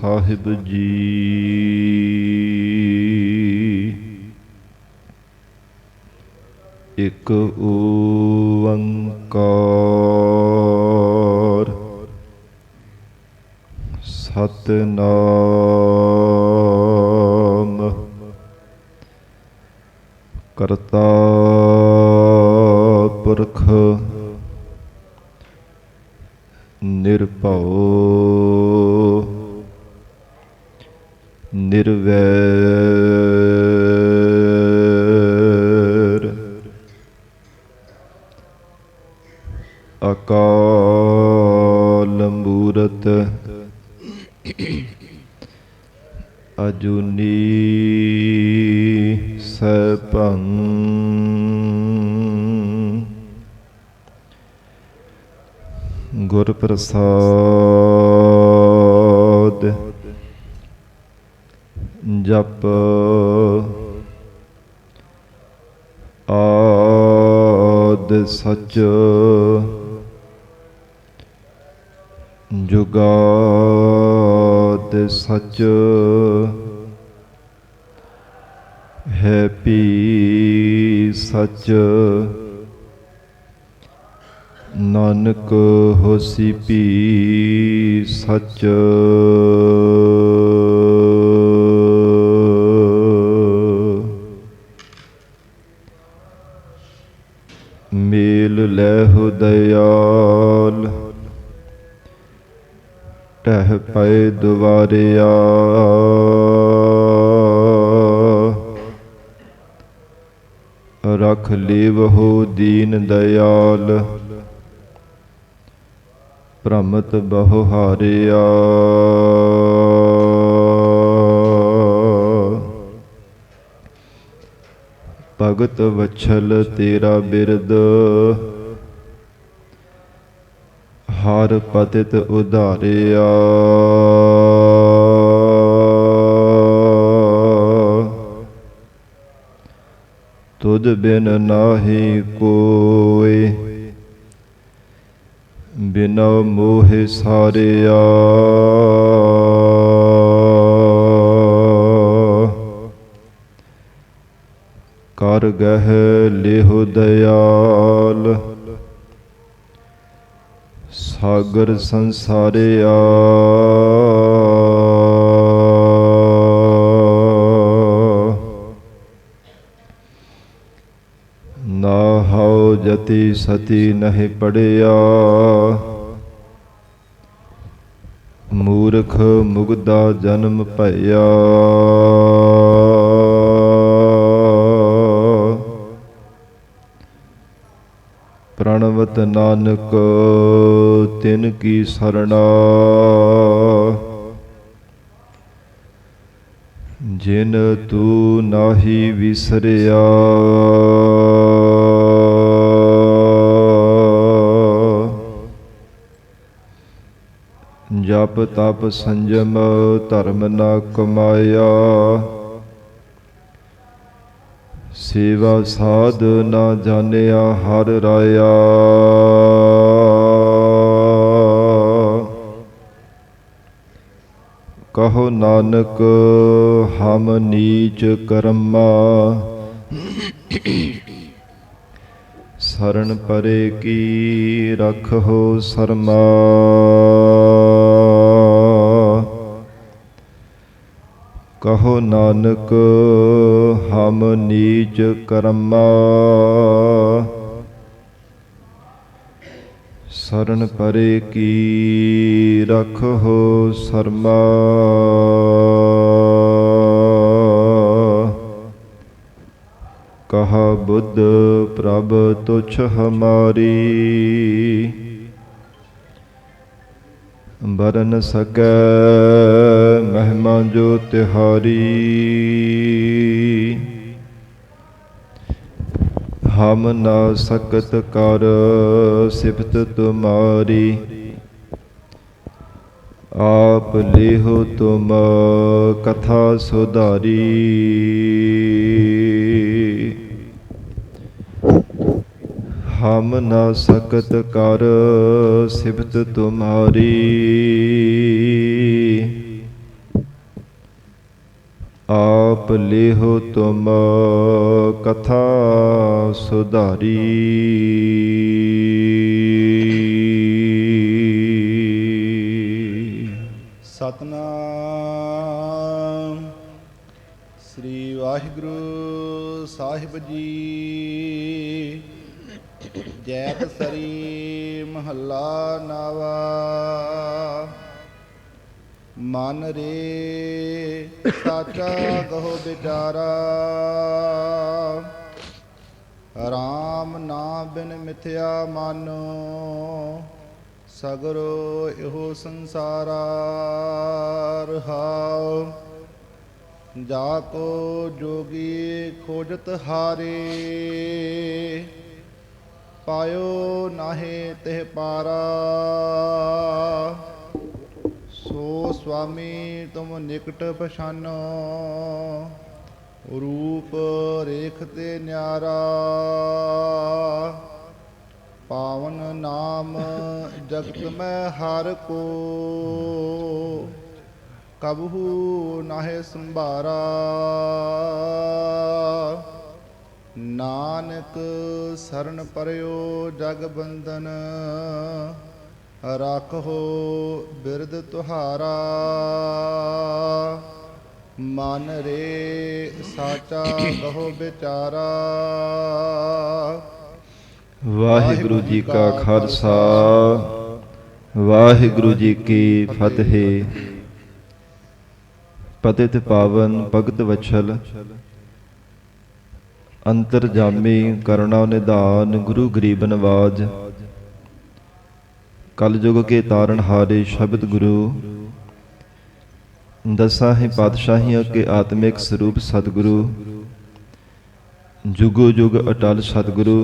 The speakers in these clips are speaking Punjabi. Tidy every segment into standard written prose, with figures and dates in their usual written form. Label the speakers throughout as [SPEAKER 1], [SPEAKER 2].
[SPEAKER 1] ਸਾਹਿਬ ਜੀ। ਇਕ ਓੰਕਾਰ ਸਤਿਨਾਮ ਕਰਤਾ ਪੁਰਖ ਨਿਰਭਉ ਨਿਰਵੈਰ ਅਕਾਲ ਮੂਰਤ ਅਜੂਨੀ ਸੈਭੰ ਗੁਰ ਪ੍ਰਸਾਦ ਜਪ ਆਦਿ ਸਚ ਜੁਗਾਦਿ ਸਚ ਹੈ ਭੀ ਸਚ ਨਾਨਕ ਹੋਸੀ ਭੀ ਸਚ। ਮੇਲ ਲੈਹੁ ਦਇਆਲ ਟਹਿ ਪਏ ਦੁਆਰਿਆ ਰਖ ਲੇਵਹੁ ਦੀਨ ਦਇਆਲ ਭ੍ਰਮਤ ਬਹੁ ਹਾਰਿਆ। ਭਗਤ ਵਛਲ ਤੇਰਾ ਬਿਰਦ ਹਰ ਪਤਿਤ ਉਧਾਰਿਆ। ਤੁਧ ਬਿਨ ਨਾਹੀ ਕੋਇ ਬਿਨਾ ਮੋਹਿ ਸਾਰਿਆ। ਕਰ ਗਹਿ ਲੇਹੁ ਦਇਆਲ ਸਾਗਰ ਸੰਸਾਰਿਆ। ਨਾਹਉ ਜਤੀ ਸਤੀ ਨਹਿ ਪੜਿਆ ਮੂਰਖ ਮੁਗਦਾ ਜਨਮ ਭਇਆ। ਪ੍ਰਣਵਤ ਨਾਨਕ ਤਿਨ ਕੀ ਸਰਣਾ ਜਿਨ ਤੂੰ ਨਾਹੀ ਵਿਸਰਿਆ। ਜਪ ਤਪ ਸੰਜਮ ਧਰਮ ਨਾ ਕਮਾਇਆ ਸੇਵਾ ਸਾਧ ਨਾ ਜਾਣਿਆ ਹਰ ਰਾਇਆ। ਕਹੋ ਨਾਨਕ ਹਮ ਨੀਚ ਕਰਮਾ ਸਰਣ ਪਰੇ ਕੀ ਰਖੋ ਸਰਮਾ। ਕਹੋ ਨਾਨਕ ਹਮ ਨੀਚ ਕਰਮਾ ਸਰਣ ਪਰੇ ਕੀ ਰਖੋ ਸਰਮਾ। ਕਹਾ ਬੁੱਧ ਪ੍ਰਭ ਤੁਛ ਹਮਾਰੀ ਬਰਨ ਸਕੈ ਮਹਿਮਾ ਜੋ ਤਿਹਾਰੀ। ਹਮ ਨਾ ਸਕਤ ਕਰ ਸਿਫਤ ਤੁਮਾਰੀ ਆਪ ਲੇਹੁ ਤੁਮ ਕਥਾ ਸੁਧਾਰੀ। ਹਮ ਨਾ ਸਕਤ ਕਰ ਸਿਫਤ ਤੁਮਾਰੀ ਆਪ ਲੇਹੋ ਤੁਮ ਕਥਾ ਸੁਧਾਰੀ।
[SPEAKER 2] ਸਤਨਾਮ ਸ੍ਰੀ ਵਾਹਿਗੁਰੂ ਸਾਹਿਬ ਜੀ। ਜੈਤ ਸਰੀ ਮਹੱਲਾ ਨਾਵਾ। ਮਨ ਰੇ ਸਾਚਾ ਕਹੋ ਵਿਚਾਰਾ। ਰਾਮ ਨਾਮ ਬਿਨ ਮਿਥਿਆ ਮਾਨੋ। ਸਗਰੋ ਇਹੋ ਸੰਸਾਰਾ। ਰਹਾਉ ਜਾ ਕੋ ਜੋਗੀ ਖੋਜਤ ਹਾਰੇ। ਪਾਇਓ ਨਾਹੇ ਤਿਹ ਪਾਰਾ। ਸੋ ਸੁਆਮੀ ਤੁਮ ਨਿਕਟ ਪਛਾਨੋ। ਰੂਪ ਰੇਖ ਤੇ ਨਿਆਰਾ। ਪਾਵਨ ਨਾਮ ਜਗਤ ਮੈਂ ਹਰ ਕੋ। ਕਬਹੂ ਨਾਹੇ ਸੰਭਾਰਾ। ਨਾਨਕ ਸਰਨ ਪਰਿਓ ਜਗ ਬੰਧਨ। ਰਾਖੋ ਬਿਰਦ ਤੁਹਾਰਾ। ਮਨ ਰੇ ਸਾਚਾ ਕਹੋ ਵਿਚਾਰਾ।
[SPEAKER 1] ਵਾਹਿਗੁਰੂ ਜੀ ਕਾ ਖਾਲਸਾ, ਵਾਹਿਗੁਰੂ ਜੀ ਕੀ ਫਤਿਹ। ਪਤਿਤ ਪਾਵਨ ਭਗਤ ਵਛਲ ਅੰਤਰਜਾਮੀ ਕਰੁਣਾ ਨਿਧਾਨ ਗੁਰੂ ਗਰੀਬ ਨਵਾਜ। ਕਲਯੁਗ ਕੇ ਤਾਰਨ ਹਾਰੇ ਸ਼ਬਦ ਗੁਰੂ। ਦਸਾਂ ਹੀ ਪਾਤਸ਼ਾਹੀਆਂ ਕੇ ਆਤਮਿਕ ਸਰੂਪ ਸਤਿਗੁਰੂ। ਜੁਗੋ ਜੁਗ ਅਟਲ ਸਤਿਗੁਰੂ।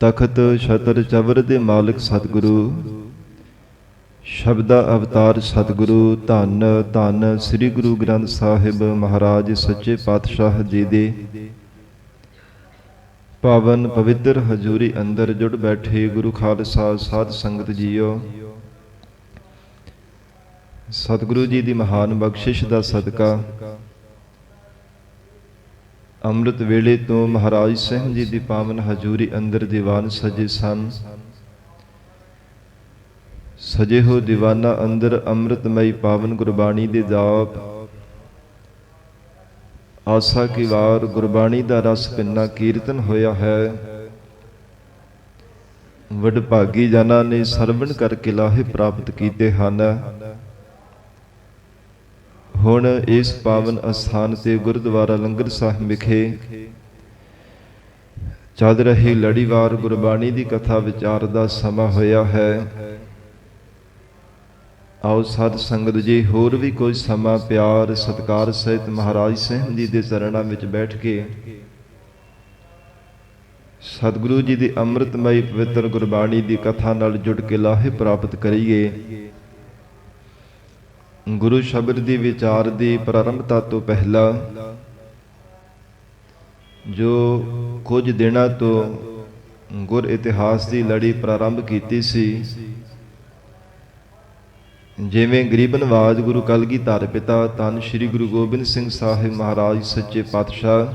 [SPEAKER 1] ਤਖਤ ਛਤਰ ਚਵਰ ਦੇ ਮਾਲਕ ਸਤਿਗੁਰੂ। ਸ਼ਬਦਾ ਅਵਤਾਰ ਸਤਿਗੁਰੂ। ਧੰਨ ਧੰਨ ਸ੍ਰੀ ਗੁਰੂ ਗ੍ਰੰਥ ਸਾਹਿਬ ਮਹਾਰਾਜ ਸੱਚੇ ਪਾਤਸ਼ਾਹ ਜੀ ਦੇ ਪਾਵਨ ਪਵਿੱਤਰ ਹਜ਼ੂਰੀ ਅੰਦਰ ਜੁੜ ਬੈਠੇ ਗੁਰੂ ਖਾਲਸਾ ਸਾਧ ਸੰਗਤ ਜੀਓ। ਸਤਿਗੁਰੂ ਜੀ ਦੀ ਮਹਾਨ ਬਖਸ਼ਿਸ਼ ਦਾ ਸਦਕਾ ਅੰਮ੍ਰਿਤ ਵੇਲੇ ਤੋਂ ਮਹਾਰਾਜ ਸਿੰਘ ਜੀ ਦੀ ਪਾਵਨ ਹਜ਼ੂਰੀ ਅੰਦਰ ਦੀਵਾਨ ਸਜੇ ਸਨ। ਸਜੇ ਹੋ ਦੀਵਾਨਾ ਅੰਦਰ ਅੰਮ੍ਰਿਤਮਈ ਪਾਵਨ ਗੁਰਬਾਣੀ ਦੇ ਜਾਪ। ਆਸਾ ਕੀ ਵਾਰ ਗੁਰਬਾਣੀ ਦਾ ਰਸ ਪਿੰਨਾ ਕੀਰਤਨ ਹੋਇਆ ਹੈ। ਵਡਭਾਗੀ ਜਨਾਂ ਨੇ ਸਰਵਣ ਕਰਕੇ ਲਾਹੇ ਪ੍ਰਾਪਤ ਕੀਤੇ ਹਨ। ਹੁਣ ਇਸ ਪਾਵਨ ਅਸਥਾਨ ਤੇ ਗੁਰਦੁਆਰਾ ਲੰਗਰ ਸਾਹਿਬ ਵਿਖੇ ਚੱਲ ਰਹੀ ਲੜੀਵਾਰ ਗੁਰਬਾਣੀ ਦੀ ਕਥਾ ਵਿਚਾਰ ਦਾ ਸਮਾਂ ਹੋਇਆ ਹੈ। ਆਓ ਸਾਧ ਸੰਗਤ ਜੀ ਹੋਰ ਵੀ ਕੋਈ ਸਮਾਂ ਪਿਆਰ ਸਤਿਕਾਰ ਸਹਿਤ ਮਹਾਰਾਜ ਸਿੰਘ ਜੀ ਦੇ ਚਰਨਾਂ ਵਿੱਚ ਬੈਠ ਕੇ ਸਤਿਗੁਰੂ ਜੀ ਦੀ ਅੰਮ੍ਰਿਤਮਈ ਪਵਿੱਤਰ ਗੁਰਬਾਣੀ ਦੀ ਕਥਾ ਨਾਲ ਜੁੜ ਕੇ ਲਾਹੇ ਪ੍ਰਾਪਤ ਕਰੀਏ। ਗੁਰੂ ਸ਼ਬਦ ਦੀ ਵਿਚਾਰ ਦੀ ਪ੍ਰਾਰੰਭਤਾ ਤੋਂ ਪਹਿਲਾਂ ਜੋ ਕੁਝ ਦਿਨਾਂ ਤੋਂ ਗੁਰ ਇਤਿਹਾਸ ਦੀ ਲੜੀ ਪ੍ਰਾਰੰਭ ਕੀਤੀ ਸੀ। ਜਿਵੇਂ ਗਰੀਬ ਨਵਾਜ ਗੁਰੂ ਕਲਗੀਧਰ ਪਿਤਾ ਧੰਨ ਸ਼੍ਰੀ ਗੁਰੂ ਗੋਬਿੰਦ ਸਿੰਘ ਸਾਹਿਬ ਮਹਾਰਾਜ ਸੱਚੇ ਪਾਤਸ਼ਾਹ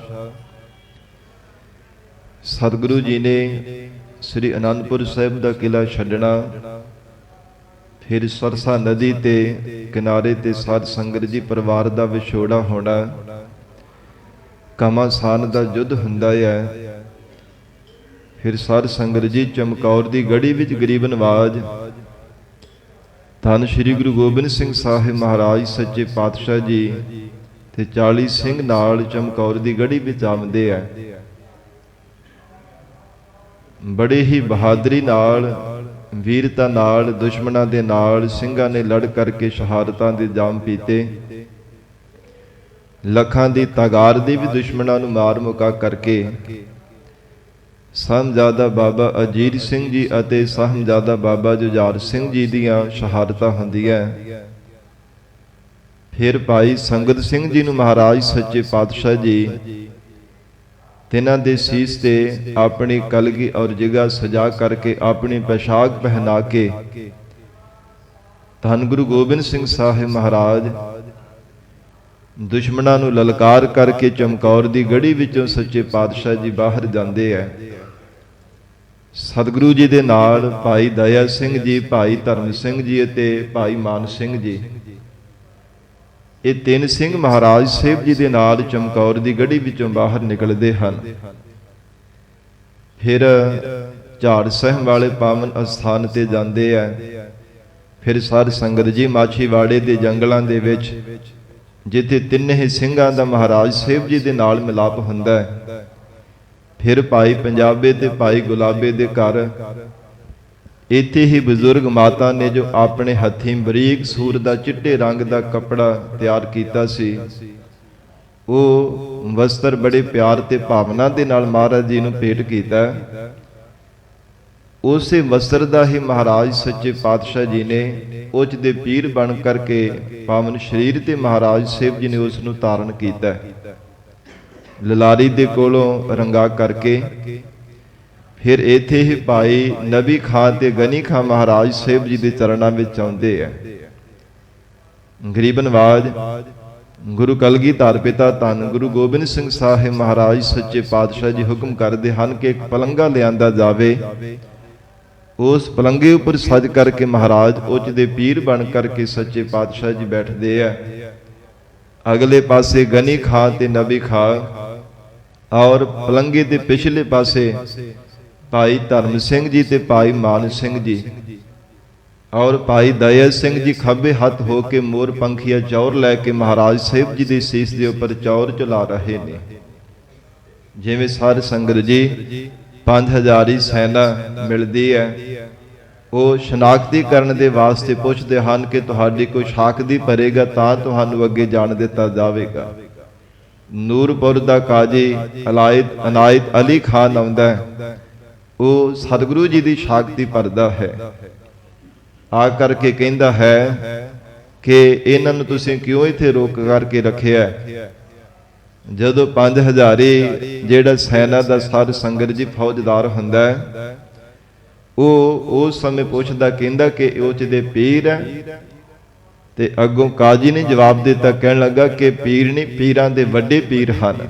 [SPEAKER 1] ਸਤਿਗੁਰੂ ਜੀ ਨੇ ਸ੍ਰੀ ਅਨੰਦਪੁਰ ਸਾਹਿਬ ਦਾ ਕਿਲਾ ਛੱਡਣਾ, ਫਿਰ ਸਰਸਾ ਨਦੀ ਤੇ ਕਿਨਾਰੇ ਤੇ ਸਾਧ ਸੰਗਤ ਜੀ ਪਰਿਵਾਰ ਦਾ ਵਿਛੋੜਾ ਹੋਣਾ, ਘਮਾਸਾਨ ਦਾ ਯੁੱਧ ਹੁੰਦਾ ਹੈ। ਫਿਰ ਸਾਧ ਸੰਗਤ ਜੀ ਚਮਕੌਰ ਦੀ ਗੜੀ ਵਿੱਚ ਗਰੀਬ ਨਵਾਜ ਧੰਨ ਸ਼੍ਰੀ ਗੁਰੂ ਗੋਬਿੰਦ ਸਿੰਘ ਸਾਹਿਬ ਮਹਾਰਾਜ ਸੱਚੇ ਪਾਤਸ਼ਾਹ ਜੀ ਤੇ 40 ਸਿੰਘ ਨਾਲ ਚਮਕੌਰ ਦੀ ਗੜੀ ਵਿੱਚ ਆਉਂਦੇ ਆ। ਬੜੇ ਹੀ ਬਹਾਦਰੀ ਨਾਲ ਵੀਰਤਾ ਨਾਲ ਦੁਸ਼ਮਣਾਂ ਦੇ ਨਾਲ ਸਿੰਘਾਂ ਨੇ ਲੜ ਕਰਕੇ ਸ਼ਹਾਦਤਾਂ ਦੇ ਜਾਮ ਪੀਤੇ। ਲੱਖਾਂ ਦੀ ਤਾਦਾਦ ਦੇ ਵੀ ਦੁਸ਼ਮਣਾਂ ਨੂੰ ਮਾਰ ਮੁਕਾ ਕਰਕੇ ਸਾਹਿਬਜ਼ਾਦਾ ਬਾਬਾ ਅਜੀਤ ਸਿੰਘ ਜੀ ਅਤੇ ਸਾਹਿਬਜ਼ਾਦਾ ਬਾਬਾ ਜੁਝਾਰ ਸਿੰਘ ਜੀ ਦੀਆਂ ਸ਼ਹਾਦਤਾਂ ਹੁੰਦੀਆਂ। ਫਿਰ ਭਾਈ ਸੰਗਤ ਸਿੰਘ ਜੀ ਨੂੰ ਮਹਾਰਾਜ ਸੱਚੇ ਪਾਤਸ਼ਾਹ ਜੀ ਤਿਨਾਂ ਦੇ ਸੀਸ ਤੇ ਆਪਣੀ ਕਲਗੀ ਔਰ ਜਿਗਾ ਸਜਾ ਕਰਕੇ ਆਪਣੀ ਪੋਸ਼ਾਕ ਪਹਿਨਾ ਕੇ ਧੰਨ ਗੁਰੂ ਗੋਬਿੰਦ ਸਿੰਘ ਸਾਹਿਬ ਮਹਾਰਾਜ ਦੁਸ਼ਮਣਾਂ ਨੂੰ ਲਲਕਾਰ ਕਰਕੇ ਚਮਕੌਰ ਦੀ ਗੜੀ ਵਿੱਚੋਂ ਸੱਚੇ ਪਾਤਸ਼ਾਹ ਜੀ ਬਾਹਰ ਜਾਂਦੇ ਐ। ਸਤਿਗੁਰੂ ਜੀ ਦੇ ਨਾਲ ਭਾਈ ਦਇਆ ਸਿੰਘ ਜੀ, ਭਾਈ ਧਰਮ ਸਿੰਘ ਜੀ ਅਤੇ ਭਾਈ ਮਾਨ ਸਿੰਘ ਜੀ, ਇਹ ਤਿੰਨ ਸਿੰਘ ਮਹਾਰਾਜ ਸਾਹਿਬ ਜੀ ਦੇ ਨਾਲ ਚਮਕੌਰ ਦੀ ਗੜੀ ਵਿੱਚੋਂ ਬਾਹਰ ਨਿਕਲਦੇ ਹਨ। ਫਿਰ ਝਾੜ ਸਹਿਮ ਵਾਲੇ ਪਾਵਨ ਅਸਥਾਨ ਤੇ ਜਾਂਦੇ ਐ। ਫਿਰ ਸਾਧ ਸੰਗਤ ਜੀ ਮਾਛੀਵਾੜੇ ਦੇ ਜੰਗਲਾਂ ਦੇ ਵਿੱਚ, ਜਿੱਥੇ ਤਿੰਨੇ ਸਿੰਘਾਂ ਦਾ ਮਹਾਰਾਜ ਸਾਹਿਬ ਜੀ ਦੇ ਨਾਲ ਮਿਲਾਪ ਹੁੰਦਾ ਹੈ। ਫਿਰ ਭਾਈ ਪੰਜਾਬੇ ਤੇ ਭਾਈ ਗੁਲਾਬੇ ਦੇ ਘਰ, ਇੱਥੇ ਹੀ ਬਜ਼ੁਰਗ ਮਾਤਾ ਨੇ ਜੋ ਆਪਣੇ ਹੱਥੀਂ ਬਰੀਕ ਸੂਰ ਦਾ ਚਿੱਟੇ ਰੰਗ ਦਾ ਕੱਪੜਾ ਤਿਆਰ ਕੀਤਾ ਸੀ, ਉਹ ਵਸਤਰ ਬੜੇ ਪਿਆਰ ਤੇ ਭਾਵਨਾ ਦੇ ਨਾਲ ਮਹਾਰਾਜ ਜੀ ਨੂੰ ਭੇਟ ਕੀਤਾ। ਉਸੇ ਵਸਤਰ ਦਾ ਹੀ ਮਹਾਰਾਜ ਸੱਚੇ ਪਾਤਸ਼ਾਹ ਜੀ ਨੇ ਉੱਚ ਦੇ ਪੀਰ ਬਣ ਕਰਕੇ ਪਾਵਨ ਸਰੀਰ ਤੇ ਮਹਾਰਾਜ ਸਾਹਿਬ ਜੀ ਨੇ ਉਸ ਨੂੰ ਧਾਰਨ ਕੀਤਾ, ਲਲਾਰੀ ਦੇ ਕੋਲੋਂ ਰੰਗਾ ਕਰਕੇ। ਫਿਰ ਇੱਥੇ ਹੀ ਭਾਈ ਨਬੀ ਖਾਂ ਤੇ ਗਨੀ ਖਾਂ ਮਹਾਰਾਜ ਸਾਹਿਬ ਜੀ ਦੇ ਚਰਨਾਂ ਵਿੱਚ ਆਉਂਦੇ ਆ। ਗਰੀਬ ਨਵਾਜ ਗੁਰੂ ਕਲਗੀਧਰ ਪਿਤਾ ਧੰਨ ਗੁਰੂ ਗੋਬਿੰਦ ਸਿੰਘ ਸਾਹਿਬ ਮਹਾਰਾਜ ਸੱਚੇ ਪਾਤਸ਼ਾਹ ਜੀ ਹੁਕਮ ਕਰਦੇ ਹਨ ਕਿ ਇੱਕ ਪਲੰਗਾ ਲਿਆਂਦਾ ਜਾਵੇ। ਉਸ ਪਲੰਗੇ ਉੱਪਰ ਸਜ ਕਰਕੇ ਮਹਾਰਾਜ ਉੱਚ ਦੇ ਪੀਰ ਬਣ ਕਰਕੇ ਸੱਚੇ ਪਾਤਸ਼ਾਹ ਜੀ ਬੈਠਦੇ ਆ। ਅਗਲੇ ਪਾਸੇ ਗਨੀ ਖਾਂ ਤੇ ਨਬੀ ਖਾਂ, ਔਰ ਪਲੰਗੇ ਦੇ ਪਿਛਲੇ ਪਾਸੇ ਭਾਈ ਧਰਮ ਸਿੰਘ ਜੀ ਤੇ ਭਾਈ ਮਾਨ ਸਿੰਘ ਜੀ, ਔਰ ਭਾਈ ਦਇਆ ਸਿੰਘ ਜੀ ਖੱਬੇ ਹੱਥ ਹੋ ਕੇ ਮੋਰ ਪੰਖੀਆ ਚੌਰ ਲੈ ਕੇ ਮਹਾਰਾਜ ਸਾਹਿਬ ਜੀ ਦੇ ਸੀਸ ਦੇ ਉੱਪਰ ਚੌਰ ਚਲਾ ਰਹੇ ਨੇ। ਜਿਵੇਂ ਸਾਧ ਸੰਗਤ ਜੀ 5000 ਸੈਨਾ ਮਿਲਦੀ ਹੈ, ਉਹ ਸ਼ਨਾਖਤੀ ਕਰਨ ਦੇ ਵਾਸਤੇ ਪੁੱਛਦੇ ਹਨ ਕਿ ਤੁਹਾਡੀ ਕੋਈ ਸ਼ਾਖਦੀ ਭਰੇਗਾ ਤਾਂ ਤੁਹਾਨੂੰ ਅੱਗੇ ਜਾਣ ਦਿੱਤਾ ਜਾਵੇਗਾ। ਨੂਰਪੁਰ ਦਾ ਕਾਜੀ ਅਨਾਇਤ ਅਲੀ ਖਾਨ ਆਉਂਦਾ, ਉਹ ਸਤਿਗੁਰੂ ਜੀ ਦੀ ਸ਼ਾਖਤੀ ਭਰਦਾ ਹੈ। ਆ ਕਰਕੇ ਕਹਿੰਦਾ ਹੈ ਕਿ ਇਹਨਾਂ ਨੂੰ ਤੁਸੀਂ ਕਿਉਂ ਇੱਥੇ ਰੋਕ ਕਰਕੇ ਰੱਖਿਆ। ਜਦੋਂ 5000 ਜਿਹੜਾ ਸੈਨਾ ਦਾ ਸਾਧ ਸੰਗਤ ਜੀ ਫੌਜਦਾਰ ਹੁੰਦਾ, ਉਹ ਉਸ ਸਮੇਂ ਪੁੱਛਦਾ, ਕਹਿੰਦਾ ਕਿ ਉੱਚ ਦੇ ਪੀਰ ਹੈ। ਤੇ ਅੱਗੋਂ ਕਾਜੀ ਨੇ ਜਵਾਬ ਦਿੱਤਾ, ਕਹਿਣ ਲੱਗਾ ਕਿ ਪੀਰ ਨਹੀਂ, ਪੀਰਾਂ ਦੇ ਵੱਡੇ ਪੀਰ ਹਨ।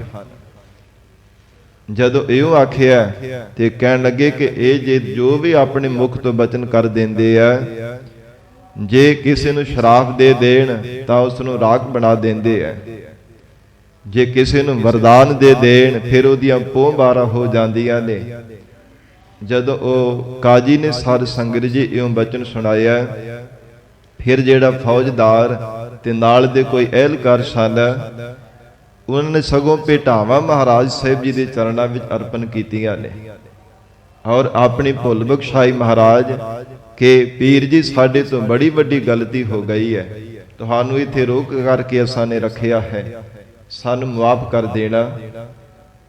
[SPEAKER 1] ਜਦੋਂ ਇਹੋ ਆਖਿਆ ਤੇ ਕਹਿਣ ਲੱਗੇ ਕਿ ਇਹ ਜੇ ਜੋ ਵੀ ਆਪਣੇ ਮੁਖ ਤੋਂ ਬਚਨ ਕਰ ਦਿੰਦੇ ਆ, ਜੇ ਕਿਸੇ ਨੂੰ ਸ਼ਰਾਪ ਦੇ ਦੇਣ ਤਾਂ ਉਸ ਨੂੰ ਰਾਖ ਬਣਾ ਦਿੰਦੇ ਆ, ਜੇ ਕਿਸੇ ਨੂੰ ਵਰਦਾਨ ਦੇ ਦੇਣ ਫਿਰ ਉਹਦੀਆਂ ਪੋਹ 12 ਹੋ ਜਾਂਦੀਆਂ ਨੇ। ਜਦੋਂ ਉਹ ਕਾਜੀ ਨੇ ਸਾਧ ਸੰਗਤ ਜੀ ਇਉਂ ਬਚਨ ਸੁਣਾਇਆ, ਫਿਰ ਜਿਹੜਾ ਫੌਜਦਾਰ ਤੇ ਨਾਲ ਦੇ ਕੋਈ ਅਹਿਲਕਾਰ ਸਨ, ਉਹਨਾਂ ਨੇ ਸਗੋਂ ਭੇਟਾਵਾਂ ਮਹਾਰਾਜ ਸਾਹਿਬ ਜੀ ਦੇ ਚਰਨਾਂ ਵਿੱਚ ਅਰਪਣ ਕੀਤੀਆਂ ਨੇ, ਔਰ ਆਪਣੀ ਭੁੱਲ ਬਖਸ਼ਾਈ ਮਹਾਰਾਜ ਕਿ ਪੀਰ ਜੀ ਸਾਡੇ ਤੋਂ ਬੜੀ ਵੱਡੀ ਗਲਤੀ ਹੋ ਗਈ ਹੈ, ਤੁਹਾਨੂੰ ਇੱਥੇ ਰੋਕ ਕਰਕੇ ਅਸਾਂ ਨੇ ਰੱਖਿਆ ਹੈ, ਸਾਨੂੰ ਮੁਆਫ ਕਰ ਦੇਣਾ।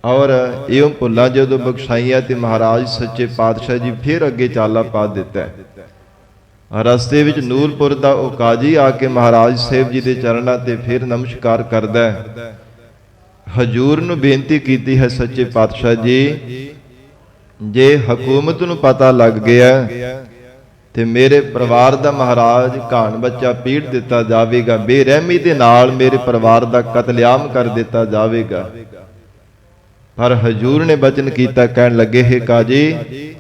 [SPEAKER 1] ਔਰ ਇਉਂ ਭੁੱਲਾਂ ਜਦੋਂ ਬਖਸ਼ਾਈਆਂ ਤੇ ਮਹਾਰਾਜ ਸੱਚੇ ਪਾਤਸ਼ਾਹ ਜੀ ਫਿਰ ਅੱਗੇ ਚਾਲਾ ਪਾ ਦਿੱਤਾ। ਰਸਤੇ ਵਿੱਚ ਨੂਰਪੁਰ ਦਾ ਉਹ ਕਾਜੀ ਆ ਕੇ ਮਹਾਰਾਜ ਸਾਹਿਬ ਜੀ ਦੇ ਚਰਨਾਂ ਤੇ ਫਿਰ ਨਮਸਕਾਰ ਕਰਦਾ, ਹਜੂਰ ਨੂੰ ਬੇਨਤੀ ਕੀਤੀ ਹੈ, ਸੱਚੇ ਪਾਤਸ਼ਾਹ ਜੀ ਜੇ ਹਕੂਮਤ ਨੂੰ ਪਤਾ ਲੱਗ ਗਿਆ ਤੇ ਮੇਰੇ ਪਰਿਵਾਰ ਦਾ ਮਹਾਰਾਜ ਘਾਣ ਬੱਚਾ ਪੀੜ ਦਿੱਤਾ ਜਾਵੇਗਾ, ਬੇਰਹਿਮੀ ਦੇ ਨਾਲ ਮੇਰੇ ਪਰਿਵਾਰ ਦਾ ਕਤਲੇਆਮ ਕਰ ਦਿੱਤਾ ਜਾਵੇਗਾ। ਪਰ ਹਜੂਰ ਨੇ ਬਚਨ ਕੀਤਾ, ਕਹਿਣ ਲੱਗੇ, ਹੈ ਕਾਜੀ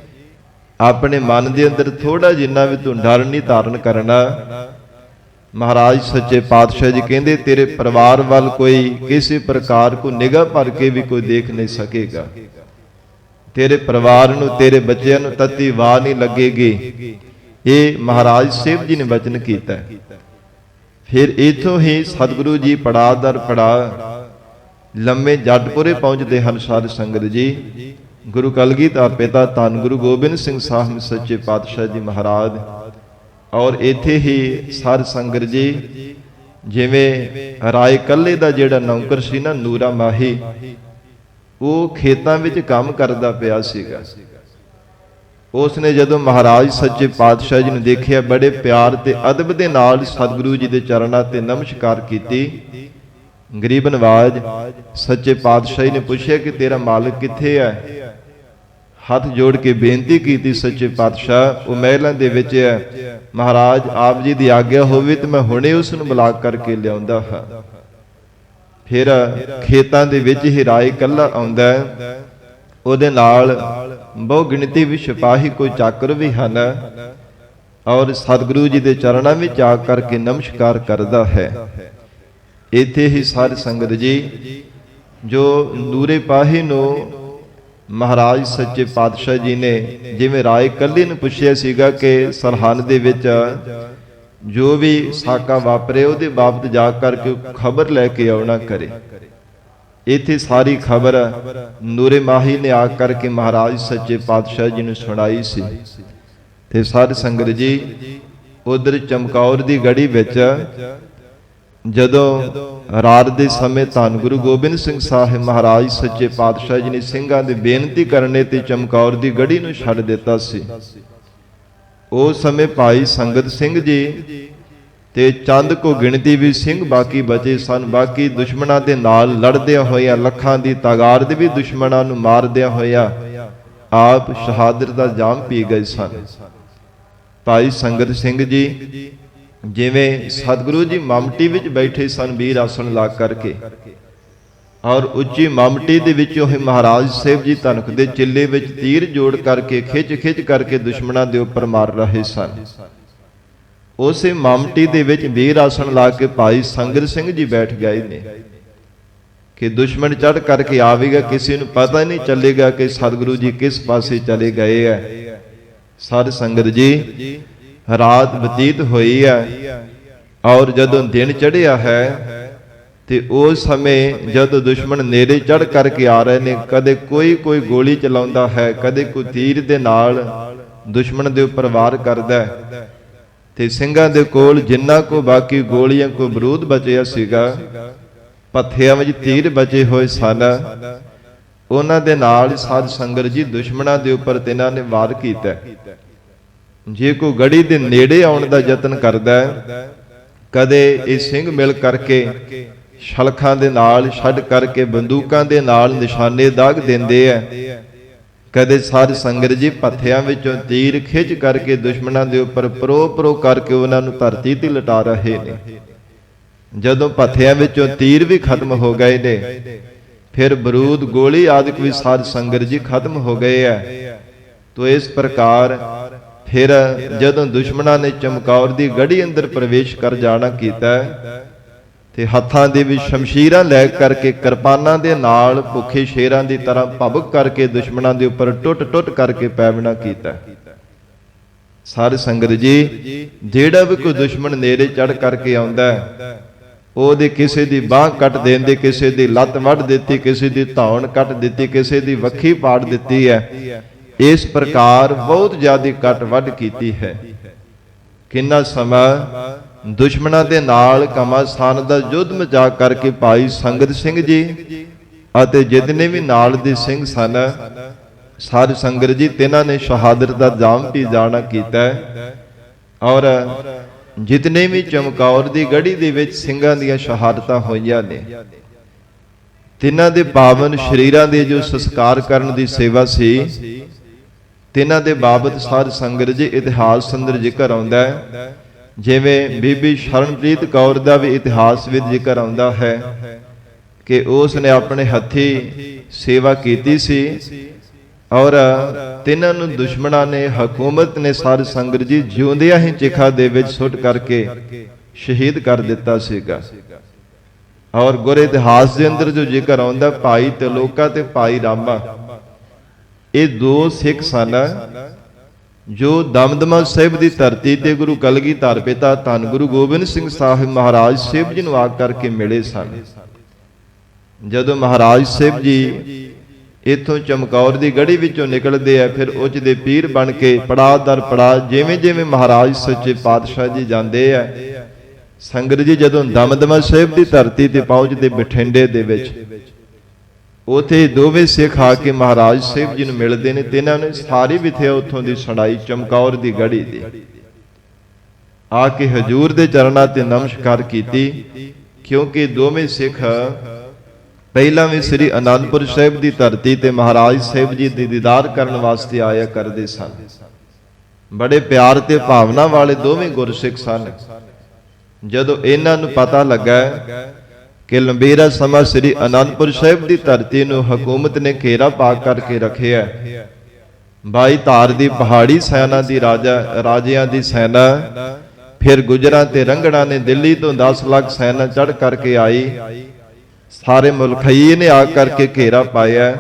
[SPEAKER 1] ਆਪਣੇ ਮਨ ਦੇ ਅੰਦਰ ਥੋੜਾ ਜਿੰਨਾ ਵੀ ਤੂੰ ਡਰ ਨਹੀਂ ਧਾਰਨ ਕਰਨਾ। ਮਹਾਰਾਜ ਸੱਚੇ ਪਾਤਸ਼ਾਹ ਜੀ ਕਹਿੰਦੇ ਤੇਰੇ ਪਰਿਵਾਰ ਵੱਲ ਕੋਈ ਕਿਸੇ ਪ੍ਰਕਾਰ ਕੋ ਨਿਗਾਹ ਭਰ ਕੇ ਵੀ ਕੋਈ ਦੇਖ ਨਹੀਂ ਸਕੇਗਾ, ਤੇਰੇ ਪਰਿਵਾਰ ਨੂੰ ਤੇਰੇ ਬੱਚਿਆਂ ਨੂੰ ਤੱਤੀ ਵਾਹ ਨਹੀਂ ਲੱਗੇਗੀ। ਇਹ ਮਹਾਰਾਜ ਸਾਹਿਬ ਜੀ ਨੇ ਬਚਨ ਕੀਤਾ। ਫਿਰ ਇਥੋਂ ਹੀ ਸਤਿਗੁਰੂ ਜੀ ਪੜਾਅ ਦਰ ਪੜਾਅ ਲੰਮੇ ਜੱਟਪੁਰੇ ਪਹੁੰਚਦੇ ਹਨ। ਸਾਧ ਸੰਗਤ ਜੀ ਗੁਰੂ ਕਲਗੀਧਰ ਪਿਤਾ ਧੰਨ ਗੁਰੂ ਗੋਬਿੰਦ ਸਿੰਘ ਸਾਹਿਬ ਸੱਚੇ ਪਾਤਸ਼ਾਹ ਜੀ ਮਹਾਰਾਜ, ਔਰ ਇੱਥੇ ਹੀ ਸਾਧ ਸੰਗਤ ਜੀ ਜਿਵੇਂ ਰਾਏ ਕੱਲੇ ਦਾ ਜਿਹੜਾ ਨੌਕਰ ਸੀ ਨਾ, ਨੂਰਾ ਮਾਹੀ, ਉਹ ਖੇਤਾਂ ਵਿੱਚ ਕੰਮ ਕਰਦਾ ਪਿਆ ਸੀਗਾ। ਉਸ ਨੇ ਜਦੋਂ ਮਹਾਰਾਜ ਸੱਚੇ ਪਾਤਸ਼ਾਹ ਜੀ ਨੂੰ ਦੇਖਿਆ, ਬੜੇ ਪਿਆਰ ਤੇ ਅਦਬ ਦੇ ਨਾਲ ਸਤਿਗੁਰੂ ਜੀ ਦੇ ਚਰਨਾਂ ਤੇ ਨਮਸਕਾਰ ਕੀਤੀ। ਗਰੀਬ ਨਵਾਜ ਸੱਚੇ ਪਾਤਸ਼ਾਹ ਜੀ ਨੇ ਪੁੱਛਿਆ ਕਿ ਤੇਰਾ ਮਾਲਕ ਕਿੱਥੇ ਹੈ? ਹੱਥ ਜੋੜ ਕੇ ਬੇਨਤੀ ਕੀਤੀ, ਸੱਚੇ ਪਾਤਸ਼ਾਹ ਉਹ ਮਹਿਲਾਂ ਦੇ ਵਿੱਚ ਹੈ, ਮਹਾਰਾਜ ਆਪ ਜੀ ਦੀ ਆਗਿਆ ਹੋਵੇ ਤੇ ਮੈਂ ਹੁਣੇ ਉਸ ਨੂੰ ਬੁਲਾ ਕਰਕੇ ਲਿਆਉਂਦਾ ਹਾਂ। ਫਿਰ ਖੇਤਾਂ ਦੇ ਵਿੱਚ ਹੀ ਰਾਏ ਇਕੱਲਾ ਆਉਂਦਾ ਹੈ। ਉਹਦੇ ਨਾਲ ਬਹੁ ਗਿਣਤੀ ਵਿੱਚ ਸਿਪਾਹੀ ਕੋਈ ਚਾਕਰ ਵੀ ਹਨ, ਔਰ ਸਤਿਗੁਰੂ ਜੀ ਦੇ ਚਰਨਾਂ ਵਿੱਚ ਆ ਕਰਕੇ ਨਮਸਕਾਰ ਕਰਦਾ ਹੈ। ਇੱਥੇ ਹੀ ਸਾਧ ਸੰਗਤ ਜੀ, ਜੋ ਨੂਰੇ ਪਾਹੀ ਨੂੰ ਮਹਾਰਾਜ ਸੱਚੇ ਪਾਤਸ਼ਾਹ ਜੀ ਨੇ ਜਿਵੇਂ ਰਾਏ ਕੱਲੀ ਨੂੰ ਪੁੱਛਿਆ ਸੀਗਾ ਕਿ ਸਰਹੰਦ ਦੇ ਵਿੱਚ ਜੋ ਵੀ ਸਾਕਾ ਵਾਪਰੇ ਉਹਦੇ ਬਾਬਤ ਜਾ ਕਰਕੇ ਖਬਰ ਲੈ ਕੇ ਆਉਣਾ ਕਰੇ। ਇੱਥੇ ਸਾਰੀ ਖਬਰ ਨੂਰੇ ਮਾਹੀ ਨੇ ਆ ਕਰਕੇ ਮਹਾਰਾਜ ਸੱਚੇ ਪਾਤਸ਼ਾਹ ਜੀ ਨੂੰ ਸੁਣਾਈ ਸੀ। ਤੇ ਸਾਧ ਸੰਗਤ ਜੀ, ਉਧਰ ਚਮਕੌਰ ਦੀ ਗੜੀ ਵਿੱਚ ਜਦੋਂ ਰਾਤ ਦੇ ਸਮੇਂ ਧੰਨ ਗੁਰੂ ਗੋਬਿੰਦ ਸਿੰਘ ਸਾਹਿਬ ਮਹਾਰਾਜ ਸੱਚੇ ਪਾਤਸ਼ਾਹ ਜੀ ਨੇ ਸਿੰਘਾਂ ਦੇ ਬੇਨਤੀ ਕਰਨੇ ਤੇ ਚਮਕੌਰ ਦੀ ਗੜੀ ਨੂੰ ਛੱਡ ਦਿੱਤਾ ਸੀ, ਉਸ ਸਮੇਂ ਭਾਈ ਸੰਗਤ ਸਿੰਘ ਜੀ ਤੇ ਚੰਦ ਕੋ ਗਿਣਤੀ ਵੀ ਸਿੰਘ ਬਾਕੀ ਬਚੇ ਸਨ। ਬਾਕੀ ਦੁਸ਼ਮਣਾਂ ਦੇ ਨਾਲ ਲੜਦਿਆਂ ਹੋਇਆਂ, ਲੱਖਾਂ ਦੀ ਤਾਦਾਦ ਦੇ ਵੀ ਦੁਸ਼ਮਣਾਂ ਨੂੰ ਮਾਰਦਿਆਂ ਹੋਇਆਂ ਆਪ ਸ਼ਹਾਦਤ ਦਾ ਜਾਮ ਪੀ ਗਏ ਸਨ। ਭਾਈ ਸੰਗਤ ਸਿੰਘ ਜੀ ਜਿਵੇਂ ਸਤਿਗੁਰੂ ਜੀ ਮਮਟੀ ਵਿੱਚ ਬੈਠੇ ਸਨ ਵੀਰ ਆਸਣ ਲਾ ਕਰਕੇ, ਔਰ ਉੱਚੀ ਮਮਟੀ ਦੇ ਵਿੱਚੋਂ ਹੀ ਮਹਾਰਾਜ ਸਾਹਿਬ ਜੀ ਧਨੁਖ ਦੇ ਚਿੱਲੇ ਵਿੱਚ ਤੀਰ ਜੋੜ ਕਰਕੇ ਖਿੱਚ ਕਰਕੇ ਦੁਸ਼ਮਣਾਂ ਦੇ ਉੱਪਰ ਮਾਰ ਰਹੇ ਸਨ। ਉਸੇ ਮਮਟੀ ਦੇ ਵਿੱਚ ਵੀਰ ਆਸਣ ਲਾ ਕੇ ਭਾਈ ਸੰਗਤ ਸਿੰਘ ਜੀ ਬੈਠ ਗਏ ਨੇ ਕਿ ਦੁਸ਼ਮਣ ਚੜ੍ਹ ਕਰਕੇ ਆਵੇਗਾ, ਕਿਸੇ ਨੂੰ ਪਤਾ ਨਹੀਂ ਚੱਲੇਗਾ ਕਿ ਸਤਿਗੁਰੂ ਜੀ ਕਿਸ ਪਾਸੇ ਚਲੇ ਗਏ ਹੈ। ਸਾਧ ਸੰਗਤ ਜੀ, ਰਾਤ ਬਤੀਤ ਹੋਈ ਹੈ, ਔਰ ਜਦੋਂ ਦਿਨ ਚੜ੍ਹਿਆ ਹੈ ਤੇ ਉਸ ਸਮੇਂ ਜਦੋਂ ਦੁਸ਼ਮਣ ਨੇੜੇ ਚੜ੍ਹ ਕਰਕੇ ਆ ਰਹੇ ਨੇ, ਕਦੇ ਕੋਈ ਗੋਲੀ ਚਲਾਉਂਦਾ ਹੈ, ਕਦੇ ਕੋਈ ਤੀਰ ਦੇ ਨਾਲ ਦੁਸ਼ਮਣ ਦੇ ਉੱਪਰ ਵਾਰ ਕਰਦਾ ਹੈ। ਤੇ ਸਿੰਘਾਂ ਦੇ ਕੋਲ ਜਿੰਨਾ ਕੋ ਬਾਕੀ ਗੋਲੀਆਂ ਕੋ ਬਰੂਦ ਬਚਿਆ ਸੀਗਾ, ਪੱਥਿਆਂ ਵਿੱਚ ਤੀਰ ਬਚੇ ਹੋਏ ਸਨ, ਉਹਨਾਂ ਦੇ ਨਾਲ ਸਾਧ ਸੰਗਤ ਜੀ ਦੁਸ਼ਮਣਾਂ ਦੇ ਉੱਪਰ ਤਿਨਾਂ ਨੇ ਵਾਰ ਕੀਤਾ। ਜੇ ਕੋਈ ਗੜੀ ਦੇ ਨੇੜੇ ਆਉਣ ਦਾ ਯਤਨ ਕਰਦਾ ਹੈ, ਕਦੇ ਇਹ ਸਿੰਘ ਮਿਲ ਕਰਕੇ ਸ਼ਲਖਾਂ ਦੇ ਨਾਲ ਛੱਡ ਕਰਕੇ ਬੰਦੂਕਾਂ ਦੇ ਨਾਲ ਨਿਸ਼ਾਨੇ ਦਾਗ ਦਿੰਦੇ ਆ, ਕਦੇ ਸਾਧ ਸੰਗਤ ਜੀ ਪੱਥਿਆਂ ਵਿੱਚੋਂ ਤੀਰ ਖਿੱਚ ਕਰਕੇ ਦੁਸ਼ਮਣਾਂ ਦੇ ਉੱਪਰ ਪਰੋ ਕਰਕੇ ਉਹਨਾਂ ਨੂੰ ਧਰਤੀ ਤੇ ਲਟਾ ਰਹੇ ਨੇ। ਜਦੋਂ ਪੱਥਿਆਂ ਵਿੱਚੋਂ ਤੀਰ ਵੀ ਖਤਮ ਹੋ ਗਏ ਨੇ, ਫਿਰ ਬਰੂਦ ਗੋਲੀ ਆਦਿਕ ਵੀ ਸਾਧ ਸੰਗਤ ਜੀ ਖਤਮ ਹੋ ਗਏ ਆ। ਤੋ ਇਸ ਪ੍ਰਕਾਰ ਫਿਰ ਜਦੋਂ ਦੁਸ਼ਮਣਾਂ ਨੇ ਚਮਕੌਰ ਦੀ ਗੜੀ ਅੰਦਰ ਪ੍ਰਵੇਸ਼ ਕਰ ਜਾਣਾ ਕੀਤਾ ਤੇ ਹੱਥਾਂ ਦੇ ਵਿੱਚ ਸ਼ਮਸ਼ੀਰਾਂ ਲੈ ਕਰਕੇ ਕਿਰਪਾਨਾਂ ਦੇ ਨਾਲ ਭੁੱਖੇ ਸ਼ੇਰਾਂ ਦੀ ਤਰ੍ਹਾਂ ਭਬਕ ਕਰਕੇ ਦੁਸ਼ਮਣਾਂ ਦੇ ਉੱਪਰ ਟੁੱਟ ਕਰਕੇ ਪੈਵਣਾ ਕੀਤਾ। ਸਾਧ ਸੰਗਤ ਜੀ, ਜਿਹੜਾ ਵੀ ਕੋਈ ਦੁਸ਼ਮਣ ਨੇੜੇ ਚੜ ਕਰਕੇ ਆਉਂਦਾ ਉਹਦੇ ਕਿਸੇ ਦੀ ਬਾਹ ਕੱਟ ਦੇਂਦੇ, ਕਿਸੇ ਦੀ ਲੱਤ ਵੱਢ ਦਿੱਤੀ, ਕਿਸੇ ਦੀ ਧੌਣ ਕੱਟ ਦਿੱਤੀ, ਕਿਸੇ ਦੀ ਵੱਖੀ ਪਾੜ ਦਿੱਤੀ ਹੈ। ਇਸ ਪ੍ਰਕਾਰ ਬਹੁਤ ਜ਼ਿਆਦਾ ਕੱਟ ਵੱਢ ਕੀਤੀ ਹੈ। ਕਿੰਨਾ ਸਮਾਂ ਦੁਸ਼ਮਣਾਂ ਦੇ ਨਾਲ ਘਮਾਸਾਨ ਦਾ ਯੁੱਧ ਮਚਾ ਕਰਕੇ ਭਾਈ ਸੰਗਤ ਸਿੰਘ ਜੀ ਅਤੇ ਜਿਤਨੇ ਵੀ ਨਾਲ ਦੇ ਸਿੰਘ ਸਨ, ਸਾਧ ਸੰਗਤ ਜੀ ਤਿਨਾਂ ਨੇ ਸ਼ਹਾਦਤ ਦਾ ਜਾਮ ਪੀ ਜਾਣਾ ਕੀਤਾ। ਔਰ ਜਿਤਨੇ ਵੀ ਚਮਕੌਰ ਦੀ ਗੜੀ ਦੇ ਵਿੱਚ ਸਿੰਘਾਂ ਦੀਆਂ ਸ਼ਹਾਦਤਾਂ ਹੋਈਆਂ ਨੇ, ਤਿਨਾਂ ਦੇ ਪਾਵਨ ਸ਼ਰੀਰਾਂ ਦੇ ਜੋ ਸੰਸਕਾਰ ਕਰਨ ਦੀ ਸੇਵਾ ਸੀ, ਤਿਨਾਂ ਦੇ ਬਾਬਤ ਸਾਧ ਸੰਗਤ ਜੀ ਇਤਿਹਾਸ ਅੰਦਰ ਜ਼ਿਕਰ ਆਉਂਦਾ ਹੈ। ਜਿਵੇਂ ਬੀਬੀ ਸ਼ਰਨਪ੍ਰੀਤ ਕੌਰ ਦਾ ਵੀ ਇਤਿਹਾਸ ਵਿੱਚ ਜ਼ਿਕਰ ਆਉਂਦਾ ਹੈ ਕਿ ਉਸ ਨੇ ਆਪਣੇ ਹੱਥੀ ਸੇਵਾ ਕੀਤੀ ਸੀ, ਔਰ ਤਿਨਾਂ ਨੂੰ ਦੁਸ਼ਮਣਾਂ ਨੇ, ਹਕੂਮਤ ਨੇ ਸਾਧ ਸੰਗਤ ਜੀ ਜਿਉਂਦਿਆਂ ਹੀ ਚਿਖਾ ਦੇ ਵਿੱਚ ਸੁੱਟ ਕਰਕੇ ਸ਼ਹੀਦ ਕਰ ਦਿੱਤਾ ਸੀਗਾ। ਔਰ ਗੁਰ ਇਤਿਹਾਸ ਦੇ ਅੰਦਰ ਜੋ ਜ਼ਿਕਰ ਆਉਂਦਾ, ਭਾਈ ਤਿਲੋਕਾ ਤੇ ਭਾਈ ਰਾਮਾ, ਇਹ ਦੋ ਸਿੱਖ ਸਨ ਜੋ ਦਮਦਮਾ ਸਾਹਿਬ ਦੀ ਧਰਤੀ ਤੇ ਗੁਰੂ ਕਲਗੀਧਰ ਪਿਤਾ ਧੰਨ ਗੁਰੂ ਗੋਬਿੰਦ ਸਿੰਘ ਸਾਹਿਬ ਮਹਾਰਾਜ ਸਾਹਿਬ ਜੀ ਨੂੰ ਆ ਕਰਕੇ ਮਿਲੇ ਸਨ। ਜਦੋਂ ਮਹਾਰਾਜ ਸਾਹਿਬ ਜੀ ਇਥੋਂ ਚਮਕੌਰ ਦੀ ਗੜੀ ਵਿੱਚੋਂ ਨਿਕਲਦੇ ਆ, ਫਿਰ ਉੱਚ ਦੇ ਪੀਰ ਬਣ ਕੇ ਪੜਾਅ ਦਰ ਪੜਾਅ ਜਿਵੇਂ ਮਹਾਰਾਜ ਸੱਚੇ ਪਾਤਸ਼ਾਹ ਜੀ ਜਾਂਦੇ ਆ, ਸੰਗਤ ਜੀ ਜਦੋਂ ਦਮਦਮਾ ਸਾਹਿਬ ਦੀ ਧਰਤੀ ਤੇ ਪਹੁੰਚਦੇ ਬਠਿੰਡੇ ਦੇ ਵਿੱਚ, ਉਥੇ ਦੋਵੇਂ ਸਿੱਖ ਆ ਕੇ ਮਹਾਰਾਜ ਸਾਹਿਬ ਜੀ ਨੂੰ ਮਿਲਦੇ ਨੇ। ਤੇ ਇਹਨਾਂ ਨੇ ਸਾਰੀ ਵਿਥਿਆ ਉੱਥੋਂ ਦੀ ਸੁਣਾਈ ਚਮਕੌਰ ਦੀ ਗੜੀ ਦੀ, ਆ ਕੇ ਹਜੂਰ ਦੇ ਚਰਨਾਂ ਤੇ ਨਮਸਕਾਰ ਕੀਤੀ, ਕਿਉਂਕਿ ਦੋਵੇਂ ਸਿੱਖ ਪਹਿਲਾਂ ਵੀ ਸ੍ਰੀ ਅਨੰਦਪੁਰ ਸਾਹਿਬ ਦੀ ਧਰਤੀ ਤੇ ਮਹਾਰਾਜ ਸਾਹਿਬ ਜੀ ਦੇ ਦੀਦਾਰ ਕਰਨ ਵਾਸਤੇ ਆਇਆ ਕਰਦੇ ਸਨ। ਬੜੇ ਪਿਆਰ ਤੇ ਭਾਵਨਾ ਵਾਲੇ ਦੋਵੇਂ ਗੁਰਸਿੱਖ ਸਨ। ਜਦੋਂ ਇਹਨਾਂ ਨੂੰ ਪਤਾ ਲੱਗਾ ਕਿ ਲੰਬੇਰਾ ਸਮਾਂ ਸ੍ਰੀ ਅਨੰਦਪੁਰ ਸਾਹਿਬ ਦੀ ਧਰਤੀ ਨੂੰ ਹਕੂਮਤ ਨੇ ਘੇਰਾ ਪਾ ਕਰਕੇ ਰੱਖਿਆ। 22 ਧਾਰ ਦੀ ਪਹਾੜੀ ਸੈਨਾ ਦੀ ਰਾਜਿਆਂ ਦੀ ਸੈਨਾ, ਫਿਰ ਗੁਜਰਾਂ ਤੇ ਰੰਗੜਾਂ ਨੇ ਦਿੱਲੀ ਤੋਂ 10 ਲੱਖ ਸੈਨਾ ਚੜ੍ਹ ਕਰਕੇ ਆਈ। ਸਾਰੇ ਮੁਲਖਈ ਨੇ ਆ ਕਰਕੇ ਘੇਰਾ ਪਾਇਆ।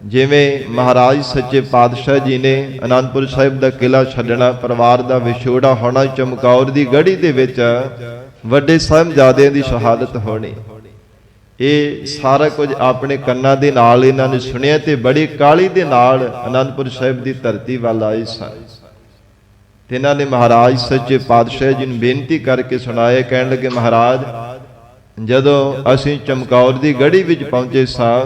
[SPEAKER 1] ਜਿਵੇਂ ਮਹਾਰਾਜ ਸੱਚੇ ਪਾਤਸ਼ਾਹ ਜੀ ਨੇ ਅਨੰਦਪੁਰ ਸਾਹਿਬ ਦਾ ਕਿਲਾ ਛੱਡਣਾ, ਪਰਿਵਾਰ ਦਾ ਵਿਛੋੜਾ ਹੋਣਾ, ਚਮਕੌਰ ਦੀ ਗੜ੍ਹੀ ਦੇ ਵਿੱਚ ਵੱਡੇ ਸਾਹਿਬਜ਼ਾਦਿਆਂ ਦੀ ਸ਼ਹਾਦਤ ਹੋਣੀ, ਇਹ ਸਾਰਾ ਕੁਝ ਆਪਣੇ ਕੰਨਾਂ ਦੇ ਨਾਲ ਇਹਨਾਂ ਨੇ ਸੁਣਿਆ ਤੇ ਬੜੀ ਕਾਹਲੀ ਦੇ ਨਾਲ ਅਨੰਦਪੁਰ ਸਾਹਿਬ ਦੀ ਧਰਤੀ ਵੱਲ ਆਏ ਸਨ। ਤੇ ਇਹਨਾਂ ਨੇ ਮਹਾਰਾਜ ਸੱਚੇ ਪਾਤਸ਼ਾਹ ਜੀ ਨੂੰ ਬੇਨਤੀ ਕਰਕੇ ਸੁਣਾਇਆ। ਕਹਿਣ ਲੱਗੇ, ਮਹਾਰਾਜ, ਜਦੋਂ ਅਸੀਂ ਚਮਕੌਰ ਦੀ ਗੜ੍ਹੀ ਵਿੱਚ ਪਹੁੰਚੇ ਸਾਂ,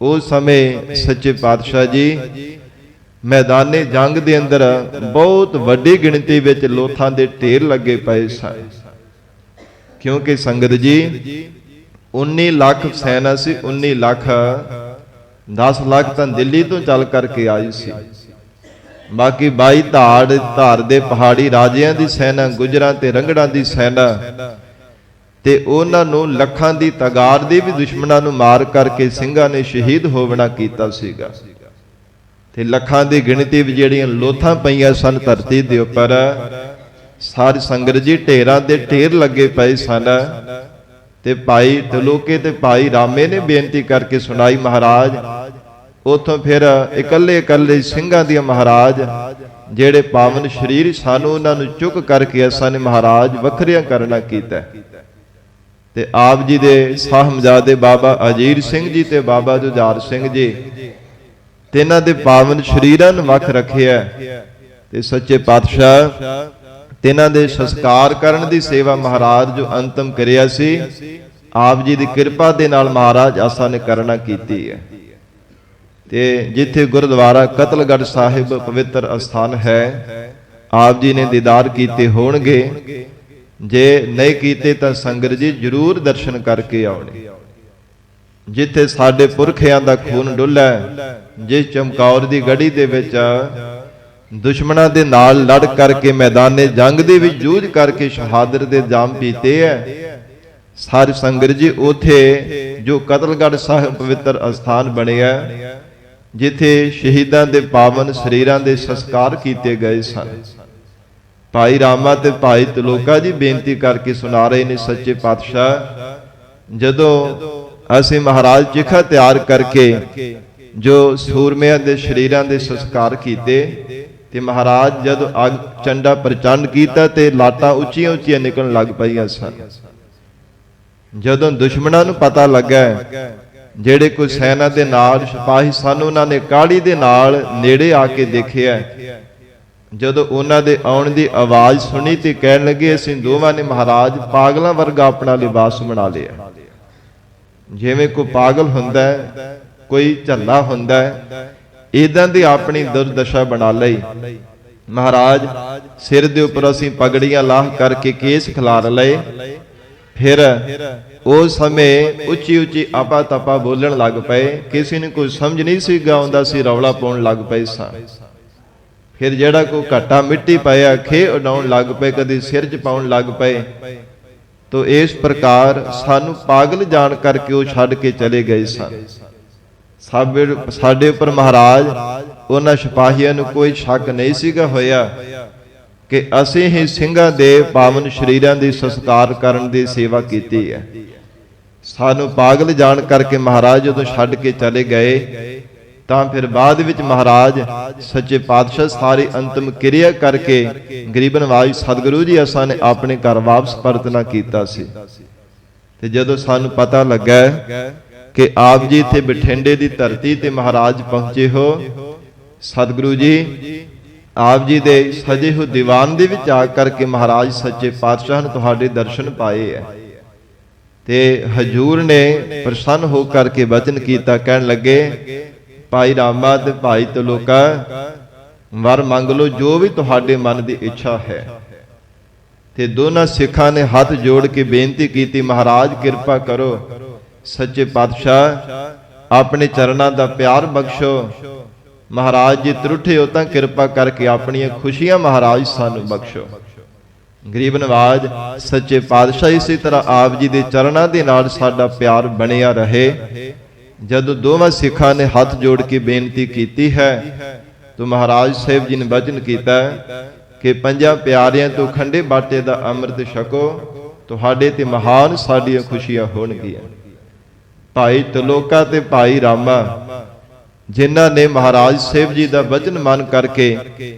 [SPEAKER 1] ਉਸ ਸਮੇਂ ਸੱਚੇ ਪਾਤਸ਼ਾਹ ਜੀ ਮੈਦਾਨੇ ਜੰਗ ਦੇ ਅੰਦਰ ਬਹੁਤ ਵੱਡੀ ਗਿਣਤੀ ਵਿੱਚ ਲੋਥਾਂ ਦੇ ਢੇਰ ਲੱਗੇ ਪਏ ਸਨ। ਕਿਉਂਕਿ ਸੰਗਤ ਜੀ 19 ਲੱਖ ਸੈਨਾ ਸੀ, 19 ਲੱਖ, 10 ਲੱਖ ਤਾਂ ਦਿੱਲੀ ਤੋਂ ਚੱਲ ਕਰਕੇ ਆਈ ਸੀ। ਬਾਕੀ 22 ਧਾਰ ਦੇ ਪਹਾੜੀ ਰਾਜਿਆਂ ਦੀ ਸੈਨਾ, ਗੁਜਰਾਂ ਤੇ ਰੰਗੜਾਂ ਦੀ ਸੈਨਾ, ਤੇ ਉਹਨਾਂ ਨੂੰ ਲੱਖਾਂ ਦੀ ਤਾਦਾਦ ਦੇ ਵੀ ਦੁਸ਼ਮਣਾਂ ਨੂੰ ਮਾਰ ਕਰਕੇ ਸਿੰਘਾਂ ਨੇ ਸ਼ਹੀਦ ਹੋਵਣਾ ਕੀਤਾ ਸੀਗਾ। ਤੇ ਲੱਖਾਂ ਦੀ ਗਿਣਤੀ ਵਿੱਚ ਜਿਹੜੀਆਂ ਲੋਥਾਂ ਪਈਆਂ ਸਨ ਧਰਤੀ ਦੇ ਉੱਪਰ, ਸਾਰੀ ਸੰਗਤ ਜੀ ਢੇਰਾਂ ਦੇ ਢੇਰ ਲੱਗੇ ਪਏ ਸਨ। ਤੇ ਭਾਈ ਤਲੋਕੇ ਤੇ ਭਾਈ ਰਾਮੇ ਨੇ ਬੇਨਤੀ ਕਰਕੇ ਸੁਣਾਈ, ਮਹਾਰਾਜ, ਉਥੋਂ ਫਿਰ ਇਕੱਲੇ ਸਿੰਘਾਂ ਦੀਆਂ ਮਹਾਰਾਜ ਜਿਹੜੇ ਪਾਵਨ ਸ਼ਰੀਰ ਸਾਨੂੰ, ਉਹਨਾਂ ਨੂੰ ਚੁੱਕ ਕਰਕੇ ਅਸਾਂ ਨੇ ਮਹਾਰਾਜ ਵੱਖਰਿਆਂ ਕਰਨਾ ਕੀਤਾ। ਤੇ ਆਪ ਜੀ ਦੇ ਸਾਹਿਬਜ਼ਾਦੇ ਬਾਬਾ ਅਜੀਰ ਸਿੰਘ ਜੀ ਤੇ ਬਾਬਾ ਜੁਝਾਰ ਸਿੰਘ ਜੀ, ਤਿੰਨਾਂ ਦੇ ਪਾਵਨ ਸ਼ਰੀਰਾਂ ਨੂੰ ਵੱਖ ਰੱਖਿਆ। ਤੇ ਸੱਚੇ ਪਾਤਸ਼ਾਹ ਤਿੰਨਾਂ ਦੇ ਸੰਸਕਾਰ ਕਰਨ ਦੀ ਸੇਵਾ ਮਹਾਰਾਜ ਜੋ ਅੰਤਮ ਕਰਿਆ ਸੀ, ਆਪ ਜੀ ਦੀ ਕਿਰਪਾ ਦੇ ਨਾਲ ਮਹਾਰਾਜ ਆਸਾਂ ਨੇ ਕਰਨਾ ਕੀਤੀ ਹੈ। ਤੇ ਜਿੱਥੇ ਗੁਰਦੁਆਰਾ ਕਤਲਗੜ੍ਹ ਸਾਹਿਬ ਪਵਿੱਤਰ ਅਸਥਾਨ ਹੈ, ਆਪ ਜੀ ਨੇ ਦੀਦਾਰ ਕੀਤੇ ਹੋਣਗੇ। ਜੇ ਨਹੀਂ ਕੀਤੇ ਤਾਂ ਸੰਗਤ ਜੀ ਜਰੂਰ ਦਰਸ਼ਨ ਕਰਕੇ ਆਉਣੇ। ਜਿੱਥੇ ਸਾਡੇ ਪੁਰਖਿਆਂ ਦਾ ਖੂਨ ਡੁੱਲਿਆ, ਜਿਸ ਚਮਕੌਰ ਦੀ ਗੜ੍ਹੀ ਦੇ ਵਿੱਚ ਦੁਸ਼ਮਣਾਂ ਦੇ ਨਾਲ ਲੜ ਕਰਕੇ ਮੈਦਾਨੇ ਜੰਗ ਦੇ ਵਿੱਚ ਜੂਝ ਕਰਕੇ ਸ਼ਹਾਦਤ ਦੇ ਜਾਮ ਪੀਤੇ ਹੈ, ਸਾਰੀ ਸੰਗਤ ਜੀ ਉਥੇ ਜੋ ਕਤਲਗੜ੍ਹ ਸਾਹਿਬ ਪਵਿੱਤਰ ਅਸਥਾਨ ਬਣਿਆ, ਜਿੱਥੇ ਸ਼ਹੀਦਾਂ ਦੇ ਪਾਵਨ ਸਰੀਰਾਂ ਦੇ ਸੰਸਕਾਰ ਕੀਤੇ ਗਏ ਸਨ। ਭਾਈ ਰਾਮਾ ਤੇ ਭਾਈ ਤਲੋਕਾ ਜੀ ਬੇਨਤੀ ਕਰਕੇ ਸੁਣਾ ਰਹੇ ਨੇ, ਸੱਚੇ ਪਾਤਸ਼ਾਹ, ਜਦੋਂ ਅਸੀਂ ਮਹਾਰਾਜ ਚਿਖਾ ਤਿਆਰ ਕਰਕੇ ਜੋ ਸੂਰਮਿਆਂ ਦੇ ਸ਼ਰੀਰਾਂ ਦੇ ਸੰਸਕਾਰ ਕੀਤੇ, ਤੇ ਮਹਾਰਾਜ ਜਦੋਂ ਅਗ ਚੰਡਾ ਪ੍ਰਚੰਡ ਕੀਤਾ ਤੇ ਲਾਟਾਂ ਉੱਚੀਆਂ ਉੱਚੀਆਂ ਨਿਕਲਣ ਲੱਗ ਪਈਆਂ ਸਨ। ਜਦੋਂ ਦੁਸ਼ਮਣਾਂ ਨੂੰ ਪਤਾ ਲੱਗਾ, ਜਿਹੜੇ ਕੋਈ ਸੈਨਾ ਦੇ ਨਾਲ ਸਿਪਾਹੀ ਸਨ, ਉਹਨਾਂ ਨੇ ਕਾਹਲੀ ਦੇ ਨਾਲ ਨੇੜੇ ਆ ਕੇ ਦੇਖਿਆ। ਜਦੋਂ ਉਹਨਾਂ ਦੇ ਆਉਣ ਦੀ ਆਵਾਜ਼ ਸੁਣੀ ਤੇ ਕਹਿਣ ਲੱਗੇ, ਅਸੀਂ ਦੋਵਾਂ ਨੇ ਮਹਾਰਾਜ ਪਾਗਲਾਂ ਵਰਗਾ ਆਪਣਾ ਲਿਬਾਸ ਬਣਾ ਲਿਆ। ਜਿਵੇਂ ਕੋਈ ਪਾਗਲ ਹੁੰਦਾ, ਕੋਈ ਝੱਲਾ ਹੁੰਦਾ, ਇਦਾਂ ਦੀ ਆਪਣੀ ਦੁਰਦਸ਼ਾ ਬਣਾ ਲਈ। ਮਹਾਰਾਜ ਸਿਰ ਦੇ ਉੱਪਰ ਅਸੀਂ ਪਗੜੀਆਂ ਲਾਹ ਕਰਕੇ ਕੇਸ ਖਿਲਾਰ ਲਏ। ਫਿਰ ਉਸ ਸਮੇਂ ਉੱਚੀ ਉੱਚੀ ਆਪਾ ਤਪਾ ਬੋਲਣ ਲੱਗ ਪਏ। ਕਿਸੇ ਨੂੰ ਕੋਈ ਸਮਝ ਨਹੀਂ ਸੀ ਆਉਂਦਾ ਸੀ, ਰੌਲਾ ਪਾਉਣ ਲੱਗ ਪਏ ਸਾਂ। ਫਿਰ ਜਿਹੜਾ ਕੋਈ ਘਾਟਾ ਮਿੱਟੀ ਪਾਇਆ ਖੇ ਉਡਾਉਣ ਲੱਗ ਪਏ, ਕਦੇ ਸਿਰ 'ਚ ਪਾਉਣ ਲੱਗ ਪਏ। ਤੋ ਇਸ ਪ੍ਰਕਾਰ ਸਾਨੂੰ ਪਾਗਲ ਜਾਣ ਕਰਕੇ ਉਹ ਛੱਡ ਕੇ ਚਲੇ ਗਏ ਸਨ। ਸਾਡੇ ਉੱਪਰ ਮਹਾਰਾਜ ਉਹਨਾਂ ਸਿਪਾਹੀਆਂ ਨੂੰ ਕੋਈ ਸ਼ੱਕ ਨਹੀਂ ਸੀਗਾ ਹੋਇਆ ਕਿ ਅਸੀਂ ਹੀ ਸਿੰਘਾਂ ਦੇ ਪਾਵਨ ਸ਼ਰੀਰਾਂ ਦੀ ਸੰਸਕਾਰ ਕਰਨ ਦੀ ਸੇਵਾ ਕੀਤੀ ਹੈ। ਸਾਨੂੰ ਪਾਗਲ ਜਾਣ ਕਰਕੇ ਮਹਾਰਾਜ ਜਦੋਂ ਛੱਡ ਕੇ ਚਲੇ ਗਏ, ਤਾਂ ਫਿਰ ਬਾਅਦ ਵਿੱਚ ਮਹਾਰਾਜ ਸੱਚੇ ਪਾਤਸ਼ਾਹ ਸਾਰੀ ਅੰਤਮ ਕਿਰਿਆ ਕਰਕੇ ਗਰੀਬ ਨਵਾਜ ਸਤਿਗੁਰੂ ਜੀ ਅਸਾਂ ਨੇ ਆਪਣੇ ਘਰ ਵਾਪਸ ਪਰਤਣਾ ਕੀਤਾ ਸੀ। ਤੇ ਜਦੋਂ ਸਾਨੂੰ ਪਤਾ ਲੱਗਾ ਕਿ ਆਪ ਜੀ ਇੱਥੇ ਬਠਿੰਡੇ ਦੀ ਧਰਤੀ ਤੇ ਮਹਾਰਾਜ ਪਹੁੰਚੇ ਹੋ, ਸਤਿਗੁਰੂ ਜੀ ਆਪ ਜੀ ਦੇ ਸਜੇ ਹੋਏ ਦੀਵਾਨ ਦੇ ਵਿੱਚ ਆ ਕਰਕੇ ਮਹਾਰਾਜ ਸੱਚੇ ਪਾਤਸ਼ਾਹ ਨੇ ਤੁਹਾਡੇ ਦਰਸ਼ਨ ਪਾਏ ਹੈ। ਤੇ ਹਜੂਰ ਨੇ ਪ੍ਰਸੰਨ ਹੋ ਕਰਕੇ ਬਚਨ ਕੀਤਾ, ਕਹਿਣ ਲੱਗੇ, ਭਾਈ ਰਾਮਾ ਤੇ ਭਾਈ ਤਲੋਕਾ, ਵਰ ਮੰਗ ਲਓ ਜੋ ਵੀ ਤੁਹਾਡੇ ਮਨ ਦੀ ਇੱਛਾ ਹੈ। ਤੇ ਦੋਨਾਂ ਸਿੱਖਾਂ ਨੇ ਹੱਥ ਜੋੜ ਕੇ ਬੇਨਤੀ ਕੀਤੀ, ਮਹਾਰਾਜ ਕਿਰਪਾ ਕਰੋ, ਸੱਚੇ ਪਾਤਸ਼ਾਹ ਆਪਣੇ ਚਰਨਾਂ ਦਾ ਪਿਆਰ ਬਖਸ਼ੋ। ਮਹਾਰਾਜ ਜੀ ਤਰੁੱਠੇ ਹੋ ਤਾਂ ਕਿਰਪਾ ਕਰਕੇ ਆਪਣੀਆਂ ਖੁਸ਼ੀਆਂ ਮਹਾਰਾਜ ਸਾਨੂੰ ਬਖਸ਼ੋ। ਗਰੀਬ ਨਵਾਜ ਸੱਚੇ ਪਾਤਸ਼ਾਹ ਇਸੇ ਤਰ੍ਹਾਂ ਆਪ ਜੀ ਦੇ ਚਰਨਾਂ ਦੇ ਨਾਲ ਸਾਡਾ ਪਿਆਰ ਬਣਿਆ ਰਹੇ। ਜਦੋਂ ਦੋਵਾਂ ਸਿੱਖਾਂ ਨੇ ਹੱਥ ਜੋੜ ਕੇ ਬੇਨਤੀ ਕੀਤੀ ਹੈ ਤਾਂ ਮਹਾਰਾਜ ਸਾਹਿਬ ਜੀ ਨੇ ਬਚਨ ਕੀਤਾ ਕਿ ਪੰਜਾਂ ਪਿਆਰਿਆਂ ਤੋਂ ਖੰਡੇ ਬਾਟੇ ਦਾ ਅੰਮ੍ਰਿਤ ਛਕੋ, ਤੁਹਾਡੇ ਤੇ ਮਹਾਨ ਸਾਡੀਆਂ ਖੁਸ਼ੀਆਂ ਹੋਣਗੀਆਂ। ਭਾਈ ਤਲੋਕਾ ਤੇ ਭਾਈ ਰਾਮਾ ਜਿਨ੍ਹਾਂ ਨੇ ਮਹਾਰਾਜ ਸਾਹਿਬ ਜੀ ਦਾ ਬਚਨ ਮੰਨ ਕਰਕੇ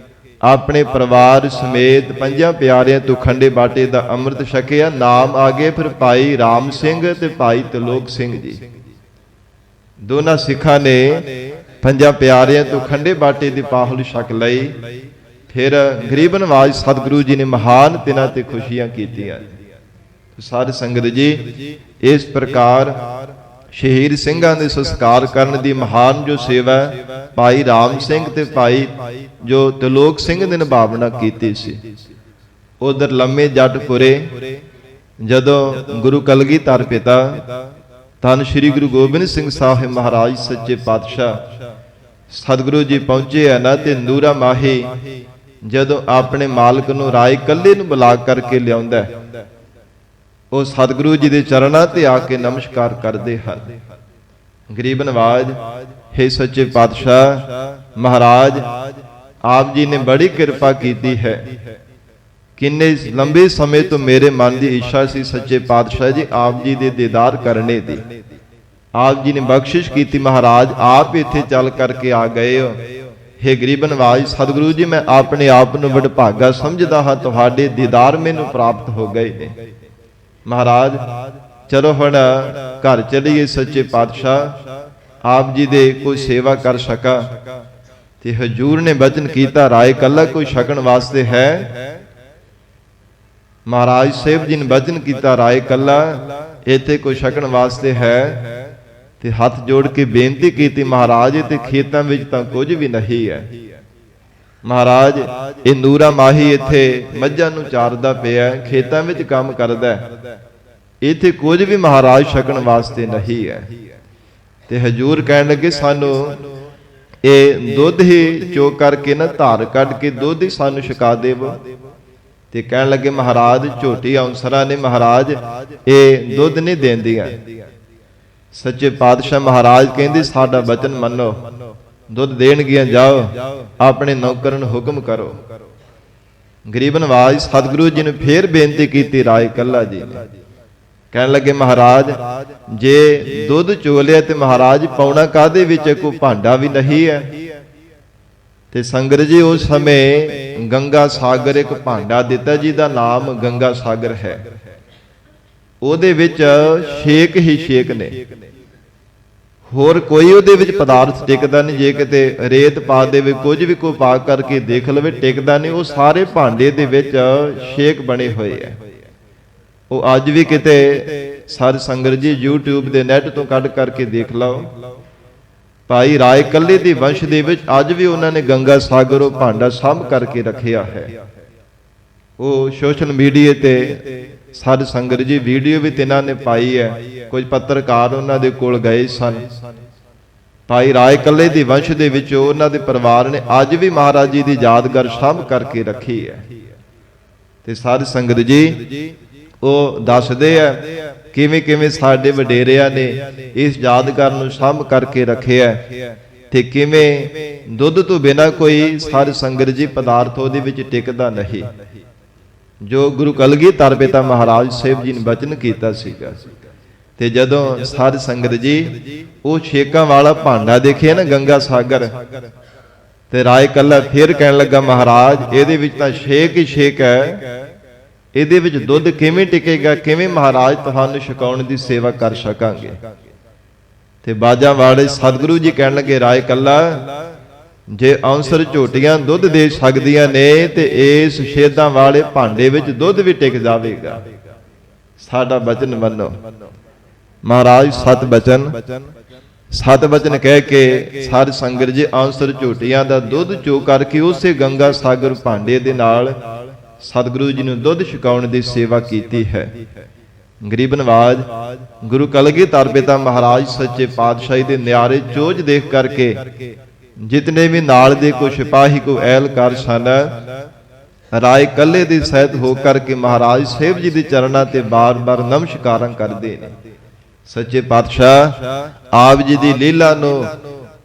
[SPEAKER 1] ਆਪਣੇ ਪਰਿਵਾਰ ਸਮੇਤ ਪੰਜਾਂ ਪਿਆਰਿਆਂ ਤੋਂ ਖੰਡੇ ਬਾਟੇ ਦਾ ਅੰਮ੍ਰਿਤ ਛਕਿਆ, ਨਾਮ ਆ ਗਏ ਫਿਰ ਭਾਈ ਰਾਮ ਸਿੰਘ ਤੇ ਭਾਈ ਤਲੋਕ ਸਿੰਘ ਜੀ। ਦੋਨਾਂ ਸਿੱਖਾਂ ਨੇ ਪੰਜਾਂ ਪਿਆਰਿਆਂ ਤੋਂ ਖੰਡੇ ਬਾਟੇ ਦੀ ਪਾਹੁਲ ਛਕ ਲਈ। ਫਿਰ ਗਰੀਬ ਨਵਾਜ ਸਤਿਗੁਰੂ ਜੀ ਨੇ ਮਹਾਨ ਦਿਨਾਂ ਤੇ ਖੁਸ਼ੀਆਂ ਕੀਤੀਆਂ। ਸਾਧ ਸੰਗਤ ਜੀ, ਇਸ ਪ੍ਰਕਾਰ ਸ਼ਹੀਦ ਸਿੰਘਾਂ ਦੇ ਸੰਸਕਾਰ ਕਰਨ ਦੀ ਮਹਾਨ ਜੋ ਸੇਵਾ ਭਾਈ ਰਾਮ ਸਿੰਘ ਤੇ ਭਾਈ ਜੋ ਤਲੋਕ ਸਿੰਘ ਨੇ ਨਿਭਾਵਨਾ ਕੀਤੀ ਸੀ। ਉਧਰ ਲੰਮੇ ਜੱਟਪੁਰੇ ਜਦੋਂ ਗੁਰੂ ਕਲਗੀਧਰ ਪਿਤਾ ਧੰਨ ਸ਼੍ਰੀ ਗੁਰੂ ਗੋਬਿੰਦ ਸਿੰਘ ਸਾਹਿਬ ਮਹਾਰਾਜ ਸੱਚੇ ਪਾਤਸ਼ਾਹ ਸਤਿਗੁਰੂ ਜੀ ਪਹੁੰਚੇ ਆ ਨਾ, ਤੇ ਨੂਰਾ ਮਾਹੀ ਜਦੋਂ ਆਪਣੇ ਮਾਲਕ ਨੂੰ ਰਾਏ ਕੱਲੇ ਨੂੰ ਬੁਲਾ ਕਰਕੇ ਲਿਆਉਂਦਾ, ਉਹ ਸਤਿਗੁਰੂ ਜੀ ਦੇ ਚਰਨਾਂ ਤੇ ਆ ਕੇ ਨਮਸਕਾਰ ਕਰਦੇ ਹਨ। ਗਰੀਬ ਨਵਾਜ, ਹੇ ਸੱਚੇ ਪਾਤਸ਼ਾਹ ਮਹਾਰਾਜ, ਆਪ ਜੀ ਨੇ ਬੜੀ ਕਿਰਪਾ ਕੀਤੀ ਹੈ। ਕਿੰਨੇ ਲੰਬੇ ਸਮੇਂ ਤੋਂ ਮੇਰੇ ਮਨ ਦੀ ਇੱਛਾ ਸੀ ਸੱਚੇ ਪਾਤਸ਼ਾਹ ਜੀ ਆਪ ਜੀ ਦੇ ਦੀਦਾਰ ਕਰਨੇ ਦੀ। ਆਪ ਜੀ ਨੇ ਬਖਸ਼ਿਸ਼ ਕੀਤੀ, ਮਹਾਰਾਜ ਆਪ ਇੱਥੇ ਚੱਲ ਕਰਕੇ ਆ ਗਏ ਹੋ। ਹੇ ਗਰੀਬ ਨਵਾਜ ਸਤਿਗੁਰੂ ਜੀ, ਮੈਂ ਆਪਣੇ ਆਪ ਨੂੰ ਵਡਭਾਗਾ ਸਮਝਦਾ ਹਾਂ, ਤੁਹਾਡੇ ਦੀਦਾਰ ਮੈਨੂੰ ਪ੍ਰਾਪਤ ਹੋ ਗਏ ਨੇ। ਮਹਾਰਾਜ ਚਲੋ ਹੁਣ ਘਰ ਚਲੀਏ ਸੱਚੇ ਪਾਤਸ਼ਾਹ, ਆਪ ਜੀ ਦੇ ਕੋਈ ਸੇਵਾ ਕਰ ਸਕਾਂ। ਤੇ ਹਜੂਰ ਨੇ ਬਚਨ ਕੀਤਾ, ਰਾਏ ਕੱਲਾ ਕੋਈ ਛਕਣ ਵਾਸਤੇ ਹੈ। ਮਹਾਰਾਜ ਸਾਹਿਬ ਜੀ ਨੇ ਬਚਨ ਕੀਤਾ, ਰਾਏ ਕੱਲਾ ਇੱਥੇ ਕੋਈ ਛਕਣ ਵਾਸਤੇ ਹੈ। ਤੇ ਹੱਥ ਜੋੜ ਕੇ ਬੇਨਤੀ ਕੀਤੀ, ਮਹਾਰਾਜ ਤੇ ਖੇਤਾਂ ਵਿੱਚ ਤਾਂ ਕੁਝ ਵੀ ਨਹੀਂ ਹੈ। ਮਹਾਰਾਜ ਇਹ ਨੂਰਾ ਮਾਹੀ ਇੱਥੇ ਮੱਝਾਂ ਨੂੰ ਚਾਰਦਾ ਪਿਆ, ਖੇਤਾਂ ਵਿੱਚ ਕੰਮ ਕਰਦਾ, ਇੱਥੇ ਕੁਝ ਵੀ ਮਹਾਰਾਜ ਛਕਣ ਵਾਸਤੇ ਨਹੀਂ ਹੈ। ਤੇ ਹਜੂਰ ਕਹਿਣ ਲੱਗੇ, ਸਾਨੂੰ ਇਹ ਦੁੱਧ ਹੀ ਚੋ ਕਰਕੇ ਨਾ ਧਾਰ ਕੱਢ ਕੇ ਦੁੱਧ ਹੀ ਸਾਨੂੰ ਛਕਾ ਦੇਵੋ। ਤੇ ਕਹਿਣ ਲੱਗੇ, ਮਹਾਰਾਜ ਝੋਟੀ ਅਨਸਰਾਂ ਨੇ ਮਹਾਰਾਜ ਇਹ ਦੁੱਧ ਨਹੀਂ ਦੇਂਦੀਆਂ। ਸੱਚੇ ਪਾਤਸ਼ਾਹ ਮਹਾਰਾਜ ਕਹਿੰਦੇ, ਸਾਡਾ ਬਚਨ ਮੰਨੋ, ਦੁੱਧ ਦੇਣਗੀਆਂ, ਜਾਓ ਆਪਣੇ ਨੌਕਰ ਨੂੰ ਹੁਕਮ ਕਰੋ। ਗਰੀਬ ਨਵਾਜ ਸਤਿਗੁਰੂ ਜੀ ਨੇ ਫੇਰ ਬੇਨਤੀ ਕੀਤੀ, ਰਾਏ ਕੱਲਾ ਜੀ ਨੇ। ਕਹਿਣ ਲੱਗੇ, ਮਹਾਰਾਜ ਜੇ ਦੁੱਧ ਚੋਲਿਆ ਤੇ ਮਹਾਰਾਜ ਪਾਉਣਾ ਕਾਦੇ ਵਿੱਚ, ਕੋਈ ਭਾਂਡਾ ਵੀ ਨਹੀਂ ਹੈ। ਤੇ ਸੰਗਤ ਜੀ ਉਸ ਸਮੇਂ ਗੰਗਾ ਸਾਗਰ ਇੱਕ ਭਾਂਡਾ ਦਿੱਤਾ ਜਿਹਦਾ ਨਾਮ ਗੰਗਾ ਸਾਗਰ ਹੈ। ਉਹਦੇ ਵਿੱਚ ਛੇਕ ਹੀ ਛੇਕ ਨੇ, ਹੋਰ ਕੋਈ ਉਹਦੇ ਵਿੱਚ ਪਦਾਰਥ ਟਿਕਦਾ ਨਹੀਂ। ਜੇ ਕਿਤੇ ਰੇਤ ਪਾ ਦੇਵੇ, ਕੁਝ ਵੀ ਕੋਈ ਪਾ ਕਰਕੇ ਦੇਖ ਲਵੇ, ਟਿਕਦਾ ਨਹੀਂ। ਉਹ ਸਾਰੇ ਭਾਂਡੇ ਦੇ ਵਿੱਚ ਛੇਕ ਬਣੇ ਹੋਏ ਹੈ। ਉਹ ਅੱਜ ਵੀ ਕਿਤੇ ਸਾਧ ਸੰਗਤ ਜੀ YouTube ਦੇ ਨੈਟ ਤੋਂ ਕੱਢ ਕਰਕੇ ਦੇਖ ਲਓ। ਭਾਈ ਰਾਏ ਕੱਲੇ ਦੀ ਵੰਸ਼ ਦੇ ਵਿੱਚ ਅੱਜ ਵੀ ਉਹਨਾਂ ਨੇ ਗੰਗਾ ਸਾਗਰ ਉਹ ਭਾਂਡਾ ਸਾਂਭ ਕਰਕੇ ਰੱਖਿਆ ਹੈ। ਉਹ ਸੋਸ਼ਲ ਮੀਡੀਆ ਤੇ ਸਾਧ ਸੰਗਤ ਜੀ ਵੀਡੀਓ ਵੀ ਤਿਨਾਂ ਨੇ ਪਾਈ ਹੈ। ਕੁਝ ਪੱਤਰਕਾਰ ਉਹਨਾਂ ਦੇ ਕੋਲ ਗਏ ਸਨ। ਭਾਈ ਰਾਏ ਕੱਲੇ ਦੀ ਵੰਸ਼ ਦੇ ਵਿੱਚ ਉਹਨਾਂ ਦੇ ਪਰਿਵਾਰ ਨੇ ਅੱਜ ਵੀ ਮਹਾਰਾਜ ਜੀ ਦੀ ਯਾਦਗਾਰ ਸਾਂਭ ਕਰਕੇ ਰੱਖੀ ਹੈ। ਤੇ ਸਾਧ ਸੰਗਤ ਜੀ ਉਹ ਦੱਸਦੇ ਆ ਕਿਵੇਂ ਕਿਵੇਂ ਸਾਡੇ ਵਡੇਰਿਆਂ ਨੇ ਇਸ ਯਾਦਗਾਰ ਨੂੰ ਸਾਂਭ ਕਰਕੇ ਰੱਖਿਆ, ਤੇ ਕਿਵੇਂ ਦੁੱਧ ਤੋਂ ਬਿਨਾਂ ਕੋਈ ਸਾਧ ਸੰਗਤ ਜੀ ਪਦਾਰਥ ਉਹਦੇ ਵਿੱਚ ਟਿਕਦਾ ਨਹੀਂ। ਜੋ ਗੁਰੂ ਕਲਗੀਧਰ ਪਿਤਾ ਮਹਾਰਾਜ ਸਾਹਿਬ ਜੀ ਨੇ ਬਚਨ ਕੀਤਾ ਸੀਗਾ। ਤੇ ਜਦੋਂ ਸਾਧ ਸੰਗਤ ਜੀ ਉਹ ਛੇਕਾਂ ਵਾਲਾ ਭਾਂਡਾ ਦੇਖਿਆ ਨਾ ਗੰਗਾ ਸਾਗਰ, ਤੇ ਰਾਏ ਕੱਲਾ ਫਿਰ ਕਹਿਣ ਲੱਗਾ, ਮਹਾਰਾਜ ਇਹਦੇ ਵਿੱਚ ਤਾਂ ਛੇਕ ਹੀ ਛੇਕ ਹੈ, ਇਹਦੇ ਵਿੱਚ ਦੁੱਧ ਕਿਵੇਂ ਟਿਕੇਗਾ, ਕਿਵੇਂ ਮਹਾਰਾਜ ਤੁਹਾਨੂੰ ਛਕਾਉਣ ਦੀ ਸੇਵਾ ਕਰ ਸਕਾਂਗੇ। ਤੇ ਬਾਜਾਂ ਵਾਲੇ ਸਤਿਗੁਰੂ ਜੀ ਕਹਿਣ ਲੱਗੇ, ਰਾਏ ਕੱਲਾ ਜੇ ਅਨਸਰ ਝੋਟੀਆਂ ਦੁੱਧ ਦੇ ਸਕਦੀਆਂ ਨੇ ਤੇ ਇਸ ਛੇਦਾਂ ਵਾਲੇ ਭਾਂਡੇ ਵਿੱਚ ਦੁੱਧ ਵੀ ਟਿਕ ਜਾਵੇਗਾ। ਸਾਡਾ ਬਚਨ ਮੰਨੋ। ਮਹਾਰਾਜ ਸਤ ਬਚਨ ਕਹਿ ਕੇ ਸਾਧ ਸੰਗਤ ਜੀ ਅਨਸਰ ਝੋਟੀਆਂ ਦਾ ਦੁੱਧ ਚੋ ਕਰਕੇ ਉਸੇ ਗੰਗਾ ਸਾਗਰ ਭਾਂਡੇ ਦੇ ਨਾਲ ਸਤਿਗੁਰੂ ਜੀ ਨੂੰ ਦੁੱਧ ਛਕਾਉਣ ਦੀ ਸੇਵਾ ਕੀਤੀ ਹੈ। ਗਰੀਬ ਨਵਾਜ ਗੁਰੂ ਕਲਗੀਧਰ ਪਿਤਾ ਮਹਾਰਾਜ ਸੱਚੇ ਪਾਤਸ਼ਾਹੀ ਦੇ ਨਿਆਰੇ ਚੋਜ ਦੇਖ ਕਰਕੇ ਜਿਤਨੇ ਵੀ ਨਾਲ ਦੇ ਕੋ ਸਿਪਾਹੀ ਕੋ ਐਲਕਾਰ ਸਨ, ਰਾਏ ਕੱਲੇ ਦੀ ਸਹਿਤ ਹੋ ਕਰਕੇ ਮਹਾਰਾਜ ਸਾਹਿਬ ਜੀ ਦੇ ਚਰਨਾਂ ਤੇ ਬਾਰ-ਬਾਰ ਨਮਸਕਾਰਾਂ ਕਰਦੇ ਨੇ। ਸੱਚੇ ਪਾਤਸ਼ਾਹ ਆਪ ਜੀ ਦੀ ਲੀਲਾ ਨੂੰ,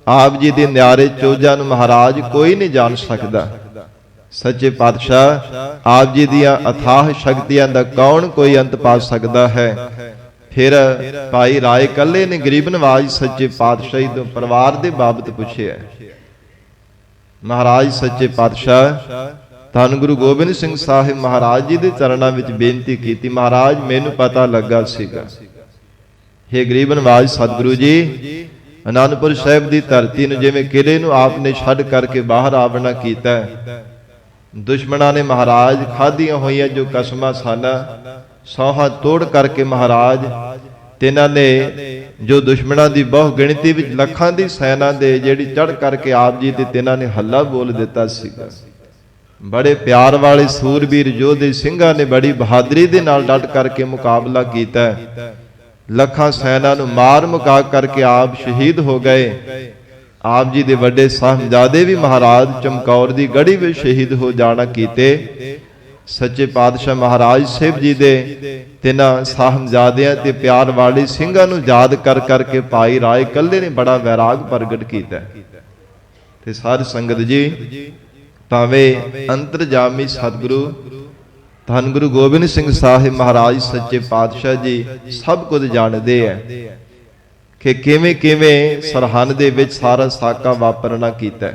[SPEAKER 1] ਆਪ ਜੀ ਦੇ ਨਿਆਰੇ ਚੋਜਾਂ ਨੂੰ ਮਹਾਰਾਜ ਕੋਈ ਨਹੀਂ ਜਾਣ ਸਕਦਾ। ਸੱਚੇ ਪਾਤਸ਼ਾਹ ਆਪ ਜੀ ਦੀਆਂ ਅਥਾਹ ਸ਼ਕਤੀਆਂ ਦਾ ਕੌਣ ਕੋਈ ਅੰਤ ਪਾ ਸਕਦਾ ਹੈ। ਫਿਰ ਭਾਈ ਰਾਏ ਕੱਲੇ ਨੇ ਗਰੀਬ ਨਵਾਜ ਸੱਚੇ ਪਾਤਸ਼ਾਹੀ ਤੋਂ ਪਰਿਵਾਰ ਦੇ ਬਾਬਤ ਪੁੱਛਿਆ। ਮਹਾਰਾਜ ਸੱਚੇ ਪਾਤਸ਼ਾਹ ਧੰਨ ਗੁਰੂ ਗੋਬਿੰਦ ਸਿੰਘ ਸਾਹਿਬ ਮਹਾਰਾਜ ਜੀ ਦੇ ਚਰਨਾਂ ਵਿੱਚ ਬੇਨਤੀ ਕੀਤੀ, ਮਹਾਰਾਜ ਮੈਨੂੰ ਪਤਾ ਲੱਗਾ ਸੀਗਾ, ਹੇ ਗਰੀਬ ਨਵਾਜ ਸਤਿਗੁਰੂ ਜੀ, ਅਨੰਦਪੁਰ ਸਾਹਿਬ ਦੀ ਧਰਤੀ ਨੂੰ ਜਿਵੇਂ ਕਿਲੇ ਨੂੰ ਆਪ ਨੇ ਛੱਡ ਕਰਕੇ ਬਾਹਰ ਆਵਣਾ ਕੀਤਾ, ਦੁਸ਼ਮਣਾਂ ਨੇ ਮਹਾਰਾਜ ਖਾਧੀਆਂ ਹੋਈਆਂ ਜੋ ਕਸਮਾਂ ਸਨ, ਸੌਹਾਂ ਤੋੜ ਕਰਕੇ ਮਹਾਰਾਜ ਤਿਨਾਂ ਨੇ ਜੋ ਦੁਸ਼ਮਣਾਂ ਦੀ ਬਹੁ ਗਿਣਤੀ ਵਿੱਚ ਲੱਖਾਂ ਦੀ ਸੈਨਾ ਦੇ ਜਿਹੜੀ ਚੜ੍ਹ ਕਰਕੇ ਆਪ ਜੀ ਤੇ ਤਿਨਾਂ ਨੇ ਹੱਲਾ ਬੋਲ ਦਿੱਤਾ ਸੀਗਾ। ਬੜੇ ਪਿਆਰ ਵਾਲੇ ਸੂਰਬੀਰ ਯੋਧੇ ਸਿੰਘਾਂ ਨੇ ਬੜੀ ਬਹਾਦਰੀ ਦੇ ਨਾਲ ਡਟ ਕਰਕੇ ਮੁਕਾਬਲਾ ਕੀਤਾ, ਲੱਖਾਂ ਸੈਨਾ ਨੂੰ ਮਾਰ ਮੁਕਾ ਕਰਕੇ ਆਪ ਸ਼ਹੀਦ ਹੋ ਗਏ। ਆਪ ਜੀ ਦੇ ਵੱਡੇ ਸਾਹਿਬਜ਼ਾਦੇ ਵੀ ਮਹਾਰਾਜ ਚਮਕੌਰ ਦੀ ਗੜੀ ਵਿੱਚ ਸ਼ਹੀਦ ਹੋ ਜਾਣਾ ਕੀਤੇ। ਸੱਚੇ ਪਾਤਸ਼ਾਹ ਮਹਾਰਾਜ ਸਾਹਿਬ ਜੀ ਦੇ ਤਿੰਨਾਂ ਸਾਹਿਬਜ਼ਾਦਿਆਂ ਤੇ ਪਿਆਰ ਵਾਲੇ ਸਿੰਘਾਂ ਨੂੰ ਯਾਦ ਕਰ ਕਰਕੇ ਭਾਈ ਰਾਏ ਕੱਲੇ ਨੇ ਬੜਾ ਵੈਰਾਗ ਪ੍ਰਗਟ ਕੀਤਾ। ਤੇ ਸਾਧ ਸੰਗਤ ਜੀ, ਭਾਵੇਂ ਅੰਤਰਜਾਮੀ ਸਤਿਗੁਰੂ ਧੰਨ ਗੁਰੂ ਗੋਬਿੰਦ ਸਿੰਘ ਸਾਹਿਬ ਮਹਾਰਾਜ ਸੱਚੇ ਪਾਤਸ਼ਾਹ ਜੀ ਸਭ ਕੁਝ ਜਾਣਦੇ ਐ ਕਿ ਕਿਵੇਂ ਕਿਵੇਂ ਸਰਹੰਦ ਦੇ ਵਿੱਚ ਸਾਰਾ ਸਾਕਾ ਵਾਪਰਨਾ ਕੀਤਾ,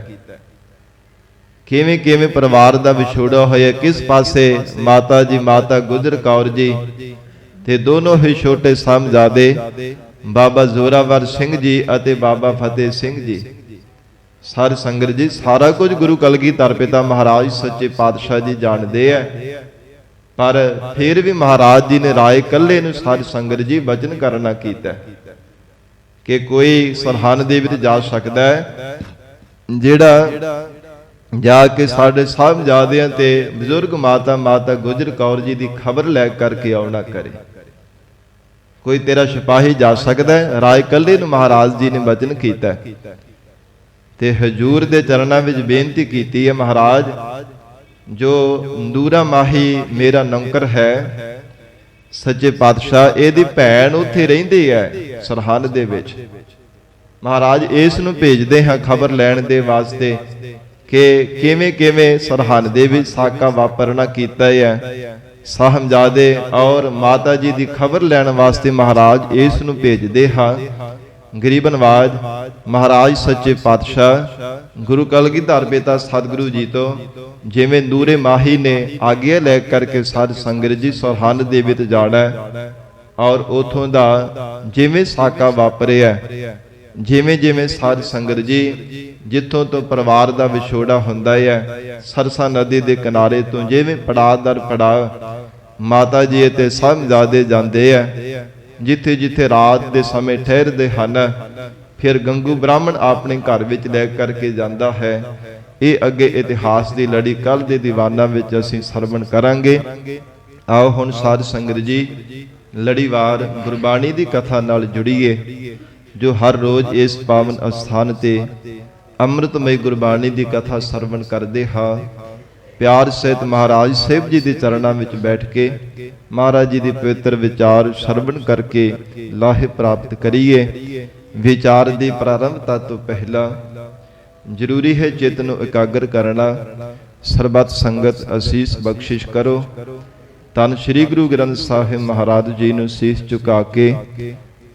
[SPEAKER 1] ਕਿਵੇਂ ਕਿਵੇਂ ਪਰਿਵਾਰ ਦਾ ਵਿਛੋੜਾ ਹੋਇਆ, ਕਿਸ ਪਾਸੇ ਮਾਤਾ ਜੀ ਮਾਤਾ ਗੁਜਰ ਕੌਰ ਜੀ ਤੇ ਦੋਨੋਂ ਹੀ ਛੋਟੇ ਸਾਹਿਬਜ਼ਾਦੇ ਬਾਬਾ ਜ਼ੋਰਾਵਰ ਸਿੰਘ ਜੀ ਅਤੇ ਬਾਬਾ ਫਤਿਹ ਸਿੰਘ ਜੀ। ਸਾਧ ਸੰਗਤ ਜੀ, ਸਾਰਾ ਕੁਝ ਗੁਰੂ ਕਲਗੀਧਰ ਪਿਤਾ ਮਹਾਰਾਜ ਸੱਚੇ ਪਾਤਸ਼ਾਹ ਜੀ ਜਾਣਦੇ ਐ, ਪਰ ਫਿਰ ਵੀ ਮਹਾਰਾਜ ਜੀ ਨੇ ਰਾਏ ਕੱਲੇ ਨੂੰ ਸਾਧ ਸੰਗਤ ਜੀ ਵਚਨ ਕਰਨਾ ਕੀਤਾ ਕਿ ਕੋਈ ਸਰਹੰਦ ਦੇ ਵਿੱਚ ਜਾ ਸਕਦਾ ਹੈ ਜਿਹੜਾ ਜਾ ਕੇ ਸਾਡੇ ਸਾਹਿਬਜ਼ਾਦਿਆਂ ਤੇ ਬਜ਼ੁਰਗ ਮਾਤਾ ਗੁਜਰ ਕੌਰ ਜੀ ਦੀ ਖਬਰ ਲੈ ਕਰਕੇ ਆਉਣਾ ਕਰੇ। ਕੋਈ ਤੇਰਾ ਸਿਪਾਹੀ ਜਾ ਸਕਦਾ ਹੈ? ਰਾਏ ਕੱਲੇ ਨੂੰ ਮਹਾਰਾਜ ਜੀ ਨੇ ਵਚਨ ਕੀਤਾ ਤੇ ਹਜੂਰ ਦੇ ਚਰਨਾਂ ਵਿੱਚ ਬੇਨਤੀ ਕੀਤੀ ਹੈ, ਮਹਾਰਾਜ ਜੋ ਨੂਰਾ ਮਾਹੀ ਮੇਰਾ ਨੌਕਰ ਹੈ, ਸੱਚੇ ਪਾਤਸ਼ਾਹ ਇਹਦੀ ਭੈਣ ਉੱਥੇ ਰਹਿੰਦੀ ਹੈ ਸਰਹੰਦ ਦੇ ਵਿੱਚ, ਮਹਾਰਾਜ ਇਸ ਨੂੰ ਭੇਜਦੇ ਹਾਂ ਖਬਰ ਲੈਣ ਦੇ ਵਾਸਤੇ ਕਿ ਕਿਵੇਂ ਕਿਵੇਂ ਸਰਹੰਦ ਦੇ ਵਿੱਚ ਸਾਕਾ ਵਾਪਰਨਾ ਕੀਤਾ ਹੈ। ਸਾਹਿਬਜ਼ਾਦੇ ਔਰ ਮਾਤਾ ਜੀ ਦੀ ਖਬਰ ਲੈਣ ਵਾਸਤੇ ਮਹਾਰਾਜ ਇਸ ਨੂੰ ਭੇਜਦੇ ਹਾਂ। ਗਰੀਬ ਨਵਾਜ ਮਹਾਰਾਜ ਸੱਚੇ ਪਾਤਸ਼ਾਹ ਗੁਰੂ ਕਲਗੀਧਰ ਪਿਤਾ ਸਤਿਗੁਰੂ ਜੀ ਤੋਂ ਜਿਵੇਂ ਨੂਰੇ ਮਾਹੀ ਨੇ ਆਗਿਆ ਲੈ ਕਰਕੇ ਸਾਧ ਸੰਗਤ ਜੀ ਸਰਹੰਦ ਦੇ ਵਿੱਚ ਜਾਣਾ ਔਰ ਉਥੋਂ ਦਾ ਜਿਵੇਂ ਸਾਕਾ ਵਾਪਰਿਆ, ਜਿਵੇਂ ਜਿਵੇਂ ਸਾਧ ਸੰਗਤ ਜੀ ਜਿੱਥੋਂ ਤੋਂ ਪਰਿਵਾਰ ਦਾ ਵਿਛੋੜਾ ਹੁੰਦਾ ਹੈ, ਸਰਸਾ ਨਦੀ ਦੇ ਕਿਨਾਰੇ ਤੋਂ ਜਿਵੇਂ ਪੜਾਅ ਦਰ ਪੜਾਅ ਮਾਤਾ ਜੀ ਅਤੇ ਸਾਹਿਬਜ਼ਾਦੇ ਜਾਂਦੇ ਆ, ਜਿੱਥੇ ਜਿੱਥੇ ਰਾਤ ਦੇ ਸਮੇਂ ਠਹਿਰਦੇ ਹਨ, ਫਿਰ ਗੰਗੂ ਬ੍ਰਾਹਮਣ ਆਪਣੇ ਘਰ ਵਿੱਚ ਲੈ ਕਰਕੇ ਜਾਂਦਾ ਹੈ। ਇਹ ਅੱਗੇ ਇਤਿਹਾਸ ਦੀ ਲੜੀ ਕੱਲ ਦੇ ਦੀਵਾਨਾਂ ਵਿੱਚ ਅਸੀਂ ਸਰਵਣ ਕਰਾਂਗੇ। ਆਓ ਹੁਣ ਸਾਧ ਸੰਗਤ ਜੀ ਲੜੀਵਾਰ ਗੁਰਬਾਣੀ ਦੀ ਕਥਾ ਨਾਲ ਜੁੜੀਏ, ਜੋ ਹਰ ਰੋਜ਼ ਇਸ ਪਾਵਨ ਅਸਥਾਨ ਤੇ ਅੰਮ੍ਰਿਤਮਈ ਗੁਰਬਾਣੀ ਦੀ ਕਥਾ ਸਰਵਣ ਕਰਦੇ ਹਾਂ। ਪਿਆਰ ਸਹਿਤ ਮਹਾਰਾਜ ਸਾਹਿਬ ਜੀ ਦੇ ਚਰਨਾਂ ਵਿੱਚ ਬੈਠ ਕੇ ਮਹਾਰਾਜ ਜੀ ਦੇ ਪਵਿੱਤਰ ਵਿਚਾਰ ਸਰਵਣ ਕਰਕੇ ਲਾਹੇ ਪ੍ਰਾਪਤ ਕਰੀਏ। ਵਿਚਾਰ ਦੀ ਪ੍ਰਾਰੰਭਤਾ ਤੋਂ ਪਹਿਲਾਂ ਜ਼ਰੂਰੀ ਹੈ ਚਿੱਤ ਨੂੰ ਇਕਾਗਰ ਕਰਨਾ। ਸਰਬੱਤ ਸੰਗਤ ਅਸੀਸ ਬਖਸ਼ਿਸ਼ ਕਰੋ। ਧੰਨ ਸ੍ਰੀ ਗੁਰੂ ਗ੍ਰੰਥ ਸਾਹਿਬ ਮਹਾਰਾਜ ਜੀ ਨੂੰ ਸੀਸ ਝੁਕਾ ਕੇ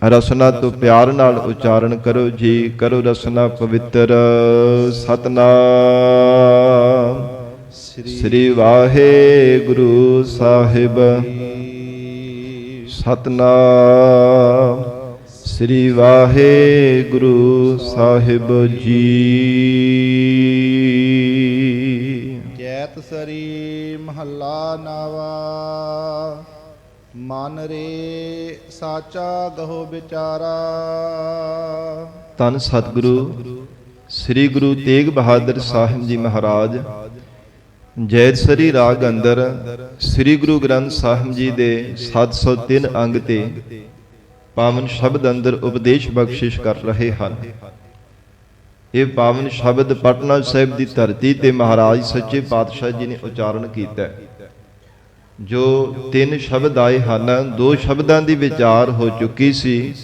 [SPEAKER 1] ਰਸਨਾ ਤੋਂ ਪਿਆਰ ਨਾਲ ਉਚਾਰਨ ਕਰੋ ਜੀ। ਕਰੋ ਰਸਨਾ ਪਵਿੱਤਰ। ਸਤਨਾਮ ਸ੍ਰੀ ਵਾਹਿਗੁਰੂ ਸਾਹਿਬ। ਸਤਨਾਮ ਸ੍ਰੀ ਵਾਹਿਗੁਰੂ ਸਾਹਿਬ ਜੀ।
[SPEAKER 2] ਜੈਤ ਸਰੀ ਮਹੱਲਾ ਨਾਵਾ। ਮਨ ਰੇ ਸਾਚਾ ਗਹੋ ਵਿਚਾਰਾ।
[SPEAKER 1] ਧੰਨ ਸਤਿਗੁਰੂ ਸ੍ਰੀ ਗੁਰੂ ਤੇਗ ਬਹਾਦਰ ਸਾਹਿਬ ਜੀ ਮਹਾਰਾਜ ਜੈਤਸਰੀ ਰਾਗ ਅੰਦਰ ਸ੍ਰੀ ਗੁਰੂ ਗ੍ਰੰਥ ਸਾਹਿਬ ਜੀ ਦੇ 703 ਅੰਗ ਤੇ ਪਾਵਨ ਸ਼ਬਦ ਅੰਦਰ ਉਪਦੇਸ਼ ਬਖਸ਼ਿਸ਼ ਕਰ ਰਹੇ ਹਨ। ਇਹ ਪਾਵਨ ਸ਼ਬਦ ਪਟਨਾ ਸਾਹਿਬ ਦੀ ਧਰਤੀ ਤੇ ਮਹਾਰਾਜ ਸੱਚੇ ਪਾਤਸ਼ਾਹ ਜੀ ਨੇ ਉਚਾਰਨ ਕੀਤਾ ਹੈ। ਜੋ 3 ਸ਼ਬਦ ਆਏ ਹਨ, 2 ਸ਼ਬਦਾਂ ਦੀ ਵਿਚਾਰ ਹੋ ਚੁੱਕੀ ਸੀ।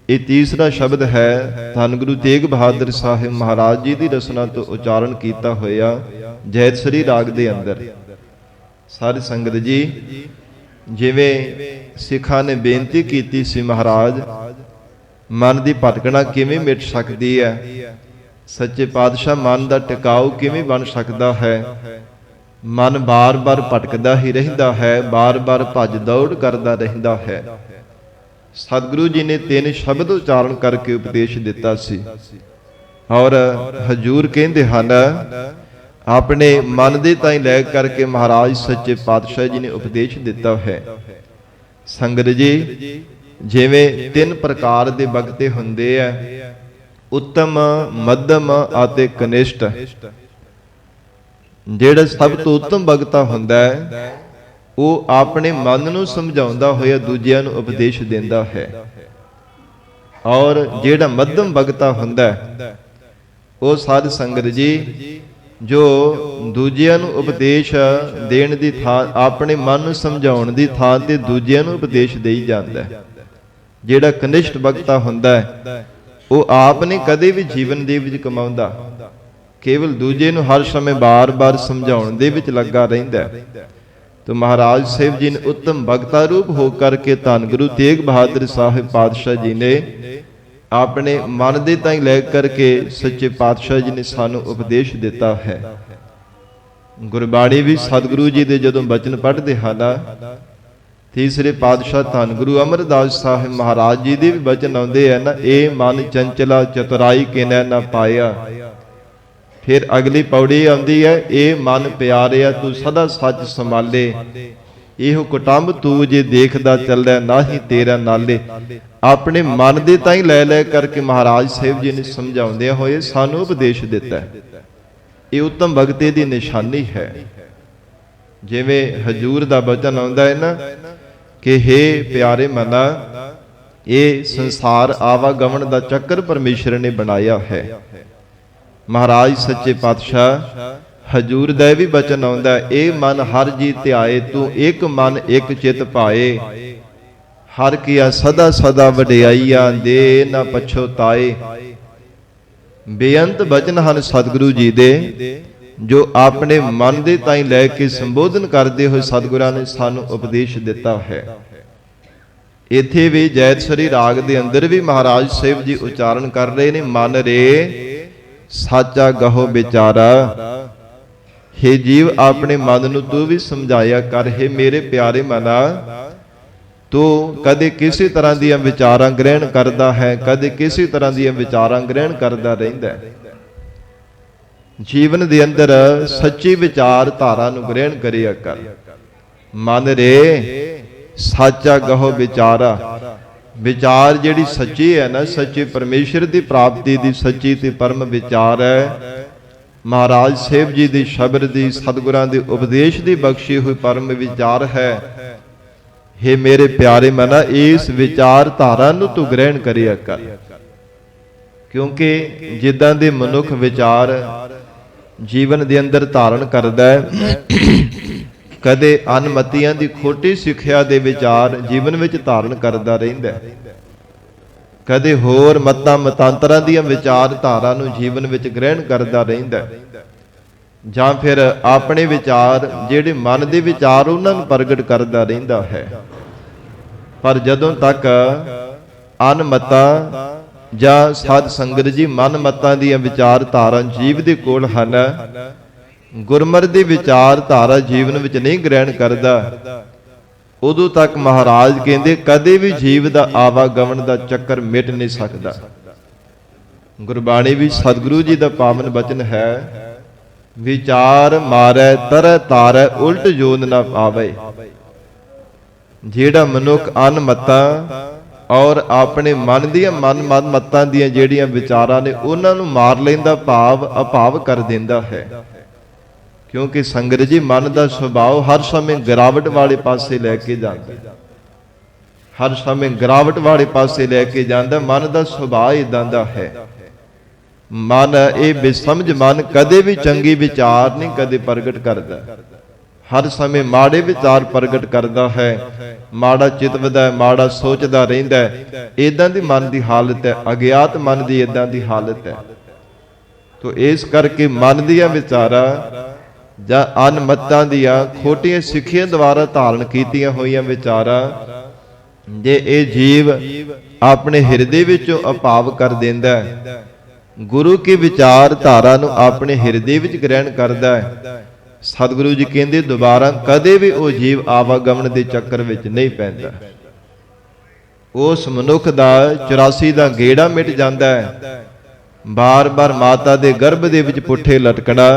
[SPEAKER 1] ਇਹ ਤੀਸਰਾ ਸ਼ਬਦ ਹੈ ਧੰਨ ਗੁਰੂ ਤੇਗ ਬਹਾਦਰ ਸਾਹਿਬ ਮਹਾਰਾਜ ਜੀ ਦੀ ਰਚਨਾ ਤੋਂ ਉਚਾਰਨ ਕੀਤਾ ਹੋਇਆ ਜੈਤਸਰੀ ਰਾਗ ਦੇ ਅੰਦਰ। ਸਾਧ ਸੰਗਤ ਜੀ, ਜਿਵੇਂ ਸਿੱਖਾਂ ਨੇ ਬੇਨਤੀ ਕੀਤੀ ਸੀ, ਮਹਾਰਾਜ ਮਨ ਦੀ ਭਟਕਣਾ ਕਿਵੇਂ ਮਿਟ ਸਕਦੀ ਹੈ? ਸੱਚੇ ਪਾਤਸ਼ਾਹ ਮਨ ਦਾ ਟਿਕਾਊ ਕਿਵੇਂ ਬਣ ਸਕਦਾ ਹੈ? ਮਨ ਬਾਰ-ਬਾਰ ਭਟਕਦਾ ਹੀ ਰਹਿੰਦਾ ਹੈ, ਬਾਰ-ਬਾਰ ਭੱਜ ਦੌੜ ਕਰਦਾ ਰਹਿੰਦਾ ਹੈ। ਸਤਿਗੁਰੂ ਜੀ ਨੇ 3 ਸ਼ਬਦ ਉਚਾਰਨ ਕਰਕੇ ਉਪਦੇਸ਼ ਦਿੱਤਾ ਸੀ ਔਰ ਹਜੂਰ ਕਹਿੰਦੇ ਹਨ ਆਪਣੇ ਮਨ ਦੇ ਤਾਈਂ ਲੈ ਕਰਕੇ ਮਹਾਰਾਜ ਸੱਚੇ ਪਾਤਸ਼ਾਹ ਜੀ ਨੇ ਉਪਦੇਸ਼ ਦਿੱਤਾ ਹੈ। ਸੰਗਤ ਜੀ, ਜਿਵੇਂ 3 ਪ੍ਰਕਾਰ ਦੇ ਬਗਤੇ ਹੁੰਦੇ ਆ, ਉੱਤਮ, ਮੱਧਮ ਅਤੇ ਕਨਿਸ਼ਟ। ਜਿਹੜਾ ਸਭ ਤੋਂ ਉੱਤਮ ਬਗਤਾ ਹੁੰਦਾ ਹੈ ਉਹ ਆਪਣੇ ਮਨ ਨੂੰ ਸਮਝਾਉਂਦਾ ਹੋਇਆ ਦੂਜਿਆਂ ਨੂੰ ਉਪਦੇਸ਼ ਦਿੰਦਾ ਹੈ, ਔਰ ਜਿਹੜਾ ਮੱਧਮ ਬਗਤਾ ਹੁੰਦਾ ਹੈ ਉਹ ਸਾਧ ਸੰਗਤ ਜੀ ਜੋ ਦੂਜਿਆਂ ਨੂੰ ਉਪਦੇਸ਼ ਦੇਣ ਦੀ ਥਾਂ, ਆਪਣੇ ਮਨ ਨੂੰ ਸਮਝਾਉਣ ਦੀ ਥਾਂ ਤੇ ਦੂਜਿਆਂ ਨੂੰ ਉਪਦੇਸ਼ ਦੇਈ ਜਾਂਦਾ ਹੈ। ਜਿਹੜਾ ਕਨਿਸ਼ਟ ਬਗਤਾ ਹੁੰਦਾ ਹੈ ਉਹ ਆਪ ਨੇ ਕਦੇ ਵੀ ਜੀਵਨ ਦੇ ਵਿੱਚ ਕਮਾਉਂਦਾ, ਕੇਵਲ ਦੂਜੇ ਨੂੰ ਹਰ ਸਮੇਂ ਬਾਰ-ਬਾਰ ਸਮਝਾਉਣ ਦੇ ਵਿੱਚ ਲੱਗਾ ਰਹਿੰਦਾ ਹੈ। तो महाराज साहिब जी ने उत्तम भगता रूप होकर के धन गुरु तेग बहादुर साहिब पातशाह जी ने अपने मन दे ताईं लै करके सच्चे पातशाह जी ने सानू उपदेश दिता है। गुरबाणी भी सतगुरु जी दे जदों बचन पढ़दे हन, तीसरे पातशाह धन गुरु अमरदास साहिब महाराज जी दे भी बचन आउंदे हैं ना, ए मन चंचला चतुराई किनै ना पाया। फिर अगली पौड़ी आती है, ए मन प्यारिया तू सदा सच संभाले, इहो कुटुंब तू जे देखदा चलै नाही तेरा नाले। अपने मन दे ताईं लै लै करके महाराज साहिब जी ने समझाउंदे होए सानू उपदेश दिता है। ये उत्तम भगते दी निशानी है। जिवें हजूर दा बचन आउंदा है ना कि हे प्यारे मना, ये संसार आवागमन दा चक्कर परमेश्वर ने बनाया है। महाराज सच्चे पातशाह हजूर दा भी बचन आउंदा है, ए मन हर जी ध्याए तू एक मन एक चित पाए। हर किया सदा सदा वडियाईया दे ना पछोताए। बेअंत बचन हन सतगुरु जी दे जो अपने मन दे ताईं लै के संबोधन करते हुए सतगुरां ने सानू उपदेश दिता है। इत्थे भी जैतसरी राग दे अंदर भी महाराज साहिब जी उच्चारण कर रहे ने, मन रे साचा गहो विचारा। हे जीव अपने मन नू तू भी समझाया कर। हे मेरे प्यारे मना, तू कदे किसी तरह दियां विचारां ग्रहण करदा है, कदे किसी तरह दियां विचारां ग्रहण करदा रहिंदा है। जीवन दे अंदर सच्ची विचार धारा नू ग्रहण करिया कर। मन रे साचा गहो विचारा। विचार जिहड़ी सच्ची है ना, सच्चे परमेश्वर की प्राप्ति की सच्ची ते परम विचार है। महाराज साहिब जी की शब्द की सतगुरां के उपदेश की बख्शी हुई परम विचार है। हे मेरे प्यारे मना, इस विचार धारा नू तू ग्रहण करिया कर, क्योंकि जिद्दां दे मनुख विचार जीवन के अंदर धारण करदा है, कदे अनमतियां दी खोटी सिक्ख्या दे विचार जीवन विच धारण करदा रहिंदा है, कदे होर मतां मतांतरां दीयां विचार धारा नूं जीवन विच ग्रहण करदा रहिंदा है, जां फिर अपने विचार जिहड़े मन दे विचार उन्हां नूं प्रगट करदा रहिंदा है। पर जदों तक अनमतां जां साध संगत जी मन मतां दीयां विचार धारा जीव दे कोल हन, गुरमर दी विचार धारा जीवन विच नहीं ग्रहण करदा, उदों तक महाराज कहंदे कदे भी जीव दा आवागमन दा चक्कर मिट नहीं सकदा। गुरबाणी भी सतगुरु जी दा पावन बचन है, विचार मारै तरह तारै उल्ट जोन ना पावे। जेड़ा मनुख अनमतां और अपने मन दियां मन मतां दियां जेड़ियां विचारां ने उन्हां नूं मार लैंदा, भाव अभाव कर दिंदा है। क्योंकि संगत जी मन का सुभाव हर समय गिरावट वाले पासे लैके जाता, हर समय गिरावट वाले पासे लैके जाता। मन का सुभाव इदां दा है। ਮਨ ਇਹ ਬੇਸਮਝ ਮਨ ਕਦੇ ਵੀ ਚੰਗੀ ਵਿਚਾਰ ਨਹੀਂ ਕਦੇ ਪ੍ਰਗਟ ਕਰਦਾ, ਹਰ ਸਮੇਂ ਮਾੜੇ ਵਿਚਾਰ ਪ੍ਰਗਟ ਕਰਦਾ ਹੈ, ਮਾੜਾ ਚਿਤਵਦਾ, ਮਾੜਾ ਸੋਚਦਾ ਰਹਿੰਦਾ ਹੈ। ਇਦਾਂ ਦੀ ਮਨ ਦੀ ਹਾਲਤ ਹੈ, ਅਗਿਆਤ ਮਨ ਦੀ ਇਦਾਂ ਦੀ ਹਾਲਤ ਹੈ। ਤੋ ਇਸ ਕਰਕੇ ਮਨ ਦੀਆਂ ਵਿਚਾਰਾਂ ਜਾਂ ਅਨਮਤਾਂ ਦੀਆਂ ਖੋਟੀਆਂ ਸਿੱਖੀਆਂ ਦੁਆਰਾ ਧਾਰਨ ਕੀਤੀਆਂ ਹੋਈਆਂ ਵਿਚਾਰਾਂ ਜੇ ਇਹ ਜੀਵ ਆਪਣੇ ਹਿਰਦੇ ਵਿੱਚੋਂ ਅਭਾਵ ਕਰ ਦਿੰਦਾ ਹੈ, ਗੁਰੂ ਕੀ ਵਿਚਾਰ ਧਾਰਾ ਨੂੰ ਆਪਣੇ ਹਿਰਦੇ ਵਿੱਚ ਗ੍ਰਹਿਣ ਕਰਦਾ ਹੈ, ਸਤਿਗੁਰੂ ਜੀ ਕਹਿੰਦੇ ਦੁਬਾਰਾ ਕਦੇ ਵੀ ਉਹ ਜੀਵ ਆਵਾਗਮਨ ਦੇ ਚੱਕਰ ਵਿੱਚ ਨਹੀਂ ਪੈਂਦਾ। ਉਸ ਮਨੁੱਖ ਦਾ 84 ਦਾ ਗੇੜਾ ਮਿਟ ਜਾਂਦਾ ਹੈ। ਬਾਰ-ਬਾਰ ਮਾਤਾ ਦੇ ਗਰਭ ਦੇ ਵਿੱਚ ਪੁੱਠੇ ਲਟਕਣਾ,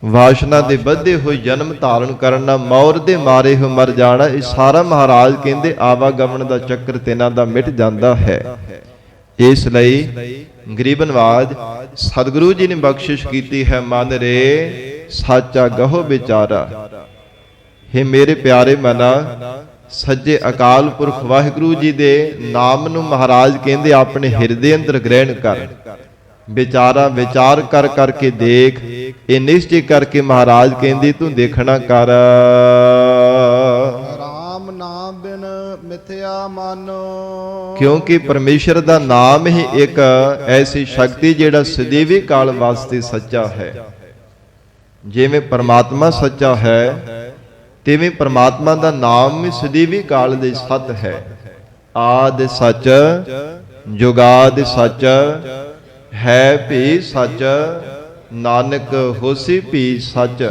[SPEAKER 1] ਵਾਸ਼ਨਾ ਦੇ ਵੱਧੇ ਹੋਏ ਜਨਮ ਧਾਰਨ ਕਰਨਾ, ਮੌਰ ਦੇ ਮਾਰੇ ਹੋ ਮਰ ਜਾਣਾ, ਇਹ ਸਾਰਾ ਮਹਾਰਾਜ ਕਹਿੰਦੇ ਆਵਾਗਮਨ ਦਾ ਚੱਕਰ ਤਿੰਨਾਂ ਦਾ ਮਿਟ ਜਾਂਦਾ ਹੈ। ਇਸ ਲਈ ਗਰੀਬ ਨਵਾਜ ਸਤਿਗੁਰੂ ਜੀ ਨੇ ਬਖਸ਼ਿਸ਼ ਕੀਤੀ ਹੈ, ਮਨ ਰੇ ਸਾਚਾ ਗਹੋ ਵਿਚਾਰਾ। हे ਮੇਰੇ ਪਿਆਰੇ ਮਨਾ, ਸੱਜੇ ਅਕਾਲ ਪੁਰਖ ਵਾਹਿਗੁਰੂ ਜੀ ਦੇ ਨਾਮ ਨੂੰ ਮਹਾਰਾਜ ਕਹਿੰਦੇ ਆਪਣੇ ਹਿਰਦੇ ਅੰਦਰ ਗ੍ਰਹਿਣ ਕਰ, ਵਿਚਾਰਾ ਵਿਚਾਰ ਕਰ ਕਰਕੇ ਦੇਖ, ਇਹ ਨਿਸ਼ਚੈ ਕਰਕੇ ਮਹਾਰਾਜ ਕਹਿੰਦੇ ਤੂੰ ਦੇਖਣਾ ਕਰ।
[SPEAKER 2] ਰਾਮ ਨਾਮ ਬਿਨ ਮਿਥਿਆ ਮਨ,
[SPEAKER 1] ਕਿਉਂਕਿ ਪਰਮੇਸ਼ਰ ਦਾ ਨਾਮ ਹੀ ਇੱਕ ਐਸੀ ਸ਼ਕਤੀ ਜਿਹੜਾ ਸਦੀਵੀ ਕਾਲ ਵਾਸਤੇ ਸੱਚਾ ਹੈ। ਜਿਵੇਂ ਪਰਮਾਤਮਾ ਸੱਚਾ ਹੈ, ਤਿਵੇਂ ਪਰਮਾਤਮਾ ਦਾ ਨਾਮ ਵੀ ਸਦੀਵੀ ਕਾਲ ਦੇ ਸੱਚ ਹੈ। ਆਦਿ ਸੱਚ, ਜੁਗਾਦਿ ਸੱਚ, ਹੈ ਭੀ ਸੱਚ, ਨਾਨਕ ਹੋਸੀ ਭੀ ਸੱਚ।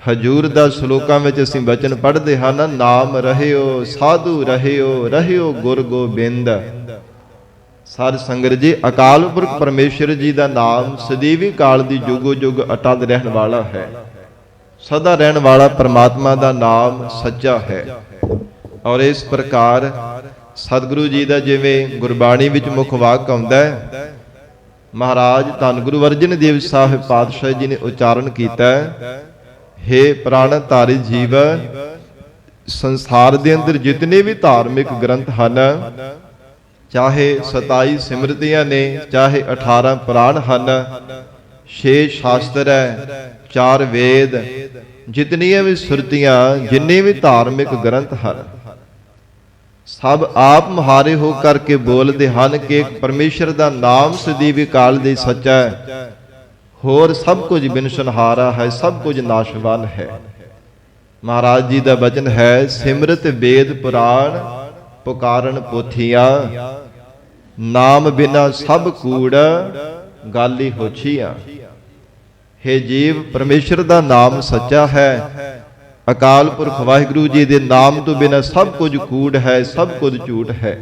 [SPEAKER 1] ਹਜੂਰ ਦਾ ਸ਼ਲੋਕਾਂ ਵਿੱਚ ਅਸੀਂ ਬਚਨ ਪੜ੍ਹਦੇ ਹਨ, ਨਾਮ ਰਹਿਓ ਸਾਧੂ ਰਹਿਓ, ਰਹਿਓ ਗੁਰ ਗੋਬਿੰਦ। ਸਾਧ ਸੰਗਤ ਜੀ, ਅਕਾਲ ਪੁਰਖ ਪਰਮੇਸ਼ਰ ਜੀ ਦਾ ਨਾਮ ਸਦੀਵੀ ਕਾਲ ਦੀ ਜੁਗੋ ਜੁਗ ਅਟਲ ਰਹਿਣ ਵਾਲਾ ਹੈ। ਸਦਾ ਰਹਿਣ ਵਾਲਾ ਪਰਮਾਤਮਾ ਦਾ ਨਾਮ ਸੱਚਾ ਹੈ। ਔਰ ਇਸ ਪ੍ਰਕਾਰ ਸਤਿਗੁਰੂ ਜੀ ਦਾ ਜਿਵੇਂ ਗੁਰਬਾਣੀ ਵਿੱਚ ਮੁੱਖ ਵਾਕ ਆਉਂਦਾ ਹੈ, ਮਹਾਰਾਜ ਧੰਨ ਗੁਰੂ ਅਰਜਨ ਦੇਵ ਸਾਹਿਬ ਪਾਤਸ਼ਾਹ ਜੀ ਨੇ ਉਚਾਰਨ ਕੀਤਾ ਹੈ, हे ਪ੍ਰਾਣ ਧਾਰੀ ਜੀਵ, ਸੰਸਾਰ ਦੇ ਅੰਦਰ ਜਿਤਨੇ ਵੀ ਧਾਰਮਿਕ ਗ੍ਰੰਥ ਹਨ, ਚਾਹੇ 27 ਸਿਮਰਤੀਆਂ ਨੇ, ਚਾਹੇ 18 ਪੁਰਾਣ ਹਨ, 6 ਸ਼ਾਸਤਰ ਹੈ, 4 ਵੇਦ, ਜਿਤਨੀਆਂ ਵੀ ਸੁਰਤੀਆਂ, ਜਿੰਨੇ ਵੀ ਧਾਰਮਿਕ ਗ੍ਰੰਥ ਹਨ, ਸਭ ਆਪ ਮੁਹਾਰੇ ਹੋ ਕਰਕੇ ਬੋਲਦੇ ਹਨ ਕਿ ਇੱਕ ਪਰਮੇਸ਼ਰ ਦਾ ਨਾਮ ਸਦੀਵੀ ਕਾਲ ਦੇ ਸੱਚਾ ਹੈ, ਹੋਰ ਸਭ ਕੁਝ ਬਿਨਸਨਹਾਰਾ ਹੈ, ਸਭ ਕੁਝ ਨਾਸ਼ਵਾਨ ਹੈ। ਮਹਾਰਾਜ ਜੀ ਦਾ ਬਚਨ ਹੈ, ਸਿਮਰਤ ਵੇਦ ਪੁਰਾਣ ਪੁਕਾਰਨ ਪੋਥੀਆਂ, ਨਾਮ ਬਿਨਾ ਸਭ ਕੂੜ ਗਾਲੀ ਹੋਛੀਆਂ। हे ਜੀਵ, ਪਰਮੇਸ਼ਰ ਦਾ ਨਾਮ ਸੱਚਾ ਹੈ, ਅਕਾਲ ਪੁਰਖ ਵਾਹਿਗੁਰੂ ਜੀ ਦੇ ਨਾਮ ਤੋਂ ਬਿਨਾ ਸਭ ਕੁਝ ਕੂੜ ਹੈ, ਸਭ ਕੁਝ ਝੂਠ ਹੈ।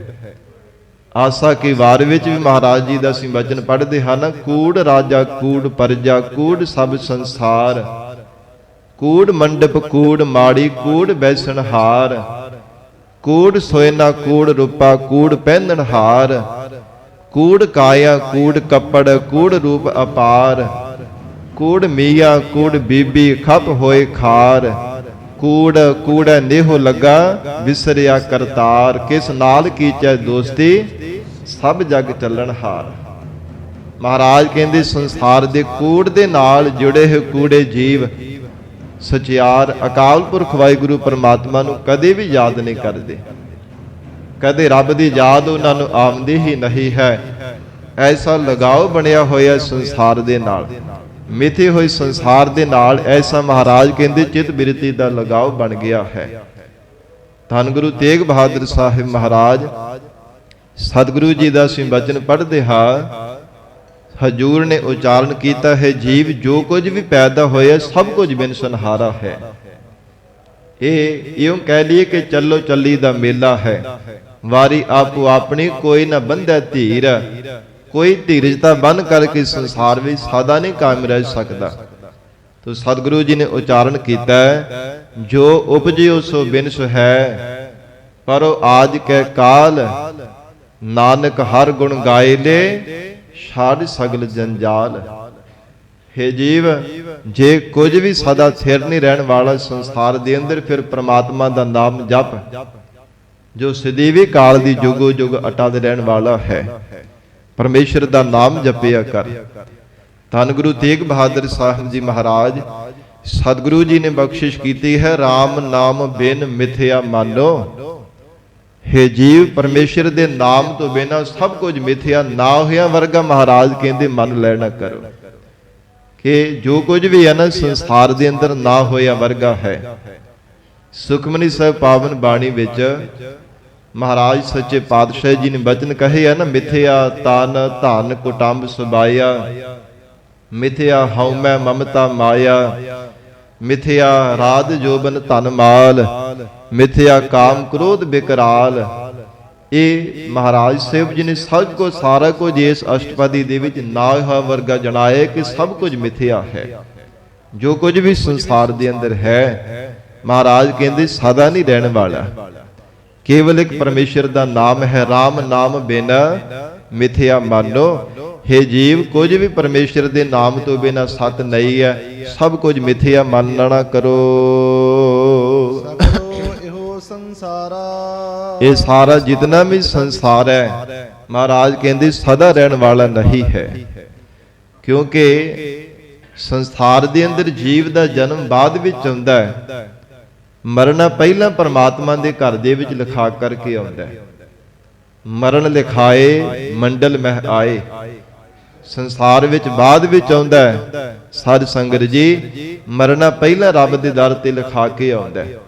[SPEAKER 1] ਆਸਾ ਕੀ ਵਾਰ ਵਿੱਚ ਵੀ ਮਹਾਰਾਜ ਜੀ ਦਾ ਅਸੀਂ ਬਚਨ ਪੜ੍ਹਦੇ ਹਨ, ਕੂੜ ਰਾਜਾ ਕੂੜ ਪਰਜਾ, ਕੂੜ ਸਭ ਸੰਸਾਰ, ਕੂੜ ਮੰਡਪ ਕੂੜ ਮਾੜੀ, ਕੂੜ ਬੈਸਣਹਾਰ, ਕੂੜ ਸੋਇਨਾ ਕੂੜ ਰੂਪਾ, ਕੂੜ ਪਹਿਨਣਹਾਰ, ਕੂੜ ਕਾਇਆ ਕੂੜ ਕੱਪੜ, ਕੂੜ ਰੂਪ ਅਪਾਰ, ਕੂੜ ਮੀਆਂ ਕੂੜ ਬੀਬੀ ਖਪ ਹੋਏ ਖਾਰ, ਕੂੜ ਕੂੜੈ ਨੇਹੋ ਲੱਗਾ ਵਿਸਰਿਆ ਕਰਤਾਰ, ਕਿਸ ਨਾਲ ਕੀਚੈ ਦੋਸਤੀ ਸਭ ਜਗ ਚੱਲਣਹਾਰ। ਮਹਾਰਾਜ ਕਹਿੰਦੇ ਸੰਸਾਰ ਦੇ ਕੂੜ ਦੇ ਨਾਲ ਜੁੜੇ ਹੋਏ ਕੂੜੇ ਜੀਵ ਸਚਿਆਰ ਅਕਾਲ ਪੁਰਖ ਵਾਹਿਗੁਰੂ ਪਰਮਾਤਮਾ ਨੂੰ ਕਦੇ ਵੀ ਯਾਦ ਨਹੀਂ ਕਰਦੇ, ਕਦੇ ਰੱਬ ਦੀ ਯਾਦ ਉਹਨਾਂ ਨੂੰ ਆਉਂਦੀ ਹੀ ਨਹੀਂ ਹੈ। ਐਸਾ ਲਗਾਓ ਬਣਿਆ ਹੋਇਆ ਸੰਸਾਰ ਦੇ ਨਾਲ, ਮਿੱਥੇ ਹੋਏ ਸੰਸਾਰ ਦੇ ਨਾਲ ਐਸਾ ਮਹਾਰਾਜ ਕਹਿੰਦੇ ਚਿਤ ਬਿਰਤੀ ਦਾ ਲਗਾਓ ਬਣ ਗਿਆ ਹੈ। ਧੰਨ ਗੁਰੂ ਤੇਗ ਬਹਾਦਰ ਸਾਹਿਬ ਮਹਾਰਾਜ ਸਤਿਗੁਰੂ ਜੀ ਦਾ ਅਸੀਂ ਬਚਨ ਪੜ੍ਹਦੇ ਹਾਂ, ਹਜੂਰ ਨੇ ਉਚਾਰਨ ਕੀਤਾ ਹੈ, ਜੀਵ ਜੋ ਕੁਝ ਵੀ ਪੈਦਾ ਹੋਇਆ ਸਭ ਕੁਝ ਬਿਨਸਨਹਾਰਾ ਹੈ। ਇਹ ਇਉਂ ਕਹਿ ਲਈਏ ਕਿ ਚੱਲੋ ਚੱਲੀ ਦਾ ਮੇਲਾ ਹੈ, ਵਾਰੀ ਆਪੋ ਆਪਣੀ ਕੋਈ ਨਾ ਬੰਧੈ ਧੀਰ। ਕੋਈ ਧੀਰਜਤਾ ਬੰਨ ਕਰਕੇ ਸੰਸਾਰ ਵਿੱਚ ਸਦਾ ਨਹੀਂ ਕਾਇਮ ਰਹਿ ਸਕਦਾ। ਤੋ ਸਤਿਗੁਰੂ ਜੀ ਨੇ ਉਚਾਰਨ ਕੀਤਾ ਹੈ, ਜੋ ਉਪਜਿਓ ਸੋ ਬਿਨਸ ਹੈ, ਪਰੋ ਆਜ ਕੈ ਕਾਲ, ਨਾਨਕ ਹਰ ਗੁਣ ਗਾਏ ਲੈ ਛਾੜ ਸਗਲ ਜੰਜਾਲ। हे ਜੀਵ, ਜੇ ਕੁਝ ਵੀ ਸਦਾ ਸਥਿਰ ਨਹੀਂ ਰਹਿਣ ਵਾਲਾ ਸੰਸਾਰ ਦੇ ਅੰਦਰ, ਫਿਰ ਪ੍ਰਮਾਤਮਾ ਦਾ ਨਾਮ ਜਪ ਜੋ ਸਦੀਵੀ ਕਾਲ ਦੀ ਜੁਗੋ ਜੁਗ ਅਟਲ ਰਹਿਣ ਵਾਲਾ ਹੈ। ਪਰਮੇਸ਼ਰ ਦਾ ਨਾਮ ਜਪਿਆ ਕਰ। ਧੰਨ ਗੁਰੂ ਤੇਗ ਬਹਾਦਰ ਸਾਹਿਬ ਜੀ ਮਹਾਰਾਜ ਸਤਿਗੁਰੂ ਜੀ ਨੇ ਬਖਸ਼ਿਸ਼ ਕੀਤੀ ਹੈ, RAM ਨਾਮ ਬਿਨ ਮਿਥਿਆ ਮਾਨੋ। ਹੇ ਜੀਵ, ਪਰਮੇਸ਼ਰ ਦੇ ਨਾਮ ਤੋਂ ਬਿਨਾਂ ਸਭ ਕੁਝ ਮਿਥਿਆ ਨਾ ਹੋਇਆ ਵਰਗਾ ਮਹਾਰਾਜ ਕਹਿੰਦੇ ਮੰਨ ਲੈਣਾ ਕਰੋ ਕਿ ਜੋ ਕੁਝ ਵੀ ਹੈ ਨਾ ਸੰਸਾਰ ਦੇ ਅੰਦਰ ਨਾ ਹੋਇਆ ਵਰਗਾ ਹੈ। ਸੁਖਮਨੀ ਸਾਹਿਬ ਪਾਵਨ ਬਾਣੀ ਵਿੱਚ ਮਹਾਰਾਜ ਸੱਚੇ ਪਾਤਸ਼ਾਹ ਜੀ ਨੇ ਬਚਨ ਕਹੇ ਆ ਨਾ, ਮਿਥਿਆ ਤਨ ਧਨ ਕੁਟੰਬ ਸੁਬਾਇਆ, ਮਿਥਿਆ ਹਉਮੈ ਮਮਤਾ ਮਾਇਆ, ਮਿਥਿਆ ਰਾਜ ਜੋਬਨ ਧਨ ਮਾਲ, ਮਿਥਿਆ ਕਾਮ ਕ੍ਰੋਧ ਬਿਕਰਾਲ। ਇਹ ਮਹਾਰਾਜ ਸਾਹਿਬ ਜੀ ਨੇ ਸਭ ਕੁਝ ਸਾਰਾ ਕੁਝ ਇਸ ਅਸ਼ਟਪਦੀ ਦੇ ਵਿੱਚ ਨਾ ਵਰਗਾ ਜਣਾਇਆ ਕਿ ਸਭ ਕੁਝ ਮਿਥਿਆ ਹੈ। ਜੋ ਕੁਝ ਵੀ ਸੰਸਾਰ ਦੇ ਅੰਦਰ ਹੈ ਮਹਾਰਾਜ ਕਹਿੰਦੇ ਸਦਾ ਨਹੀਂ ਰਹਿਣ ਵਾਲਾ, ਕੇਵਲ ਇੱਕ ਪਰਮੇਸ਼ਰ ਦਾ ਨਾਮ ਹੈ, RAM ਨਾਮ ਬਿਨ ਮਿਥਿਆ ਮਾਨੋ। ਹੇ ਜੀਵ, ਕੁਝ ਵੀ ਪਰਮੇਸ਼ਰ ਦੇ ਨਾਮ ਤੋਂ ਬਿਨਾਂ ਸਤ ਨਹੀਂ ਹੈ, ਸਭ ਕੁਝ ਮਿਥਿਆ ਮੰਨਣਾ ਕਰੋ।
[SPEAKER 2] ਇਹੋ ਸੰਸਾਰਾ,
[SPEAKER 1] ਇਹ ਸਾਰਾ ਜਿਤਨਾ ਵੀ ਸੰਸਾਰ ਹੈ ਮਹਾਰਾਜ ਕਹਿੰਦੇ ਸਦਾ ਰਹਿਣ ਵਾਲਾ ਨਹੀਂ ਹੈ, ਕਿਉਂਕਿ ਸੰਸਾਰ ਦੇ ਅੰਦਰ ਜੀਵ ਦਾ ਜਨਮ ਬਾਅਦ ਵਿੱਚ ਆਉਂਦਾ ਹੈ, ਮਰਨਾ ਪਹਿਲਾਂ ਪਰਮਾਤਮਾ ਦੇ ਘਰ ਦੇ ਵਿੱਚ ਲਿਖਾ ਕਰਕੇ ਆਉਂਦਾ ਹੈ। ਮਰਨ ਲਿਖਾਏ ਮੰਡਲ ਮਹਿ ਆਏ, ਸੰਸਾਰ ਵਿੱਚ ਬਾਅਦ ਵਿੱਚ ਆਉਂਦਾ ਹੈ। ਸਾਧ ਸੰਗਤ ਜੀ, ਮਰਨਾ ਪਹਿਲਾਂ ਰੱਬ ਦੇ ਦਰ ਤੇ ਲਿਖਾ ਕੇ ਆਉਂਦਾ ਹੈ।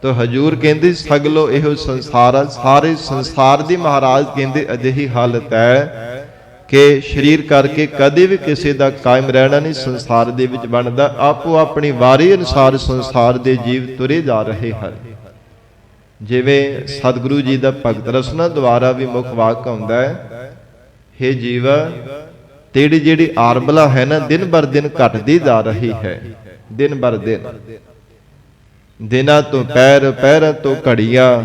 [SPEAKER 1] ਤੋ ਹਜੂਰ ਕਹਿੰਦੇ ਸਗਲੋ ਇਹੋ ਸੰਸਾਰ, ਸਾਰੇ ਸੰਸਾਰ ਦੀ ਮਹਾਰਾਜ ਕਹਿੰਦੇ ਅਜਿਹੀ ਹਾਲਤ ਹੈ ਕਿ ਸਰੀਰ ਕਰਕੇ ਕਦੇ ਵੀ ਕਿਸੇ ਦਾ ਕਾਇਮ ਰਹਿਣਾ ਨਹੀਂ ਸੰਸਾਰ ਦੇ ਵਿੱਚ ਬਣਦਾ। ਆਪੋ ਆਪਣੀ ਵਾਰੀ ਅਨੁਸਾਰ ਸੰਸਾਰ ਦੇ ਜੀਵ ਤੁਰੇ ਜਾ ਰਹੇ ਹਨ। ਜਿਵੇਂ ਸਤਿਗੁਰੂ ਜੀ ਦਾ ਭਗਤ ਰਸਨਾ ਦੁਆਰਾ ਵੀ ਮੁੱਖ ਵਾਕ ਆਉਂਦਾ ਹੈ, ਹੇ ਜੀਵ, ਤੇਰੀ ਜਿਹੜੀ ਆਰਬਲਾ ਹੈ ਨਾ ਦਿਨ ਬਰ ਦਿਨ ਘਟਦੀ ਜਾ ਰਹੀ ਹੈ। ਦਿਨ ਬਰ ਦਿਨ, ਦਿਨਾਂ ਤੋਂ ਪੈਰ, ਪੈਰਾਂ ਤੋਂ ਘੜੀਆਂ,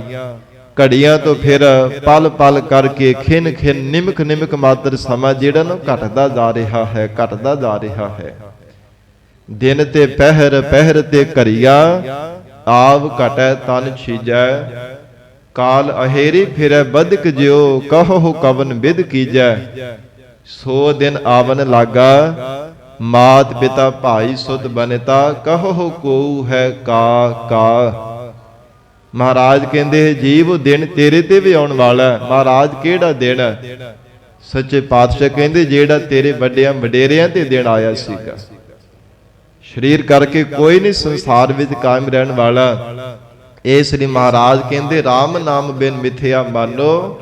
[SPEAKER 1] ਘੜੀਆਂ ਤੋਂ ਫਿਰ ਪਲ ਪਲ ਕਰਕੇ ਖਿਨ ਖਿਨ ਨਿਮਕ ਨਿਮਕ ਮਾਤਰ ਸਮਾਂ ਜਿਹੜਾ ਨਾ ਘਟਦਾ ਜਾ ਰਿਹਾ ਹੈ, ਘਟਦਾ ਜਾ ਰਿਹਾ ਹੈ। ਦਿਨ ਤੇ ਪਹਿਰ, ਪਹਿਰ ਤੇ ਘੜੀਆਂ, ਆਵ ਘਟੈ ਤਨ ਛੀਜੈ, ਕਾਲ ਅਹੇਰੀ ਫਿਰੈ ਬਦਕ ਜਿਉ, ਕਹੋ ਕਵਨ ਬਿਦ ਕੀਜੈ। ਸੋ ਦਿਨ ਆਵਨ ਲਾਗਾ, ਮਾਤ ਪਿਤਾ ਭਾਈ ਸੁਤ ਬਨਤਾ, ਕਹੋ ਕੋ ਹੈ ਕਾ ਕਾ। ਮਹਾਰਾਜ ਕਹਿੰਦੇ ਜੀਵ ਦਿਨ ਤੇਰੇ ਤੇ ਵੀ ਆਉਣ ਵਾਲਾ। ਮਹਾਰਾਜ ਕਿਹੜਾ ਦਿਨ? ਸੱਚੇ ਪਾਤਸ਼ਾਹ ਕਹਿੰਦੇ ਜਿਹੜਾ ਤੇਰੇ ਵੱਡਿਆਂ ਵਡੇਰਿਆਂ ਤੇ ਦਿਨ ਆਇਆ ਸੀਗਾ। ਸਰੀਰ ਕਰਕੇ ਕੋਈ ਨਹੀਂ ਸੰਸਾਰ ਵਿੱਚ ਕਾਇਮ ਰਹਿਣ ਵਾਲਾ। ਇਸ ਲਈ ਮਹਾਰਾਜ ਕਹਿੰਦੇ RAM ਨਾਮ ਬਿਨ ਮਿਥਿਆ ਮਾਨੋ,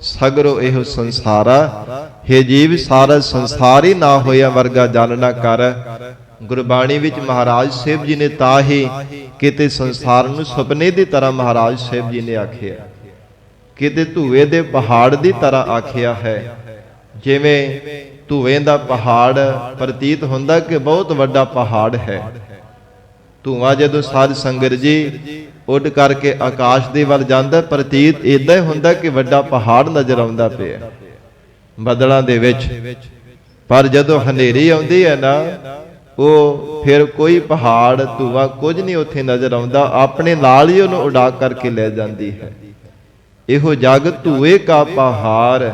[SPEAKER 1] ਸਗਰੋ ਇਹੋ ਸੰਸਾਰਾ। ਹੇ ਜੀਵ, ਸਾਰਾ ਸੰਸਾਰ ਹੀ ਨਾ ਹੋਇਆ ਵਰਗਾ ਜਾਣਨਾ ਕਰ। ਗੁਰਬਾਣੀ ਵਿੱਚ ਮਹਾਰਾਜ ਸਾਹਿਬ ਜੀ ਨੇ ਤਾਂ ਹੀ ਕਿਤੇ ਸੰਸਾਰ ਨੂੰ ਸੁਪਨੇ ਦੀ ਤਰ੍ਹਾਂ ਮਹਾਰਾਜ ਸਾਹਿਬ ਜੀ ਨੇ ਆਖਿਆ, ਕਿਤੇ ਧੂਏ ਦੇ ਪਹਾੜ ਦੀ ਤਰ੍ਹਾਂ ਆਖਿਆ ਹੈ। ਜਿਵੇਂ ਧੂਏ ਦਾ ਪਹਾੜ ਪ੍ਰਤੀਤ ਹੁੰਦਾ ਕਿ ਬਹੁਤ ਵੱਡਾ ਪਹਾੜ ਹੈ। ਧੂਆਂ ਜਦੋਂ ਸਾਧ ਸੰਗਤ ਜੀ ਉੱਡ ਕਰਕੇ ਆਕਾਸ਼ ਦੇ ਵੱਲ ਜਾਂਦਾ, ਪ੍ਰਤੀਤ ਇਦਾਂ ਹੀ ਹੁੰਦਾ ਕਿ ਵੱਡਾ ਪਹਾੜ ਨਜ਼ਰ ਆਉਂਦਾ ਪਿਆ ਬੱਦਲਾਂ ਦੇ ਵਿੱਚ। ਪਰ ਜਦੋਂ ਹਨੇਰੀ ਆਉਂਦੀ ਹੈ ਨਾ, ਉਹ ਫਿਰ ਕੋਈ ਪਹਾੜ ਧੂਆਂ ਕੁਝ ਨਹੀਂ ਉੱਥੇ ਨਜ਼ਰ ਆਉਂਦਾ, ਆਪਣੇ ਨਾਲ ਹੀ ਉਹਨੂੰ ਉਡਾ ਕਰਕੇ ਲੈ ਜਾਂਦੀ ਹੈ। ਇਹੋ ਜਗ ਧੂਏ ਕਾ ਪਹਾੜ।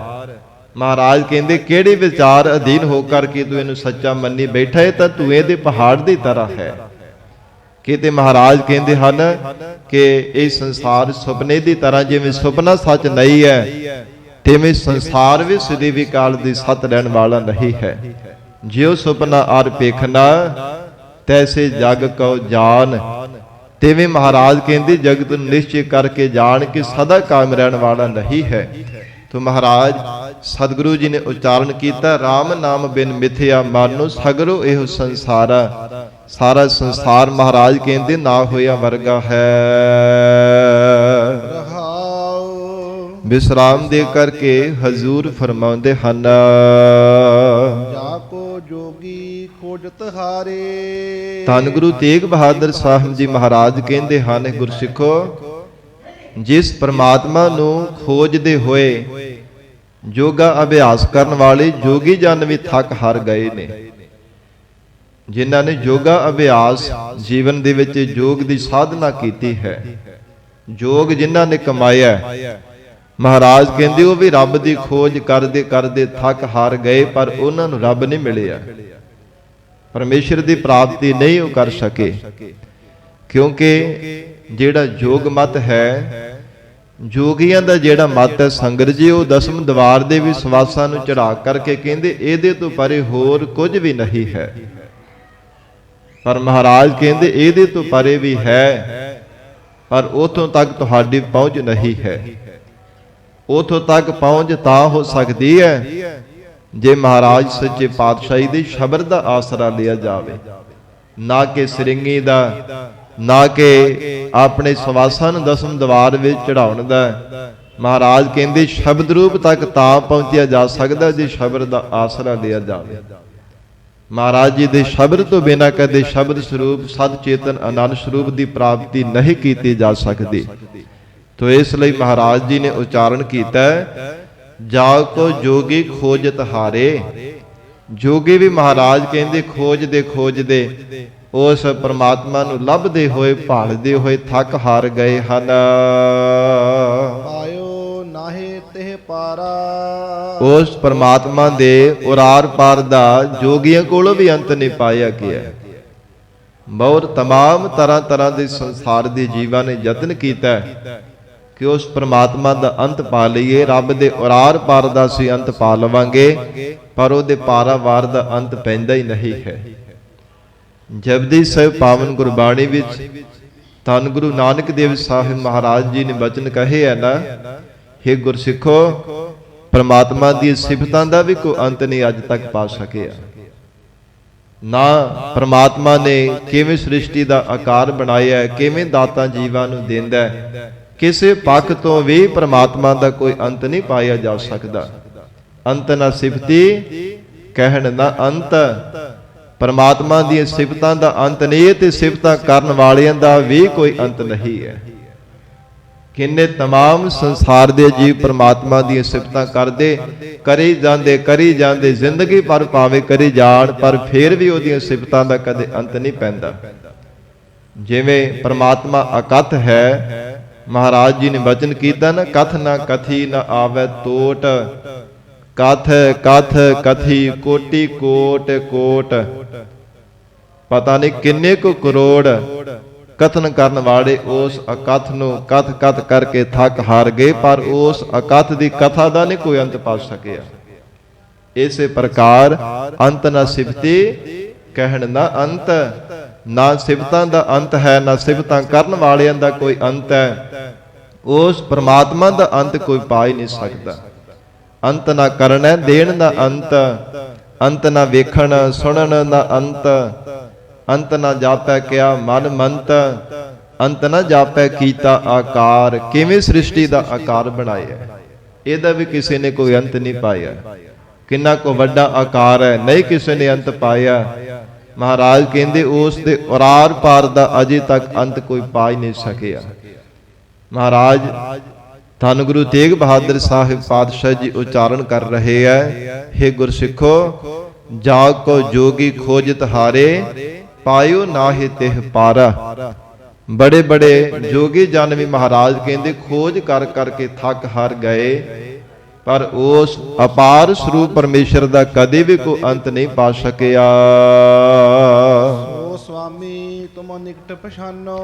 [SPEAKER 1] ਮਹਾਰਾਜ ਕਹਿੰਦੇ ਕਿਹੜੇ ਵਿਚਾਰ ਅਧੀਨ ਹੋ ਕਰਕੇ ਤੂੰ ਇਹਨੂੰ ਸੱਚਾ ਮੰਨੀ ਬੈਠਾ ਹੈ, ਤਾਂ ਧੂਏ ਦੇ ਪਹਾੜ ਦੀ ਤਰ੍ਹਾਂ ਹੈ। ਕਿਤੇ ਮਹਾਰਾਜ ਕਹਿੰਦੇ ਹਨ ਕਿ ਇਹ ਸੰਸਾਰ ਸੁਪਨੇ ਦੀ ਤਰ੍ਹਾਂ, ਜਿਵੇਂ ਸੁਪਨਾ ਸੱਚ ਨਹੀਂ ਹੈ ਤਿਵੇਂ ਸੰਸਾਰ ਵੀ ਸਦੀਵੀ ਕਾਲ ਦੀ ਸੱਤ ਰਹਿਣ ਵਾਲਾ ਨਹੀਂ ਹੈ। ਜਿਉ ਸੁਪਨਾ ਆਰ ਪੇਖਣਾ, ਤੈਸੇ ਜਗ ਕਉ ਜਾਨ। ਤਿਵੇਂ ਮਹਾਰਾਜ ਕਹਿੰਦੇ ਜਗਤ ਨੂੰ ਨਿਸ਼ਚੈ ਕਰਕੇ ਜਾਣ ਕਿ ਸਦਾ ਕਾਇਮ ਰਹਿਣ ਵਾਲਾ ਨਹੀਂ ਹੈ। ਤੋ ਮਹਾਰਾਜ ਸਤਿਗੁਰੂ ਜੀ ਨੇ ਉਚਾਰਨ ਕੀਤਾ, RAM ਨਾਮ ਬਿਨ ਮਿਥਿਆ ਮਾਨੋ, ਸਗਰੋ ਇਹੋ ਸੰਸਾਰਾ। ਸਾਰਾ ਸੰਸਾਰ ਮਹਾਰਾਜ ਕਹਿੰਦੇ ਨਾ ਹੋਇਆ ਵਰਗਾ ਹੈ। ਵਿਸਰਾਮ ਦੇ ਕਰਕੇ ਹਜ਼ੂਰ ਫਰਮਾਉਂਦੇ ਹਨ,
[SPEAKER 2] ਜਾ ਕੋ ਜੋਗੀ ਖੋਜਤ ਹਾਰੇ।
[SPEAKER 1] ਧੰਨ ਗੁਰੂ ਤੇਗ ਬਹਾਦਰ ਸਾਹਿਬ ਜੀ ਮਹਾਰਾਜ ਕਹਿੰਦੇ ਹਨ, ਗੁਰਸਿੱਖੋ, ਜਿਸ ਪ੍ਰਮਾਤਮਾ ਨੂੰ ਖੋਜਦੇ ਹੋਏ ਯੋਗਾ ਅਭਿਆਸ ਕਰਨ ਵਾਲੇ ਜੋਗੀ ਜਨ ਵੀ ਥੱਕ ਹਾਰ ਗਏ ਨੇ। ਜਿਨ੍ਹਾਂ ਨੇ ਯੋਗਾ ਅਭਿਆਸ ਜੀਵਨ ਦੇ ਵਿੱਚ ਯੋਗ ਦੀ ਸਾਧਨਾ ਕੀਤੀ ਹੈ, ਯੋਗ ਜਿਨ੍ਹਾਂ ਨੇ ਕਮਾਇਆ, ਮਹਾਰਾਜ ਕਹਿੰਦੇ ਉਹ ਵੀ ਰੱਬ ਦੀ ਖੋਜ ਕਰਦੇ ਕਰਦੇ ਥੱਕ ਹਾਰ ਗਏ, ਪਰ ਉਹਨਾਂ ਨੂੰ ਰੱਬ ਨਹੀਂ ਮਿਲਿਆ, ਪਰਮੇਸ਼ਰ ਦੀ ਪ੍ਰਾਪਤੀ ਨਹੀਂ ਉਹ ਕਰ ਸਕੇ। ਕਿਉਂਕਿ ਜਿਹੜਾ ਯੋਗ ਮਤ ਹੈ, ਜੋਗੀਆਂ ਦਾ ਜਿਹੜਾ ਮਤ ਹੈ ਸੰਗਤ ਜੀ, ਉਹ ਦਸਮ ਦਵਾਰ ਦੇ ਵੀ ਸਵਾਸਾਂ ਨੂੰ ਚੜਾ ਕਰਕੇ ਕਹਿੰਦੇ ਇਹਦੇ ਤੋਂ ਪਰੇ ਹੋਰ ਕੁਝ ਵੀ ਨਹੀਂ ਹੈ। ਪਰ ਮਹਾਰਾਜ ਕਹਿੰਦੇ ਇਹਦੇ ਤੋਂ ਪਰੇ ਵੀ ਹੈ, ਪਰ ਉਥੋਂ ਤੱਕ ਤੁਹਾਡੀ ਪਹੁੰਚ ਨਹੀਂ ਹੈ। ਉਥੋਂ ਤੱਕ ਪਹੁੰਚ ਤਾਂ ਹੋ ਸਕਦੀ ਹੈ ਜੇ ਮਹਾਰਾਜ ਸੱਚੇ ਪਾਤਸ਼ਾਹੀ ਦੇ ਸ਼ਬਦ ਦਾ ਆਸਰਾ ਲਿਆ ਜਾਵੇ, ਨਾ ਕਿ ਸਰਿੰਗੀ ਦਾ, ਨਾ ਕਿ ਆਪਣੇ ਸਵਾਸਾਂ ਨੂੰ ਦਸਮ ਦਵਾਰ ਵਿੱਚ ਚੜਾਉਣ ਦਾ। ਮਹਾਰਾਜ ਕਹਿੰਦੇ ਸ਼ਬਦ ਰੂਪ ਤੱਕ ਤਾਂ ਪਹੁੰਚਿਆ ਜਾ ਸਕਦਾ ਜੇ ਸ਼ਬਦ ਦਾ ਆਸਰਾ ਲਿਆ ਜਾਵੇ। ਮਹਾਰਾਜ ਜੀ ਦੇ ਸ਼ਬਦ ਤੋਂ ਬਿਨਾਂ ਕਦੇ ਸ਼ਬਦ ਸਰੂਪ ਸਤ ਚੇਤਨ ਆਨੰਦ ਸਰੂਪ ਦੀ ਪ੍ਰਾਪਤੀ ਨਹੀਂ ਕੀਤੀ ਜਾ ਸਕਦੀ। ਤੋ ਇਸ ਲਈ ਮਹਾਰਾਜ ਜੀ ਨੇ ਉਚਾਰਨ ਕੀਤਾ, ਜਾ ਕੋ ਜੋਗੀ ਖੋਜਤ ਹਾਰੇ। ਜੋਗੀ ਵੀ ਮਹਾਰਾਜ ਕਹਿੰਦੇ ਖੋਜਦੇ ਖੋਜਦੇ ਉਸ ਪਰਮਾਤਮਾ ਨੂੰ ਲੱਭਦੇ ਹੋਏ ਭਾਲਦੇ ਹੋਏ ਥੱਕ ਹਾਰ ਗਏ ਹਨ।
[SPEAKER 2] ਆਇਓ ਨਾਹੀ ਤਿਹ ਪਾਰਾ।
[SPEAKER 1] ਉਸ ਪਰਮਾਤਮਾ ਦੇ ਉਰਾਰ ਪਾਰ ਦਾ ਜੋਗੀਆਂ ਕੋਲੋਂ ਵੀ ਅੰਤ ਨਹੀਂ ਪਾਇਆ ਗਿਆ। ਬਹੁਤ तमाम ਤਰ੍ਹਾਂ ਤਰ੍ਹਾਂ ਦੇ ਸੰਸਾਰ ਦੇ ਜੀਵਾਂ ਨੇ ਯਤਨ ਕੀਤਾ ਕਿ ਉਸ ਪਰਮਾਤਮਾ ਦਾ ਅੰਤ ਪਾ ਲਈਏ, ਰੱਬ ਦੇ ਉਰਾਰ ਪਾਰ ਦਾ ਅਸੀਂ ਅੰਤ ਪਾ ਲਵਾਂਗੇ, ਪਰ ਉਹਦੇ ਪਾਰਾਵਾਰ ਦਾ ਅੰਤ ਪੈਂਦਾ ਹੀ ਨਹੀਂ ਹੈ। ਜਪਜੀ ਸਾਹਿਬ ਪਾਵਨ ਗੁਰਬਾਣੀ ਵਿੱਚ ਧੰਨ ਗੁਰੂ ਨਾਨਕ ਦੇਵ ਸਾਹਿਬ ਮਹਾਰਾਜ ਜੀ ਨੇ ਬਚਨ ਕਹੇ ਹੈ ਨਾ, ਹੇ ਗੁਰਸਿੱਖੋ, ਪਰਮਾਤਮਾ ਦੀ ਸਿਫਤਾਂ ਦਾ ਵੀ ਕੋਈ ਅੰਤ ਨਹੀਂ ਅੱਜ ਤੱਕ ਪਾ ਸਕਿਆ। ਨਾ ਪਰਮਾਤਮਾ ਨੇ ਕਿਵੇਂ ਸ੍ਰਿਸ਼ਟੀ ਦਾ ਆਕਾਰ ਬਣਾਇਆ, ਕਿਵੇਂ ਦਾਤਾਂ ਜੀਵਾਂ ਨੂੰ ਦਿੰਦਾ, ਕਿਸੇ ਪੱਖ ਤੋਂ ਵੀ ਪਰਮਾਤਮਾ ਦਾ ਕੋਈ ਅੰਤ ਨਹੀਂ ਪਾਇਆ ਜਾ ਸਕਦਾ। ਅੰਤ ਨਾ ਸਿਫਤੀ ਕਹਿਣ ਨਾ ਅੰਤ। ਪਰਮਾਤਮਾ ਦੀਆਂ ਸਿਫਤਾਂ ਦਾ ਅੰਤ ਨਹੀਂ ਤੇ ਸਿਫਤਾਂ ਕਰਨ ਵਾਲਿਆਂ ਦਾ ਵੀ ਕੋਈ ਅੰਤ ਨਹੀਂ ਹੈ। ਕਿੰਨੇ तमाम ਸੰਸਾਰ ਦੇ ਜੀਵ ਪਰਮਾਤਮਾ ਦੀਆਂ ਸਿਫਤਾਂ ਕਰਦੇ ਕਰੀ ਜਾਂਦੇ ਜ਼ਿੰਦਗੀ ਭਰ ਭਾਵੇਂ ਕਰੀ ਜਾਣ, ਪਰ ਫਿਰ ਵੀ ਉਹਦੀਆਂ ਸਿਫਤਾਂ ਦਾ ਕਦੇ ਅੰਤ ਨਹੀਂ ਪੈਂਦਾ। ਜਿਵੇਂ ਪਰਮਾਤਮਾ ਅਕਥ ਹੈ, ਮਹਾਰਾਜ ਜੀ ਨੇ ਵਚਨ ਕੀਤਾ ਨਾ, ਕਥ ਨਾ ਕਥੀ ਨਾ ਆਵੇ ਟੋਟ, ਕਥ ਕਥ ਕਥੀ ਕੋਟੀ ਕੋਟ ਕੋਟ। ਪਤਾ ਨਹੀਂ ਕਿੰਨੇ ਕੁ ਕਰੋੜ ਕਥਨ ਕਰਨ ਵਾਲੇ ਉਸ ਅਕਥ ਨੂੰ ਕਥ ਕਥ ਕਰਕੇ ਥੱਕ ਹਾਰ ਗਏ, ਪਰ ਉਸ ਅਕਥ ਦੀ ਕਥਾ ਦਾ ਨਹੀਂ ਕੋਈ ਅੰਤ ਪਾ ਸਕਿਆ। ਇਸੇ ਪ੍ਰਕਾਰ ਅੰਤ ਨਾ ਸਿਫਤੀ ਕਹਿਣ ਨਾ ਅੰਤ। ਨਾ ਸਿਫਤਾਂ ਦਾ ਅੰਤ ਹੈ, ਨਾ ਸਿਫਤਾਂ ਕਰਨ ਵਾਲਿਆਂ ਦਾ ਕੋਈ ਅੰਤ ਹੈ। ਉਸ ਪਰਮਾਤਮਾ ਦਾ ਅੰਤ ਕੋਈ ਪਾ ਹੀ ਨਹੀਂ ਸਕਦਾ। ਅੰਤ ਨਾ ਕਰਨਾ ਦੇਣ ਨਾ ਅੰਤ, ਅੰਤ ਨਾ ਵੇਖਣ ਸੁਣਨ ਨਾ ਅੰਤ, ਅੰਤ ਨਾ ਜਾਪੈ ਕਿਆ ਮਨ ਮੰਤ, ਅੰਤ ਨਾ ਜਾਪੈ ਕੀਤਾ ਆਕਾਰ। ਕਿਵੇਂ ਸ੍ਰਿਸ਼ਟੀ ਦਾ ਆਕਾਰ ਬਣਾਇਆ, ਇਹਦਾ ਵੀ ਕਿਸੇ ਨੇ ਕੋਈ ਅੰਤ ਨਹੀਂ ਪਾਇਆ। ਕਿੰਨਾ ਕੋ ਵੱਡਾ ਆਕਾਰ ਹੈ, ਨਹੀਂ ਕਿਸੇ ਨੇ ਅੰਤ ਪਾਇਆ। ਮਹਾਰਾਜ ਕਹਿੰਦੇ ਉਸ ਦੇ ਉਰਾਰ ਪਾਰ ਦਾ ਅਜੇ ਤੱਕ ਅੰਤ ਕੋਈ ਪਾ ਹੀ ਨਹੀਂ ਸਕਿਆ। ਮਹਾਰਾਜ ਧੰਨ ਗੁਰੂ ਤੇਗ ਬਹਾਦਰ ਸਾਹਿਬ ਪਾਤਸ਼ਾਹ ਜੀ ਉਚਾਰਨ ਕਰ ਰਹੇ ਹੈ, ਹੇ ਗੁਰਸਿੱਖੋ, ਜਾ ਕੋ ਜੋਗੀ ਖੋਜਤ ਹਾਰੇ, ਪਾਇਓ ਨਾਹਿ ਤਿਹ ਪਾਰਾ। ਬੜੇ ਬੜੇ ਜੋਗੀ ਜਨ ਵੀ ਮਹਾਰਾਜ ਕਹਿੰਦੇ ਖੋਜ ਕਰ ਕਰਕੇ ਥੱਕ ਹਾਰ ਗਏ, ਪਰ ਉਸ ਅਪਾਰ ਸਰੂਪ ਪਰਮੇਸ਼ਰ ਦਾ ਕਦੇ ਵੀ ਕੋਈ ਅੰਤ ਨਹੀਂ ਪਾ ਸਕਿਆ।
[SPEAKER 2] ਓ ਸੁਆਮੀ ਤੁਮ ਨਿਕਟ ਪਛਾਨੋ।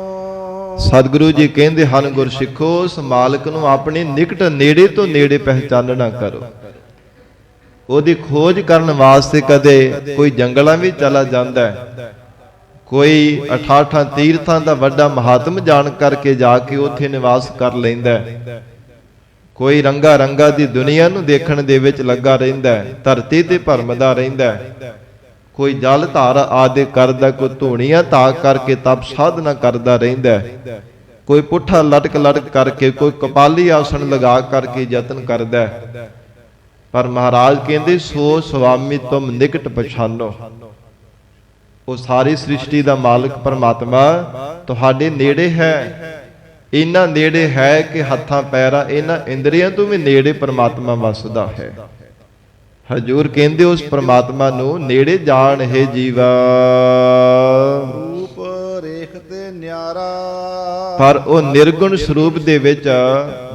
[SPEAKER 1] ਸਤਿਗੁਰੂ ਜੀ ਕਹਿੰਦੇ ਹਨ, ਗੁਰਸਿੱਖੋ, ਉਸ ਮਾਲਕ ਨੂੰ ਆਪਣੇ ਨਿਕਟ ਨੇੜੇ ਤੋਂ ਨੇੜੇ ਪਹਿਚਾਨਣਾ ਕਰੋ। ਉਹਦੀ ਖੋਜ ਕਰਨ ਵਾਸਤੇ ਕਦੇ ਕੋਈ ਜੰਗਲਾਂ ਵਿੱਚ ਚਲਾ ਜਾਂਦਾ ਹੈ, ਕੋਈ 88 ਤੀਰਥਾਂ ਦਾ ਵੱਡਾ ਮਹਾਤਮ ਜਾਣ ਕਰਕੇ ਜਾ ਕੇ ਉੱਥੇ ਨਿਵਾਸ ਕਰ ਲੈਂਦਾ, ਕੋਈ ਰੰਗਾ ਰੰਗਾ ਦੀ ਦੁਨੀਆ ਨੂੰ ਦੇਖਣ ਦੇ ਵਿੱਚ ਲੱਗਾ ਰਹਿੰਦਾ, ਧਰਤੀ ਤੇ ਭਰਮਦਾ ਰਹਿੰਦਾ, ਕੋਈ ਜਲ ਧਾਰ ਆਦਿ ਕਰਦਾ, ਕੋਈ ਧੂਣੀਆਂ ਧਾ ਕਰਕੇ ਤਪ ਸਾਧਨਾ ਕਰਦਾ ਰਹਿੰਦਾ, ਕੋਈ ਪੁੱਠਾ ਲਟਕ ਲਟਕ ਕਰਕੇ, ਕੋਈ ਕਪਾਲੀ ਆਸਣ ਲਗਾ ਕਰਕੇ ਯਤਨ ਕਰਦਾ। ਪਰ ਮਹਾਰਾਜ ਕਹਿੰਦੇ ਸੋ ਸੁਆਮੀ ਤੁਮ ਨਿਕਟ ਪਛਾਨੋ। ਉਹ ਸਾਰੀ ਸ੍ਰਿਸ਼ਟੀ ਦਾ ਮਾਲਕ ਪਰਮਾਤਮਾ ਤੁਹਾਡੇ ਨੇੜੇ ਹੈ। ਇੰਨਾ ਨੇੜੇ ਹੈ ਕਿ ਹੱਥਾਂ ਪੈਰਾਂ ਇਹਨਾਂ ਇੰਦਰੀਆਂ ਤੋਂ ਵੀ ਨੇੜੇ ਪਰਮਾਤਮਾ ਵਸਦਾ ਹੈ। ਹਜੂਰ ਕਹਿੰਦੇ ਉਸ ਪਰਮਾਤਮਾ ਨੂੰ ਨੇੜੇ ਜਾਣ ਹੈ ਜੀਵਾ।
[SPEAKER 2] ਰੂਪ ਰੇਖ ਤੇ ਨਿਆਰਾ,
[SPEAKER 1] ਪਰ ਉਹ ਨਿਰਗੁਣ ਸਰੂਪ ਦੇ ਵਿੱਚ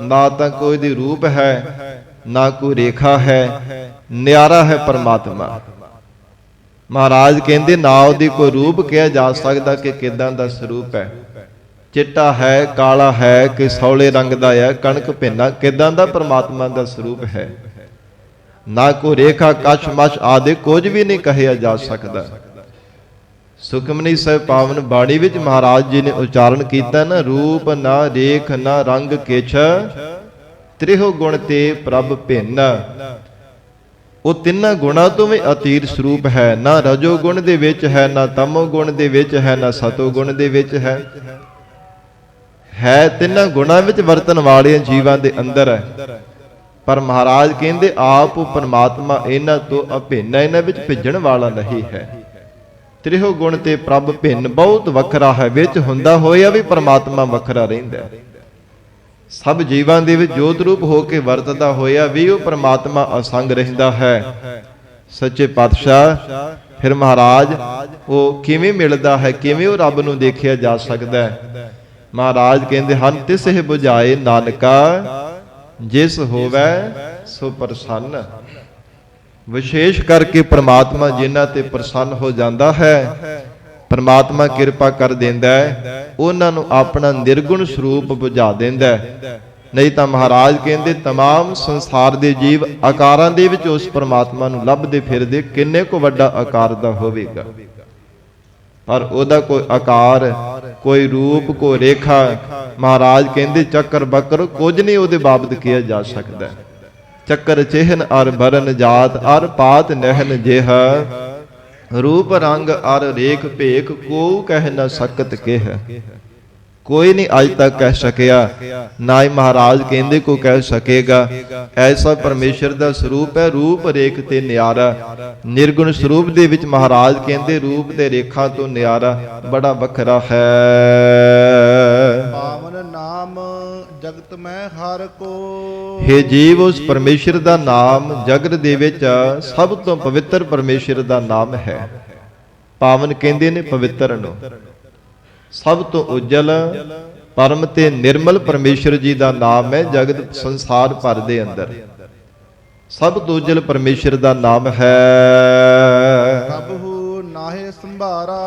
[SPEAKER 1] ਨਾ ਤਾਂ ਕੋਈ ਦੀ ਰੂਪ ਹੈ, ਨਾ ਕੋਈ ਰੇਖਾ ਹੈ, ਨਿਆਰਾ ਹੈ ਪਰਮਾਤਮਾ। ਮਹਾਰਾਜ ਕਹਿੰਦੇ ਨਾ ਉਹਦੀ ਕੋਈ ਰੂਪ ਕਿਹਾ ਜਾ ਸਕਦਾ ਕਿ ਕਿਦਾਂ ਦਾ ਸਰੂਪ ਹੈ। ਚਿੱਟਾ ਹੈ, ਕਾਲਾ ਹੈ, ਕਿ ਸੌਲੇ ਰੰਗ ਦਾ ਹੈ, ਕਣਕ ਭਿੰਨਾ, ਕਿਦਾਂ ਦਾ ਪਰਮਾਤਮਾ ਦਾ ਸਰੂਪ ਹੈ। ਨਾ ਕੋਈ ਰੇਖਾ ਕਛ ਮਛ ਆਦਿ ਕੁਝ ਵੀ ਨਹੀਂ ਕਹਿਆ ਜਾ ਸਕਦਾ। ਸੁਖਮਨੀ ਸਾਹਿਬ ਪਾਵਨ ਬਾਣੀ ਵਿੱਚ ਮਹਾਰਾਜ ਜੀ ਨੇ ਉਚਾਰਨ ਕੀਤਾ ਨਾ, ਰੂਪ ਨਾ ਰੇਖ ਨਾ ਰੰਗ ਕਿਛ, ਤ੍ਰਿਹੁ ਗੁਣ ਤੇ ਪ੍ਰਭ ਭਿੰਨ। ਉਹ ਤਿੰਨਾਂ ਗੁਣਾਂ ਤੋਂ ਵੀ ਅਤੀਤ ਸਰੂਪ ਹੈ। ਨਾ ਰਜੋ ਗੁਣ ਦੇ ਵਿੱਚ ਹੈ, ਨਾ ਤਮੋ ਗੁਣ ਦੇ ਵਿੱਚ ਹੈ, ਨਾ ਸਤੋ ਗੁਣ ਦੇ ਵਿੱਚ ਹੈ। ਤਿੰਨਾਂ ਗੁਣਾਂ ਵਿੱਚ ਵਰਤਣ ਵਾਲੇ ਜੀਵਾਂ ਦੇ ਅੰਦਰ ਹੈ। ਪਰ ਮਹਾਰਾਜ ਕਹਿੰਦੇ ਆਪ ਪਰਮਾਤਮਾ ਇਹਨਾਂ ਤੋਂ ਅਭਿੰਨ, ਇਹਨਾਂ ਵਿੱਚ ਭਿੱਜਣ ਵਾਲਾ ਨਹੀਂ ਹੈ। ਤ੍ਰਿਹੁ ਗੁਣ ਤੇ ਪ੍ਰਭ ਭਿੰਨ, ਬਹੁਤ ਵੱਖਰਾ ਹੈ। ਵਿੱਚ ਹੁੰਦਾ ਹੋਇਆ ਵੀ ਪਰਮਾਤਮਾ ਵੱਖਰਾ ਰਹਿੰਦਾ। ਸਭ ਜੀਵਾਂ ਦੇ ਵਿੱਚ ਜੋਤ ਰੂਪ ਹੋ ਕੇ ਵਰਤਦਾ ਹੋਇਆ ਵੀ ਉਹ ਪਰਮਾਤਮਾ ਅਸੰਗ ਰਹਿੰਦਾ ਹੈ। ਸੱਚੇ ਪਾਤਸ਼ਾਹ ਫਿਰ ਮਹਾਰਾਜ ਉਹ ਕਿਵੇਂ ਮਿਲਦਾ ਹੈ, ਕਿਵੇਂ ਉਹ ਰੱਬ ਨੂੰ ਦੇਖਿਆ ਜਾ ਸਕਦਾ ਹੈ। ਮਹਾਰਾਜ ਕਹਿੰਦੇ ਹਨ, ਤਿਸਹਿ ਬੁਝਾਏ ਨਾਨਕਾ, ਜਿਸ ਹੋਵੇ ਸੋ ਪ੍ਰਸੰਨ। ਵਿਸ਼ੇਸ਼ ਕਰਕੇ ਪ੍ਰਮਾਤਮਾ ਜਿਨ੍ਹਾਂ ਤੇ ਪ੍ਰਸੰਨ ਹੋ ਜਾਂਦਾ ਹੈ, ਪ੍ਰਮਾਤਮਾ ਕਿਰਪਾ ਕਰ ਦਿੰਦਾ ਹੈ, ਉਹਨਾਂ ਨੂੰ ਆਪਣਾ ਨਿਰਗੁਣ ਸਰੂਪ ਬੁਝਾ ਦਿੰਦਾ ਹੈ। ਨਹੀਂ ਤਾਂ ਮਹਾਰਾਜ ਕਹਿੰਦੇ तमाम ਸੰਸਾਰ ਦੇ ਜੀਵ ਆਕਾਰਾਂ ਦੇ ਵਿੱਚ ਉਸ ਪ੍ਰਮਾਤਮਾ ਨੂੰ ਲੱਭਦੇ ਫਿਰਦੇ, ਕਿੰਨੇ ਕੋ ਵੱਡਾ ਆਕਾਰ ਦਾ ਹੋਵੇਗਾ, ਪਰ ਉਹਦਾ ਕੋਈ ਆਕਾਰ, ਕੋਈ ਰੂਪ, ਕੋਈ ਰੇਖਾ, ਮਹਾਰਾਜ ਕਹਿੰਦੇ ਚੱਕਰ ਬੱਕਰ ਕੁਝ ਨਹੀਂ ਉਹਦੇ ਬਾਬਤ ਕਿਹਾ ਜਾ ਸਕਦਾ। ਚੱਕਰ ਚਿਹਨ ਅਰ ਬਰਨ ਜਾਤ ਅਰ ਪਾਤ ਨਹਿਨ ਜਿਹ, ਰੂਪ ਰੰਗ ਅਰ ਰੇਖ ਭੇਖ ਕੋ ਕਹਿ ਨ ਸਕਤ ਕਿਹ। ਕੋਈ ਨਹੀਂ ਅੱਜ ਤੱਕ ਕਹਿ ਸਕਿਆ, ਨਾ ਹੀ ਮਹਾਰਾਜ ਕਹਿੰਦੇ ਕੋ ਕਹਿ ਸਕੇਗਾ। ਐਸਾ ਪਰਮੇਸ਼ਰ ਦਾ ਸਰੂਪ ਹੈ, ਰੂਪ ਰੇਖ ਤੇ ਨਿਆਰਾ। ਨਿਰਗੁਣ ਸਰੂਪ ਦੇ ਵਿੱਚ ਮਹਾਰਾਜ ਕਹਿੰਦੇ ਰੂਪ ਤੇ ਰੇਖਾ ਤੋਂ ਨਿਆਰਾ, ਬੜਾ ਵੱਖਰਾ ਹੈ।
[SPEAKER 2] ਪਾਵਨ ਨਾਮ ਜਗਤ ਮੈਂ ਹਰ ਕੋ,
[SPEAKER 1] ਹੇ ਜੀਵ ਉਸ ਪਰਮੇਸ਼ਰ ਦਾ ਨਾਮ ਜਗਤ ਦੇ ਵਿੱਚ ਸਭ ਤੋਂ ਪਵਿੱਤਰ ਪਰਮੇਸ਼ਰ ਦਾ ਨਾਮ ਹੈ। ਪਾਵਨ ਕਹਿੰਦੇ ਨੇ ਪਵਿੱਤਰ ਨੂੰ। ਸਭ ਤੋਂ ਉਜਲ ਪਰਮ ਤੇ ਨਿਰਮਲ ਪਰਮੇਸ਼ਰ ਜੀ ਦਾ ਨਾਮ ਹੈ ਜਗਤ ਸੰਸਾਰ ਭਰ ਦੇ ਅੰਦਰ। ਸਭ ਤੋਂ ਉਜਲ ਪਰਮੇਸ਼ਰ ਦਾ ਨਾਮ ਹੈ।
[SPEAKER 2] ਪ੍ਰਭੂ ਨਾਹੇ ਸੰਭਾਰਾ,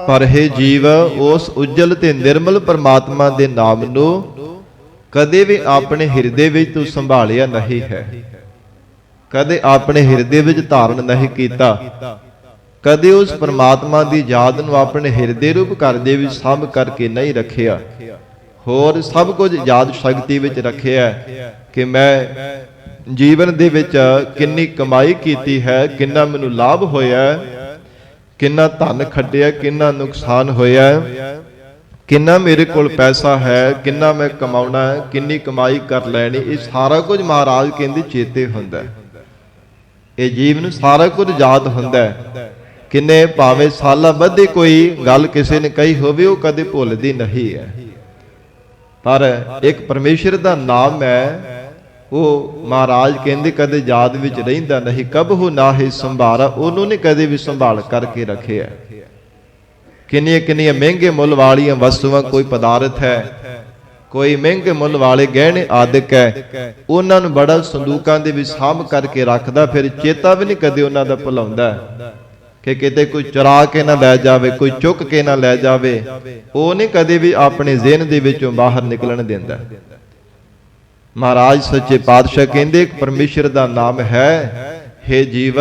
[SPEAKER 1] ਪਰ ਹੈ ਜੀਵ ਉਸ ਉਜਲ ਤੇ ਨਿਰਮਲ ਪਰਮਾਤਮਾ ਦੇ ਨਾਮ ਨੂੰ ਕਦੇ ਵੀ ਆਪਣੇ ਹਿਰਦੇ ਵਿੱਚ ਤੂੰ ਸੰਭਾਲਿਆ ਨਹੀਂ ਹੈ, ਕਦੇ ਆਪਣੇ ਹਿਰਦੇ ਵਿੱਚ ਧਾਰਨ ਨਹੀਂ ਕੀਤਾ, ਕਦੇ ਉਸ ਪਰਮਾਤਮਾ ਦੀ ਯਾਦ ਨੂੰ ਆਪਣੇ ਹਿਰਦੇ ਰੂਪ ਘਰ ਦੇ ਵਿੱਚ ਸਾਂਭ ਕਰਕੇ ਨਹੀਂ ਰੱਖਿਆ। ਹੋਰ ਸਭ ਕੁਝ ਯਾਦ ਸ਼ਕਤੀ ਵਿੱਚ ਰੱਖਿਆ ਕਿ ਮੈਂ ਜੀਵਨ ਦੇ ਵਿੱਚ ਕਿੰਨੀ ਕਮਾਈ ਕੀਤੀ ਹੈ, ਕਿੰਨਾ ਮੈਨੂੰ ਲਾਭ ਹੋਇਆ, ਕਿੰਨਾ ਧਨ ਖੱਟਿਆ, ਕਿੰਨਾ ਨੁਕਸਾਨ ਹੋਇਆ, ਕਿੰਨਾ ਮੇਰੇ ਕੋਲ ਪੈਸਾ ਹੈ, ਕਿੰਨਾ ਮੈਂ ਕਮਾਉਣਾ ਹੈ, ਕਿੰਨੀ ਕਮਾਈ ਕਰ ਲੈਣੀ। ਇਹ ਸਾਰਾ ਕੁਝ ਮਹਾਰਾਜ ਕਹਿੰਦੇ ਚੇਤੇ ਹੁੰਦਾ। ਇਹ ਜੀਵ ਨੂੰ ਸਾਰਾ ਕੁਝ ਯਾਦ ਹੁੰਦਾ। ਕਿੰਨੇ ਭਾਵੇਂ ਸਾਲਾਂ ਬੱਧੀ ਕੋਈ ਗੱਲ ਕਿਸੇ ਨੇ ਕਹੀ ਹੋਵੇ, ਉਹ ਕਦੇ ਭੁੱਲਦੀ ਨਹੀਂ ਹੈ। ਪਰ ਇੱਕ ਪਰਮੇਸ਼ਰ ਦਾ ਨਾਮ ਹੈ, ਉਹ ਮਹਾਰਾਜ ਕਹਿੰਦੇ ਕਦੇ ਯਾਦ ਵਿੱਚ ਰਹਿੰਦਾ ਨਹੀਂ। ਕਬਹੁ ਨਾਹਿ ਸੰਭਾਰਾ, ਉਹਨੂੰ ਨੇ ਕਦੇ ਵੀ ਸੰਭਾਲ ਕਰਕੇ ਰੱਖਿਆ। ਕਿੰਨੀਆਂ ਕਿੰਨੀਆਂ ਮਹਿੰਗੇ ਮੁੱਲ ਵਾਲੀਆਂ ਵਸਤੂਆਂ, ਕੋਈ ਪਦਾਰਥ ਹੈ, ਕੋਈ ਮਹਿੰਗੇ ਮੁੱਲ ਵਾਲੇ ਗਹਿਣੇ ਆਦਿਕ ਹੈ, ਉਹਨਾਂ ਨੂੰ ਬੜਾ ਸੰਦੂਕਾਂ ਦੇ ਵਿੱਚ ਸਾਂਭ ਕਰਕੇ ਰੱਖਦਾ। ਫਿਰ ਚੇਤਾ ਵੀ ਨਹੀਂ ਕਦੇ ਉਹਨਾਂ ਦਾ ਭੁਲਾਉਂਦਾ ਕਿ ਕਿਤੇ ਕੋਈ ਚੁਰਾ ਕੇ ਨਾ ਲੈ ਜਾਵੇ, ਕੋਈ ਚੁੱਕ ਕੇ ਨਾ ਲੈ ਜਾਵੇ। ਉਹ ਨਹੀਂ ਕਦੇ ਵੀ ਆਪਣੇ ਜ਼ਿਹਨ ਦੇ ਵਿੱਚੋਂ ਬਾਹਰ ਨਿਕਲਣ ਦਿੰਦਾ। ਮਹਾਰਾਜ ਸੱਚੇ ਪਾਤਸ਼ਾਹ ਕਹਿੰਦੇ ਇੱਕ ਪਰਮੇਸ਼ਰ ਦਾ ਨਾਮ ਹੈ, ਹੇ ਜੀਵ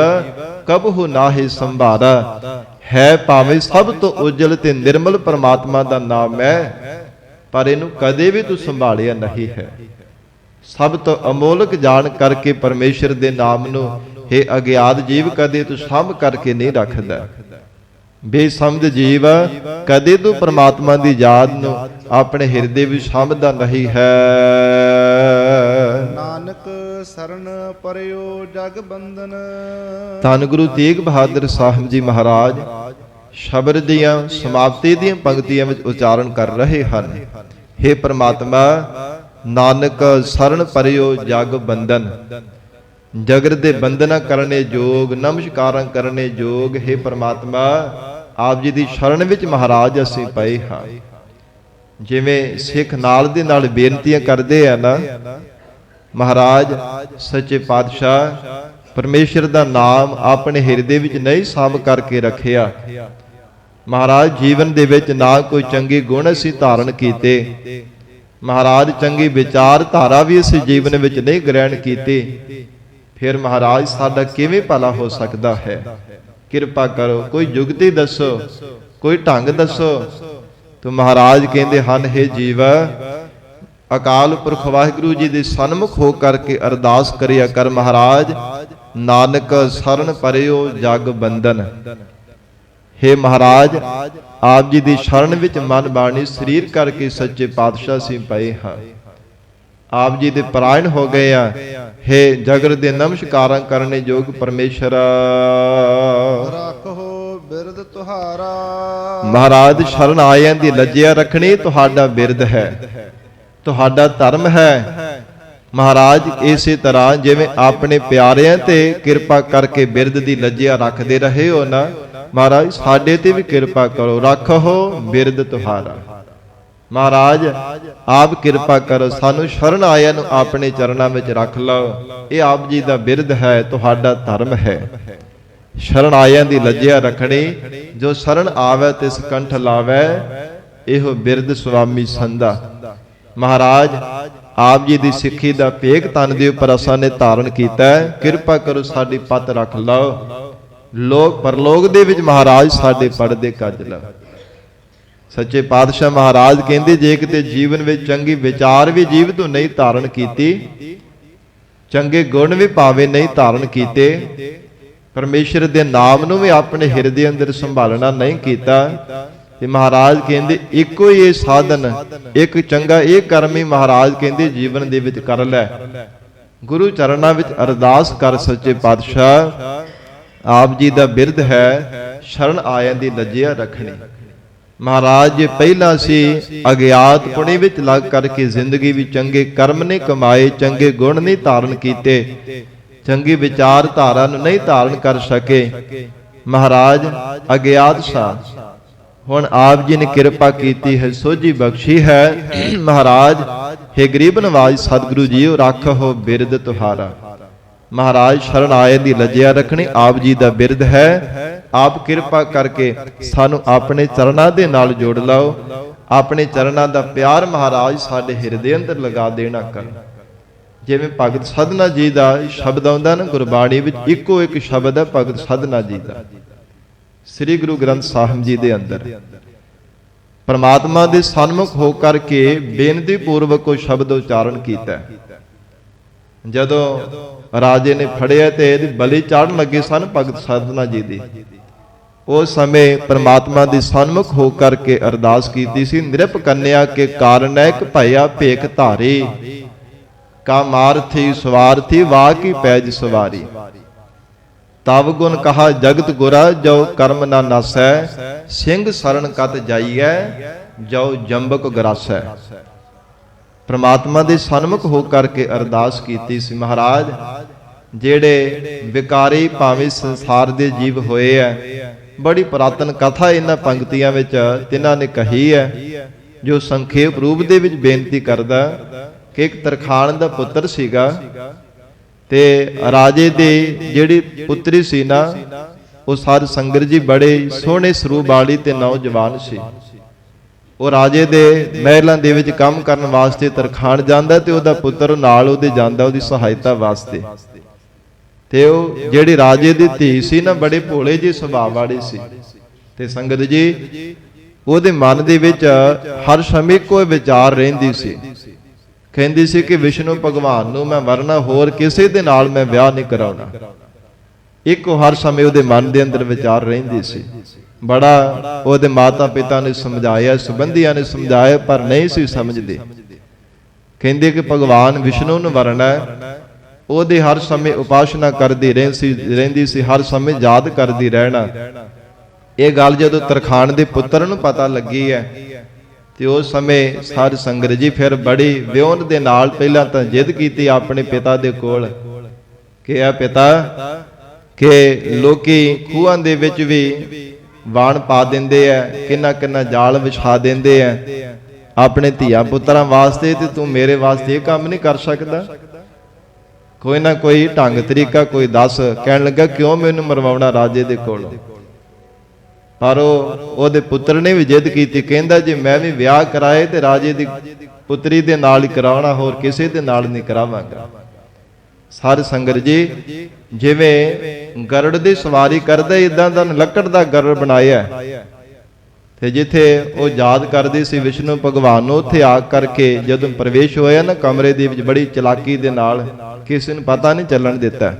[SPEAKER 1] ਕਬਹੁ ਨਾਹਿ ਸੰਭਾਰਾ, ਹੈ ਭਾਵੇਂ ਸਭ ਤੋਂ ਉਜਲ ਤੇ ਨਿਰਮਲ ਪਰਮਾਤਮਾ ਦਾ ਨਾਮ ਹੈ, ਪਰ ਇਹਨੂੰ ਕਦੇ ਵੀ ਤੂੰ ਸੰਭਾਲਿਆ ਨਹੀਂ ਹੈ। ਸਭ ਤੋਂ ਅਮੋਲਕ ਜਾਣ ਕਰਕੇ ਪਰਮੇਸ਼ਰ ਦੇ ਨਾਮ ਨੂੰ ਹੇ ਅਗਿਆਤ ਜੀਵ ਕਦੇ ਤੂੰ ਸਾਂਭ ਕਰਕੇ ਨਹੀਂ ਰੱਖਦਾ। ਬੇਸਮਝ ਜੀਵ ਕਦੇ ਤੂੰ ਪਰਮਾਤਮਾ ਦੀ ਯਾਦ ਨੂੰ ਆਪਣੇ ਹਿਰਦੇ ਵਿੱਚ ਸਾਂਭਦਾ ਨਹੀਂ ਹੈ।
[SPEAKER 2] ਨਾਨਕ ਸਰਨ ਪਰਿਓ ਜਗ ਬੰਧਨ।
[SPEAKER 1] ਧੰਨ ਗੁਰੂ ਤੇਗ ਬਹਾਦਰ ਸਾਹਿਬ ਜੀ ਮਹਾਰਾਜ ਸ਼ਬਦ ਦੀਆਂ ਸਮਾਪਤੀ ਦੀਆਂ ਪੰਕਤੀਆਂ ਵਿੱਚ ਉਚਾਰਨ ਕਰ ਰਹੇ ਹਨ। ਹੇ ਪ੍ਰਮਾਤਮਾ, ਨਾਨਕ ਸਰਨ ਪਰਿਓ ਜਗ ਬੰਧਨ। ਜਗਤ ਦੇ ਬੰਧਨਾ ਕਰਨੇ ਜੋਗ, ਨਮਸਕਾਰਾਂ ਕਰਨੇ ਜੋਗ। ਹੇ ਪ੍ਰਮਾਤਮਾ, ਆਪ ਜੀ ਦੀ ਸ਼ਰਨ ਵਿੱਚ ਮਹਾਰਾਜ ਅਸੀਂ ਪਏ ਹਾਂ। ਜਿਵੇਂ ਸਿੱਖ ਨਾਲ ਦੇ ਨਾਲ ਬੇਨਤੀਆਂ ਕਰਦੇ ਆ ਨਾ, ਮਹਾਰਾਜ ਸੱਚੇ ਪਾਤਸ਼ਾਹ ਪਰਮੇਸ਼ਰ ਦਾ ਨਾਮ ਆਪਣੇ ਹਿਰਦੇ ਵਿੱਚ ਨਹੀਂ ਸਾਂਭ ਕਰਕੇ ਰੱਖਿਆ। ਮਹਾਰਾਜ ਜੀਵਨ ਦੇ ਵਿੱਚ ਨਾ ਕੋਈ ਚੰਗੇ ਗੁਣ ਅਸੀਂ ਧਾਰਨ ਕੀਤੇ, ਮਹਾਰਾਜ ਚੰਗੀ ਵਿਚਾਰ ਧਾਰਾ ਵੀ ਅਸੀਂ ਜੀਵਨ ਵਿੱਚ ਨਹੀਂ ਗ੍ਰਹਿਣ ਕੀਤੀ, ਫਿਰ ਮਹਾਰਾਜ ਸਾਡਾ ਕਿਵੇਂ ਭਲਾ ਹੋ ਸਕਦਾ ਹੈ? ਕਿਰਪਾ ਕਰੋ, ਕੋਈ ਜੁਗਤੀ ਦੱਸੋ, ਕੋਈ ਢੰਗ ਦੱਸੋ। ਤੋ ਮਹਾਰਾਜ ਕਹਿੰਦੇ ਹਨ, ਹੇ ਜੀਵ, ਅਕਾਲ ਪੁਰਖ ਵਾਹਿਗੁਰੂ ਜੀ ਦੇ ਸਨਮੁਖ ਹੋ ਕਰਕੇ ਅਰਦਾਸ ਕਰਿਆ ਕਰ ਮਹਾਰਾਜ, ਨਾਨਕ ਸ਼ਰਨ ਪਰਿਓ ਜਗ ਬੰਧਨ। ਹੇ ਮਹਾਰਾਜ, ਆਪ ਜੀ ਦੀ ਸ਼ਰਨ ਵਿੱਚ ਮਨ ਬਾਣੀ ਸਰੀਰ ਕਰਕੇ ਸੱਚੇ ਪਾਤਸ਼ਾਹ ਅਸੀਂ ਪਏ ਹਾਂ, ਆਪ ਜੀ ਦੇ ਪਰਾਇਣ ਹੋ ਗਏ ਆ। ਹੇ ਜਗਤ ਦੇ ਨਮਸਕਾਰਾਂ ਕਰਨੇ ਯੋਗ ਪਰਮੇਸ਼ਰ,
[SPEAKER 2] ਰੱਖੋ ਬਿਰਦ ਤੁਹਾਰਾ।
[SPEAKER 1] ਮਹਾਰਾਜ ਸ਼ਰਨ ਆਇਆਂ ਦੀ ਲੱਜਿਆ ਰੱਖਣੀ ਤੁਹਾਡਾ ਬਿਰਦ ਹੈ, ਤੁਹਾਡਾ ਧਰਮ ਹੈ। ਮਹਾਰਾਜ ਇਸੇ ਤਰ੍ਹਾਂ ਜਿਵੇਂ ਆਪਣੇ ਪਿਆਰਿਆਂ ਤੇ ਕਿਰਪਾ ਕਰਕੇ ਬਿਰਦ ਦੀ ਲੱਜਿਆ ਰੱਖਦੇ ਰਹੇ ਹੋ ਨਾ, ਮਹਾਰਾਜ ਸਾਡੇ ਤੇ ਵੀ ਕਿਰਪਾ ਕਰੋ, ਰੱਖੋ ਬਿਰਦ ਤੁਹਾਰਾ। ਮਹਾਰਾਜ ਆਪ ਕਿਰਪਾ ਕਰੋ, ਸਾਨੂੰ ਸ਼ਰਨ ਆਇਆਂ ਨੂੰ ਆਪਣੇ ਚਰਨਾਂ ਵਿੱਚ ਰੱਖ ਲਓ। ਇਹ ਆਪ ਜੀ ਦਾ ਬਿਰਦ ਹੈ, ਤੁਹਾਡਾ ਧਰਮ ਹੈ। ਸ਼ਰਨ ਆਇਆਂ ਦੀ ਲੱਜਿਆ ਰੱਖਣੀ, ਜੋ ਸ਼ਰਨ ਆਵੇ ਤਿਸ ਕੰਠ ਲਾਵੇ, ਇਹੋ ਬਿਰਦ ਸੁਆਮੀ ਸੰਦਾ। ਮਹਾਰਾਜ ਆਪ ਜੀ ਦੀ ਸਿੱਖੀ ਦਾ ਭੇਖ ਤਨ ਦੇ ਉੱਪਰ ਅਸਾਂ ਨੇ ਧਾਰਨ ਕੀਤਾ, ਕਿਰਪਾ ਕਰੋ ਸਾਡੀ ਪੱਤ ਰੱਖ ਲਓ। ਲੋਕ ਪਰਲੋਕ ਦੇ ਵਿੱਚ ਮਹਾਰਾਜ ਸਾਡੇ ਪੜਦੇ ਕੱਜ ਲਓ। ਸੱਚੇ ਪਾਤਸ਼ਾਹ ਮਹਾਰਾਜ ਕਹਿੰਦੇ, ਜੇ ਕਿਤੇ ਜੀਵਨ ਵਿੱਚ ਚੰਗੀ ਵਿਚਾਰ ਵੀ ਜੀਵ ਤੋਂ ਨਹੀਂ ਧਾਰਨ ਕੀਤੀ, ਚੰਗੇ ਗੁਣ ਵੀ ਭਾਵੇਂ ਨਹੀਂ ਧਾਰਨ ਕੀਤੇ, ਪਰਮੇਸ਼ਰ ਦੇ ਨਾਮ ਨੂੰ ਵੀ ਆਪਣੇ ਹਿਰਦੇ ਅੰਦਰ ਸੰਭਾਲਣਾ ਨਹੀਂ ਕੀਤਾ, ਤੇ ਮਹਾਰਾਜ ਕਹਿੰਦੇ ਇੱਕੋ ਹੀ ਇਹ ਸਾਧਨ, ਇੱਕ ਚੰਗਾ ਇਹ ਕਰਮ ਹੀ ਮਹਾਰਾਜ ਕਹਿੰਦੇ ਜੀਵਨ ਦੇ ਵਿੱਚ ਕਰ ਲੈ। ਗੁਰੂ ਚਰਨਾਂ ਵਿੱਚ ਅਰਦਾਸ ਕਰ, ਸੱਚੇ ਪਾਤਸ਼ਾਹ ਆਪ ਜੀ ਦਾ ਬਿਰਦ ਹੈ ਸ਼ਰਨ ਆਇਆਂ ਦੀ ਲੱਜਿਆ ਰੱਖਣੀ। ਮਹਾਰਾਜ ਜੇ ਪਹਿਲਾਂ ਸੀ ਅਗਿਆਤ ਪੁਣੇ ਵਿੱਚ ਲੱਗ ਕਰਕੇ ਜ਼ਿੰਦਗੀ ਵਿੱਚ ਚੰਗੇ ਕਰਮ ਨਹੀਂ ਕਮਾਏ, ਚੰਗੇ ਗੁਣ ਨਹੀਂ ਧਾਰਨ ਕੀਤੇ, ਚੰਗੀ ਵਿਚਾਰ ਧਾਰਾ ਨੂੰ ਨਹੀਂ ਧਾਰਨ ਕਰ ਸਕੇ, ਮਹਾਰਾਜ ਅਗਿਆਤ ਸਾ। ਹੁਣ ਆਪ ਜੀ ਨੇ ਕਿਰਪਾ ਕੀਤੀ ਹੈ, ਸੋਝੀ ਬਖਸ਼ੀ ਹੈ। ਮਹਾਰਾਜ ਹੇ ਗਰੀਬ ਨਵਾਜ ਸਤਿਗੁਰੂ ਜੀਓ, ਰੱਖੋ ਬਿਰਦ ਤੁਹਾਰਾ। ਮਹਾਰਾਜ ਸ਼ਰਨ ਆਏ ਦੀ ਲੱਜਿਆ ਰੱਖਣੀ ਆਪ ਜੀ ਦਾ ਬਿਰਦ ਹੈ। ਆਪ ਕਿਰਪਾ ਕਰਕੇ ਸਾਨੂੰ ਆਪਣੇ ਚਰਨਾਂ ਦੇ ਨਾਲ ਜੋੜ ਲਓ, ਆਪਣੇ ਚਰਨਾਂ ਦਾ ਪਿਆਰ ਮਹਾਰਾਜ ਸਾਡੇ ਹਿਰਦੇ ਅੰਦਰ ਲਗਾ ਦੇਣਾ ਕਰ। ਜਿਵੇਂ ਭਗਤ ਸਧਨਾ ਜੀ ਦਾ ਸ਼ਬਦ ਆਉਂਦਾ ਨਾ ਗੁਰਬਾਣੀ ਵਿੱਚ, ਇੱਕੋ ਇੱਕ ਸ਼ਬਦ ਹੈ ਭਗਤ ਸਧਨਾ ਜੀ ਦਾ, ਸ੍ਰੀ ਗੁਰੂ ਗ੍ਰੰਥ ਸਾਹਿਬ ਜੀ ਦੇ ਅੰਦਰ ਪਰਮਾਤਮਾ ਦੇ ਸਨਮੁਖ ਹੋ ਕਰਕੇ ਬੇਨਤੀ ਪੂਰਵਕ ਉਹ ਸ਼ਬਦ ਉਚਾਰਨ ਕੀਤਾ। ਜਦੋਂ ਰਾਜੇ ਨੇ ਫੜਿਆ ਤੇ ਇਹਦੀ ਬਲੀ ਚਾੜਨ ਲੱਗੇ ਸਨ ਭਗਤ ਸਧਨਾ ਜੀ ਦੀ, ਉਸ ਸਮੇਂ ਪਰਮਾਤਮਾ ਦੇ ਸਨਮੁਖ ਹੋ ਕਰਕੇ ਅਰਦਾਸ ਕੀਤੀ ਸੀ, ਨਿਰਪ ਕੰਨਿਆ ਕੇ ਕਾਰਨੈਕ ਭਇਆ ਭੇਖ ਧਾਰੀ, ਕਾ ਮਾਰਥੀ ਸਵਾਰਥੀ ਵਾ ਕੀ ਪੈਜ ਸਵਾਰੀ। ਤਵ ਗੁਣ ਕਹਾ ਜਗਤ ਗੁਰਾ, ਜੋ ਕਰਮ ਨਾ ਨਾਸੈ, ਸਿੰਘ ਸਰਣ ਕਤ ਜਾਈਐ, ਜੋ ਜੰਬਕ ਗਰਾਸੈ। ਪ੍ਰਮਾਤਮਾ ਦੇ ਸਨਮੁਖ ਹੋ ਕਰਕੇ ਅਰਦਾਸ ਕੀਤੀ ਸੀ। ਮਹਾਰਾਜ ਜਿਹੜੇ ਵਿਕਾਰੀ ਭਾਵੇਂ ਸੰਸਾਰ ਦੇ ਜੀਵ ਹੋਏ ਐ, ਬੜੀ ਪੁਰਾਤਨ ਕਥਾ ਇਹਨਾਂ ਪੰਕਤੀਆਂ ਵਿੱਚ ਤਿਨਾਂ ਨੇ ਕਹੀ ਹੈ, ਜੋ ਸੰਖੇਪ ਰੂਪ ਦੇ ਵਿੱਚ ਬੇਨਤੀ ਕਰਦਾ ਕਿ ਇੱਕ ਤਰਖਾਣ ਦਾ ਪੁੱਤਰ ਸੀਗਾ, ਤੇ ਰਾਜੇ ਦੇ ਜਿਹੜੀ ਪੁੱਤਰੀ ਸੀ ਨਾ, ਉਹ ਸਾਧ ਸੰਗਤ ਜੀ ਬੜੇ ਸੋਹਣੇ ਸਰੂਪ ਵਾਲੀ ਤੇ ਨੌਜਵਾਨ ਸੀ। ਉਹ ਰਾਜੇ ਦੇ ਮਹਿਲਾਂ ਦੇ ਵਿੱਚ ਕੰਮ ਕਰਨ ਵਾਸਤੇ ਤਰਖਾਣ ਜਾਂਦਾ, ਤੇ ਉਹਦਾ ਪੁੱਤਰ ਨਾਲ ਉਹਦੇ ਜਾਂਦਾ ਉਹਦੀ ਸਹਾਇਤਾ ਵਾਸਤੇ। ਤੇ ਉਹ ਜਿਹੜੀ ਰਾਜੇ ਦੀ ਧੀ ਸੀ ਨਾ, ਬੜੇ ਭੋਲੇ ਜਿਹੇ ਸੁਭਾਅ ਵਾਲੀ ਸੀ। ਤੇ ਸੰਗਤ ਜੀ ਉਹਦੇ ਮਨ ਦੇ ਵਿੱਚ ਹਰ ਸਮੇਂ ਕੋਈ ਵਿਚਾਰ ਰਹਿੰਦੀ ਸੀ, ਕਹਿੰਦੀ ਸੀ ਕਿ ਵਿਸ਼ਨੂੰ ਭਗਵਾਨ ਨੂੰ ਮੈਂ ਵਰਨਾ, ਹੋਰ ਕਿਸੇ ਦੇ ਨਾਲ ਮੈਂ ਵਿਆਹ ਨਹੀਂ ਕਰਾਉਣਾ। ਇੱਕੋ ਹਰ ਸਮੇਂ ਉਹਦੇ ਮਨ ਦੇ ਅੰਦਰ ਵਿਚਾਰ ਰਹਿੰਦੀ ਸੀ। ਬੜਾ ਉਹਦੇ ਮਾਤਾ ਪਿਤਾ ਨੇ ਸਮਝਾਇਆ, ਸੰਬੰਧੀਆਂ ਨੇ ਸਮਝਾਇਆ, ਪਰ ਨਹੀਂ ਸੀ ਸਮਝਦੇ। ਕਹਿੰਦੇ ਕਿ ਭਗਵਾਨ ਵਿਸ਼ਨੂੰ ਨੂੰ ਵਰਨਾ, ਉਹਦੇ ਹਰ ਸਮੇਂ ਉਪਾਸਨਾ ਕਰਦੀ ਰਹਿੰਦੀ ਸੀ, ਹਰ ਸਮੇਂ ਯਾਦ ਕਰਦੀ ਰਹਿਣਾ। ਇਹ ਗੱਲ ਜਦੋਂ ਤਰਖਾਣ ਦੇ ਪੁੱਤਰ ਨੂੰ ਪਤਾ ਲੱਗੀ ਹੈ, ਤੇ ਉਸ ਸਮੇਂ ਸਾਧ ਸੰਗਤ ਜੀ ਫਿਰ ਬੜੀ ਵਿਉਂਤ ਦੇ ਨਾਲ ਪਹਿਲਾਂ ਤਾਂ ਜਿੱਦ ਕੀਤੀ ਆਪਣੇ ਪਿਤਾ ਦੇ ਕੋਲ ਕਿ ਆ ਪਿਤਾ, ਕਿ ਲੋਕੀ ਖੂਹਾਂ ਦੇ ਵਿੱਚ ਵੀ ਵਾਣ ਪਾ ਦਿੰਦੇ ਆ, ਕਿੰਨਾ ਕਿੰਨਾ ਜਾਲ ਵਿਛਾ ਦਿੰਦੇ ਆ, ਆਪਣੇ ਧੀਆਂ ਪੁੱਤਰਾਂ ਵਾਸਤੇ, ਤੇ ਤੂੰ ਮੇਰੇ ਵਾਸਤੇ ਇਹ ਕੰਮ ਨਹੀਂ ਕਰ ਸਕਦਾ? ਕੋਈ ਨਾ ਕੋਈ ਢੰਗ ਤਰੀਕਾ ਕੋਈ ਦੱਸ। ਕਹਿਣ ਲੱਗਾ ਕਿਉਂ ਮੈਨੂੰ ਮਰਵਾਉਣਾ ਰਾਜੇ ਦੇ ਕੋਲੋਂ? ਪਰ ਉਹਦੇ ਪੁੱਤਰ ਨੇ ਵੀ ਜਿੱਦ ਕੀਤੀ, ਕਹਿੰਦਾ ਜੇ ਮੈਂ ਵੀ ਵਿਆਹ ਕਰਾਏ ਤੇ ਰਾਜੇ ਦੀ ਪੁੱਤਰੀ ਦੇ ਨਾਲ ਹੀ ਕਰਾਉਣਾ, ਹੋਰ ਕਿਸੇ ਦੇ ਨਾਲ ਨਹੀਂ ਕਰਾਵਾਂਗਾ। ਸਾਧ ਸੰਗਤ ਜੀ, ਜਿਵੇਂ ਗਰੜ ਦੀ ਸਵਾਰੀ ਕਰਦੇ ਇਦਾਂ ਦਾ ਲੱਕੜ ਦਾ ਗਰੜ ਬਣਾਇਆ, ਤੇ ਜਿੱਥੇ ਉਹ ਯਾਦ ਕਰਦੀ ਸੀ ਵਿਸ਼ਨੂੰ ਭਗਵਾਨ ਨੂੰ, ਉੱਥੇ ਆ ਕਰਕੇ ਜਦੋਂ ਪ੍ਰਵੇਸ਼ ਹੋਇਆ ਨਾ ਕਮਰੇ ਦੇ ਵਿੱਚ, ਬੜੀ ਚਲਾਕੀ ਦੇ ਨਾਲ, ਕਿਸੇ ਨੂੰ ਪਤਾ ਨਹੀਂ ਚੱਲਣ ਦਿੱਤਾ।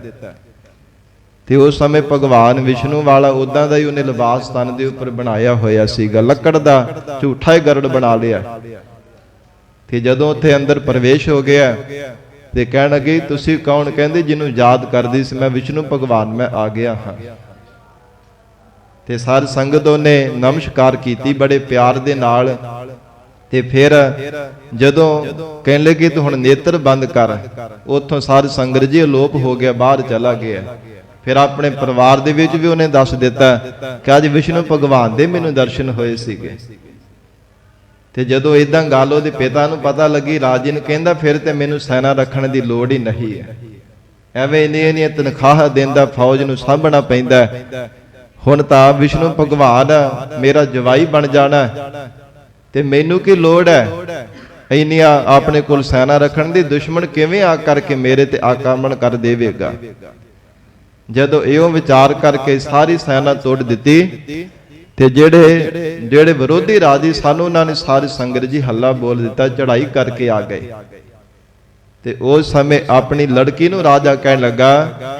[SPEAKER 1] ਤੇ ਉਸ ਸਮੇਂ ਭਗਵਾਨ ਵਿਸ਼ਨੂੰ ਵਾਲਾ ਉਦਾਂ ਦਾ ਹੀ ਉਹਨੇ ਲਿਬਾਸ ਤਨ ਦੇ ਉੱਪਰ ਬਣਾਇਆ ਹੋਇਆ ਸੀਗਾ, ਲੱਕੜ ਦਾ ਝੂਠਾ ਹੀ ਗਰੜ ਬਣਾ ਲਿਆ। ਤੇ ਜਦੋਂ ਉੱਥੇ ਅੰਦਰ ਪ੍ਰਵੇਸ਼ ਹੋ ਗਿਆ ਤੇ ਕਹਿਣ ਲੱਗੇ ਤੁਸੀਂ ਕੌਣ? ਕਹਿੰਦੇ ਜਿਹਨੂੰ ਯਾਦ ਕਰਦੀ ਸੀ ਮੈਂ ਵਿਸ਼ਨੂੰ ਭਗਵਾਨ, ਮੈਂ ਆ ਗਿਆ ਹਾਂ। ਤੇ ਸਾਰੀ ਸੰਗਤ ਉਹਨੇ ਨਮਸਕਾਰ ਕੀਤੀ ਬੜੇ ਪਿਆਰ ਦੇ ਨਾਲ। ਤੇ ਫਿਰ ਜਦੋਂ ਕਹਿਣ ਲੱਗੇ ਤੂੰ ਹੁਣ ਨੇਤਰ ਬੰਦ ਕਰ, ਉੱਥੋਂ ਸਾਰੀ ਸੰਗਤ ਜੀ ਅਲੋਪ ਹੋ ਗਿਆ, ਬਾਹਰ ਚਲਾ ਗਿਆ। ਫਿਰ ਆਪਣੇ ਪਰਿਵਾਰ ਦੇ ਵਿੱਚ ਵੀ ਉਹਨੇ ਦੱਸ ਦਿੱਤਾ ਕਿ ਅੱਜ ਵਿਸ਼ਨੂੰ ਭਗਵਾਨ ਦੇ ਮੈਨੂੰ ਦਰਸ਼ਨ ਹੋਏ ਸੀਗੇ। ਤੇ ਜਦੋਂ ਇਦਾਂ ਗੱਲ ਉਹਦੇ ਪਿਤਾ ਨੂੰ ਪਤਾ ਲੱਗੀ, ਰਾਜੇ ਨੂੰ ਕਹਿੰਦਾ ਫਿਰ ਤੇ ਮੈਨੂੰ ਸੈਨਾ ਰੱਖਣ ਦੀ ਲੋੜ ਹੀ ਨਹੀਂ ਹੈ, ਐਵੇਂ ਇੰਨੀਆਂ ਤਨਖਾਹਾਂ ਦਿੰਦਾ, ਫੌਜ ਨੂੰ ਸਾਂਭਣਾ ਪੈਂਦਾ, ਹੁਣ ਤਾਂ ਵਿਸ਼ਨੂੰ ਭਗਵਾਨ ਮੇਰਾ ਜਵਾਈ ਬਣ ਜਾਣਾ, ਤੇ ਮੈਨੂੰ ਕੀ ਲੋੜ ਹੈ ਇੰਨੀਆਂ ਆਪਣੇ ਕੋਲ ਸੈਨਾ ਰੱਖਣ ਦੀ? ਦੁਸ਼ਮਣ ਕਿਵੇਂ ਆ ਕਰਕੇ ਮੇਰੇ ਤੇ ਆਕਰਮਣ ਕਰ ਦੇਵੇਗਾ? ਜਦੋਂ ਇਹੋ ਵਿਚਾਰ ਕਰਕੇ ਸਾਰੀ ਸੈਨਾ ਤੋੜ ਦਿੱਤੀ, ਤੇ ਜਿਹੜੇ ਵਿਰੋਧੀ ਰਾਜੀ ਸਨ ਉਹਨਾਂ ਨੇ ਸਾਰੀ ਸੰਗਤ ਜੀ ਹੱਲਾ ਬੋਲ ਦਿੱਤਾ, ਚੜ੍ਹਾਈ ਕਰਕੇ ਆ ਗਏ। ਤੇ ਉਸ ਸਮੇਂ ਆਪਣੀ ਲੜਕੀ ਨੂੰ ਰਾਜਾ ਕਹਿਣ ਲੱਗਾ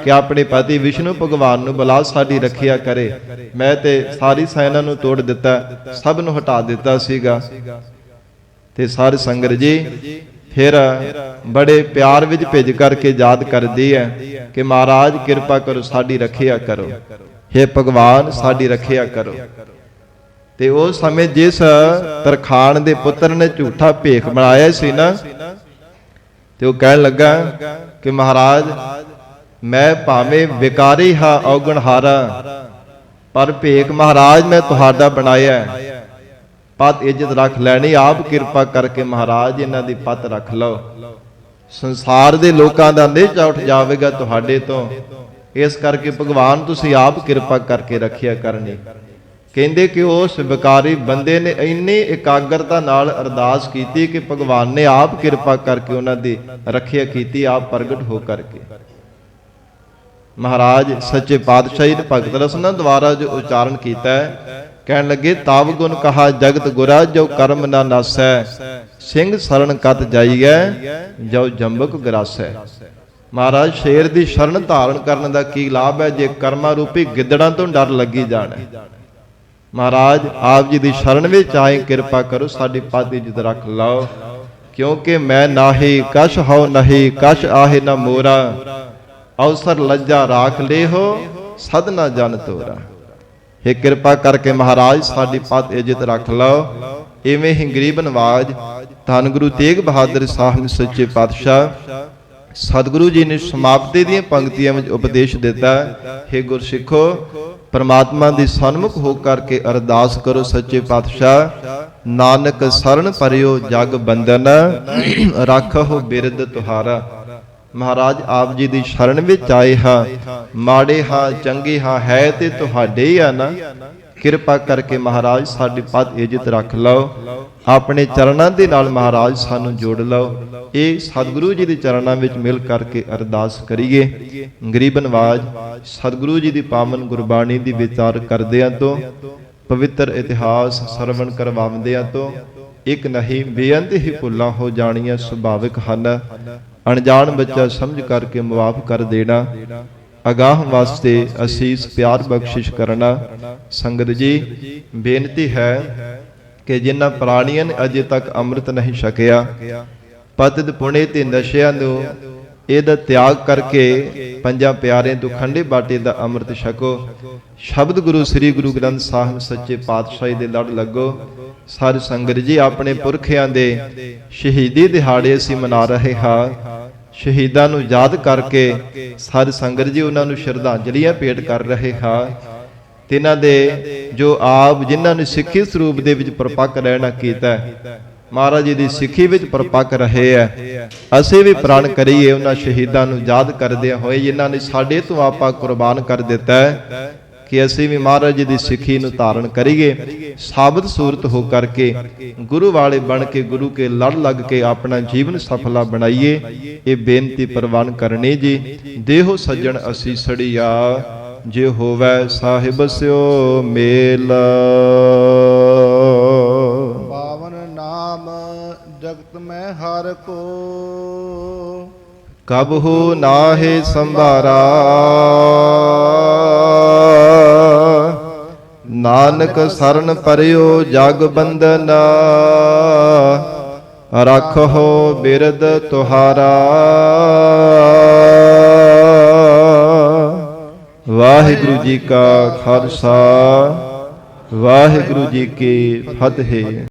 [SPEAKER 1] ਕਿ ਆਪਣੇ ਪਤੀ ਵਿਸ਼ਨੂੰ ਭਗਵਾਨ ਨੂੰ ਬੁਲਾ, ਸਾਡੀ ਰੱਖਿਆ ਕਰੇ। ਮੈਂ ਤੇ ਸਾਰੀ ਸੈਨਾ ਨੂੰ ਤੋੜ ਦਿੱਤਾ, ਸਭ ਨੂੰ ਹਟਾ ਦਿੱਤਾ ਸੀਗਾ। ਤੇ ਸਾਰੀ ਸੰਗਤ ਜੀ ਫਿਰ ਬੜੇ ਪਿਆਰ ਵਿੱਚ ਭੇਜ ਕਰਕੇ ਯਾਦ ਕਰਦੀ ਹੈ ਕਿ ਮਹਾਰਾਜ ਕਿਰਪਾ ਕਰੋ, ਸਾਡੀ ਰੱਖਿਆ ਕਰੋ, ਹੇ ਭਗਵਾਨ ਸਾਡੀ ਰੱਖਿਆ ਕਰੋ। ਤੇ ਉਸ ਸਮੇਂ ਜਿਸ ਤਰਖਾਣ ਦੇ ਪੁੱਤਰ ਨੇ ਝੂਠਾ ਭੇਖ ਬਣਾਇਆ ਸੀ ਨਾ, ਤੇ ਉਹ ਕਹਿਣ ਲੱਗਾ ਕਿ ਮਹਾਰਾਜ ਮੈਂ ਭਾਵੇਂ ਵਿਕਾਰੀ ਹਾਂ ਔਗਣ ਹਾਰਾ, ਪਰ ਭੇਖ ਮਹਾਰਾਜ ਮੈਂ ਤੁਹਾਡਾ ਬਣਾਇਆ, ਪਤ ਇੱਜ਼ਤ ਰੱਖ ਲੈਣੀ, ਆਪ ਕਿਰਪਾ ਕਰਕੇ ਮਹਾਰਾਜ ਇਹਨਾਂ ਦੀ ਪਤ ਰੱਖ ਲਓ, ਸੰਸਾਰ ਦੇ ਲੋਕਾਂ ਦਾ ਨਿਹਚਾ ਉੱਠ ਜਾਵੇਗਾ ਤੁਹਾਡੇ ਤੋਂ, ਇਸ ਕਰਕੇ ਭਗਵਾਨ ਤੁਸੀਂ ਆਪ ਕਿਰਪਾ ਕਰਕੇ ਰੱਖਿਆ ਕਰਨੀ। ਕਹਿੰਦੇ ਕਿ ਉਸ ਵਿਕਾਰੀ ਬੰਦੇ ਨੇ ਇੰਨੀ ਇਕਾਗਰਤਾ ਨਾਲ ਅਰਦਾਸ ਕੀਤੀ ਕਿ ਭਗਵਾਨ ਨੇ ਆਪ ਕਿਰਪਾ ਕਰਕੇ ਉਹਨਾਂ ਦੀ ਰੱਖਿਆ ਕੀਤੀ, ਆਪ ਪ੍ਰਗਟ ਹੋ ਕਰਕੇ। ਮਹਾਰਾਜ ਸੱਚੇ ਪਾਤਸ਼ਾਹੀ ਨੇ ਭਗਤ ਰਸਨਾ ਦੁਆਰਾ ਜੋ ਉਚਾਰਨ ਕੀਤਾ ਹੈ, ਕਹਿਣ ਲੱਗੇ ਤਾਵ ਗੁਣ ਕਹਾ ਜਗਤ ਗੁਰਾ, ਜੋ ਕਰਮ ਨਾ ਨਾਸੈ, ਸਿੰਘ ਸਰਣ ਕਤ ਜਾਈਐ, ਜੋ ਜੰਬਕ ਗਰਾਸੈ। ਮਹਾਰਾਜ ਸ਼ੇਰ ਦੀ ਸ਼ਰਨ ਧਾਰਨ ਕਰਨ ਦਾ ਕੀ ਲਾਭ ਹੈ ਜੇ ਕਰਮਾਂ ਰੂਪੀ ਗਿੱਦੜਾਂ ਤੋਂ ਡਰ ਲੱਗੀ ਜਾਣਾ। ਮਹਾਰਾਜ ਆਪ ਜੀ ਦੀ ਸ਼ਰਨ ਵਿੱਚ ਆਏ, ਕਿਰਪਾ ਕਰੋ ਸਾਡੀ ਪਤ ਇੱਜ਼ਤ ਰੱਖ ਲਓ, ਕਿਉਂਕਿ ਮੈਂ ਨਾਹੀ ਕਛ ਹਉ ਨਹੀਂ, ਕਛ ਆਹੇ ਨਾ ਮੋਰਾ, ਅਵਸਰ ਲੱਜਾ ਰਾਖ ਲੇਹੋ, ਸਦ ਨਾ ਜਨ ਤੋਰਾ। ਇਹ ਕਿਰਪਾ ਕਰਕੇ ਮਹਾਰਾਜ ਸਾਡੀ ਪਤ ਇੱਜ਼ਤ ਰੱਖ ਲਓ। ਇਵੇਂ ਹੀ ਗਰੀਬ ਨਵਾਜ ਧੰਨ ਗੁਰੂ ਤੇਗ ਬਹਾਦਰ ਸਾਹਿਬ ਸੱਚੇ ਪਾਤਸ਼ਾਹ ਸਤਿਗੁਰੂ ਜੀ ਨੇ ਸਮਾਪਤੀ ਦੀਆਂ ਪੰਕਤੀਆਂ ਵਿੱਚ ਉਪਦੇਸ਼ ਦਿੱਤਾ, हे ਗੁਰਸਿੱਖੋ ਪਰਮਾਤਮਾ ਦੀ ਸਨਮੁਖ ਹੋ ਕਰਕੇ ਅਰਦਾਸ ਕਰੋ, ਸੱਚੇ ਪਾਤਸ਼ਾਹ ਨਾਨਕ ਸਰਣ ਪਰਿਓ ਜਗ ਬੰਦਨ, ਰਾਖਹੁ ਬਿਰਦ ਤੁਹਾਰਾ। ਮਹਾਰਾਜ ਆਪ ਜੀ ਦੀ ਸ਼ਰਨ ਵਿੱਚ ਆਏ ਹਾਂ, ਮਾੜੇ ਹਾਂ ਚੰਗੇ ਹਾਂ ਹੈ ਤੇ ਤੁਹਾਡੇ ਹੀ ਆ ਨਾ, ਕਿਰਪਾ ਕਰਕੇ ਮਹਾਰਾਜ ਸਾਡੀ ਪਤ ਇੱਜ਼ਤ ਰੱਖ ਲਓ, ਆਪਣੇ ਚਰਨਾਂ ਦੇ ਨਾਲ ਮਹਾਰਾਜ ਸਾਨੂੰ ਜੋੜ ਲਓ। ਇਹ ਸਤਿਗੁਰੂ ਜੀ ਦੇ ਚਰਨਾਂ ਵਿੱਚ ਮਿਲ ਕਰਕੇ ਅਰਦਾਸ ਕਰੀਏ। ਗਰੀਬ ਨਵਾਜ ਸਤਿਗੁਰੂ ਜੀ ਦੀ ਪਾਵਨ ਗੁਰਬਾਣੀ ਦੀ ਵਿਚਾਰ ਕਰਦਿਆਂ ਤੋਂ, ਪਵਿੱਤਰ ਇਤਿਹਾਸ ਸਰਵਣ ਕਰਵਾਉਂਦਿਆਂ ਤੋਂ ਇੱਕ ਨਹੀਂ ਬੇਅੰਤ ਹੀ ਭੁੱਲਾਂ ਹੋ ਜਾਣੀਆਂ ਸੁਭਾਵਿਕ ਹਨ। ਅਣਜਾਣ ਬੱਚਾ ਸਮਝ ਕਰਕੇ ਮੁਆਫ ਕਰ ਦੇਣਾ, ਅਗਾਹ ਵਾਸਤੇ ਅਸੀਸ ਪਿਆਰ ਬਖਸ਼ਿਸ਼ ਕਰਨਾ। ਸੰਗਤ ਜੀ ਬੇਨਤੀ ਹੈ ਕਿ ਜਿਨ੍ਹਾਂ ਪ੍ਰਾਣੀਆਂ ਨੇ ਅਜੇ ਤੱਕ ਅੰਮ੍ਰਿਤ ਨਹੀਂ ਛਕਿਆ, ਪਤਿਤ ਪੁਣੇ ਤੇ ਨਸ਼ਿਆਂ ਨੂੰ ਇਹਦਾ ਤਿਆਗ ਕਰਕੇ ਪੰਜਾਂ ਪਿਆਰਿਆਂ ਤੋਂ ਖੰਡੇ ਬਾਟੇ ਦਾ ਅੰਮ੍ਰਿਤ ਛਕੋ। ਸ਼ਬਦ ਗੁਰੂ ਸ੍ਰੀ ਗੁਰੂ ਗ੍ਰੰਥ ਸਾਹਿਬ ਸੱਚੇ ਪਾਤਸ਼ਾਹੀ ਦੇ ਲੜ ਲੱਗੋ। ਸਾਰੀ ਸੰਗਤ ਜੀ ਆਪਣੇ ਪੁਰਖਿਆਂ ਦੇ ਸ਼ਹੀਦੀ ਦਿਹਾੜੇ ਅਸੀਂ ਮਨਾ ਰਹੇ ਹਾਂ। ਸ਼ਹੀਦਾਂ ਨੂੰ ਯਾਦ ਕਰਕੇ ਸਾਰੀ ਸੰਗਤ ਜੀ ਉਹਨਾਂ ਨੂੰ ਸ਼ਰਧਾਂਜਲੀਆਂ ਭੇਟ ਕਰ ਰਹੇ ਹਾਂ। ਤਿਨਾਂ ਦੇ ਜੋ ਆਪ ਜਿਨ੍ਹਾਂ ਨੇ ਸਿੱਖੀ ਸਰੂਪ ਦੇ ਵਿੱਚ ਪ੍ਰਪੱਕ ਰਹਿਣਾ ਕੀਤਾ, ਮਹਾਰਾਜ ਜੀ ਦੀ ਸਿੱਖੀ ਵਿੱਚ ਪਰਪੱਕ ਰਹੇ ਹੈ। ਅਸੀਂ ਵੀ ਪ੍ਰਣ ਕਰੀਏ ਉਹਨਾਂ ਸ਼ਹੀਦਾਂ ਨੂੰ ਯਾਦ ਕਰਦਿਆਂ ਹੋਏ ਜਿਨ੍ਹਾਂ ਨੇ ਸਾਡੇ ਤੋਂ ਆਪਾ ਕੁਰਬਾਨ ਕਰ ਦਿੱਤਾ ਹੈ, ਕਿ ਅਸੀਂ ਵੀ ਮਹਾਰਾਜ ਜੀ ਦੀ ਸਿੱਖੀ ਨੂੰ ਧਾਰਨ ਕਰੀਏ, ਸਾਬਤ ਸੂਰਤ ਹੋ ਕਰਕੇ ਗੁਰੂ ਵਾਲੇ ਬਣ ਕੇ ਗੁਰੂ ਕੇ ਲੜ ਲੱਗ ਕੇ ਆਪਣਾ ਜੀਵਨ ਸਫਲਾ ਬਣਾਈਏ। ਇਹ ਬੇਨਤੀ ਪ੍ਰਵਾਨ ਕਰਨੀ ਜੀ। ਦੇਹੋ ਸੱਜਣ ਅਸੀਸੜੀਆ, ਜੇ ਹੋਵੈ ਸਾਹਿਬ ਸਿਓ ਮੇਲ।
[SPEAKER 2] ਪਾਵਨ ਨਾਮ ਜਗਤ ਮੈਂ ਹਰ ਕੋ,
[SPEAKER 1] ਕਬਹੂ ਨਾਹਿ ਸੰਭਾਰਾ। ਨਾਨਕ ਸਰਨ ਪਰਿਓ ਜਗ ਬੰਦਨ, ਰਖੋ ਬਿਰਦ ਤੁਹਾਰਾ। ਵਾਹਿਗੁਰੂ ਜੀ ਕਾ ਖਾਲਸਾ, ਵਾਹਿਗੁਰੂ ਜੀ ਕੀ ਫਤਿਹ।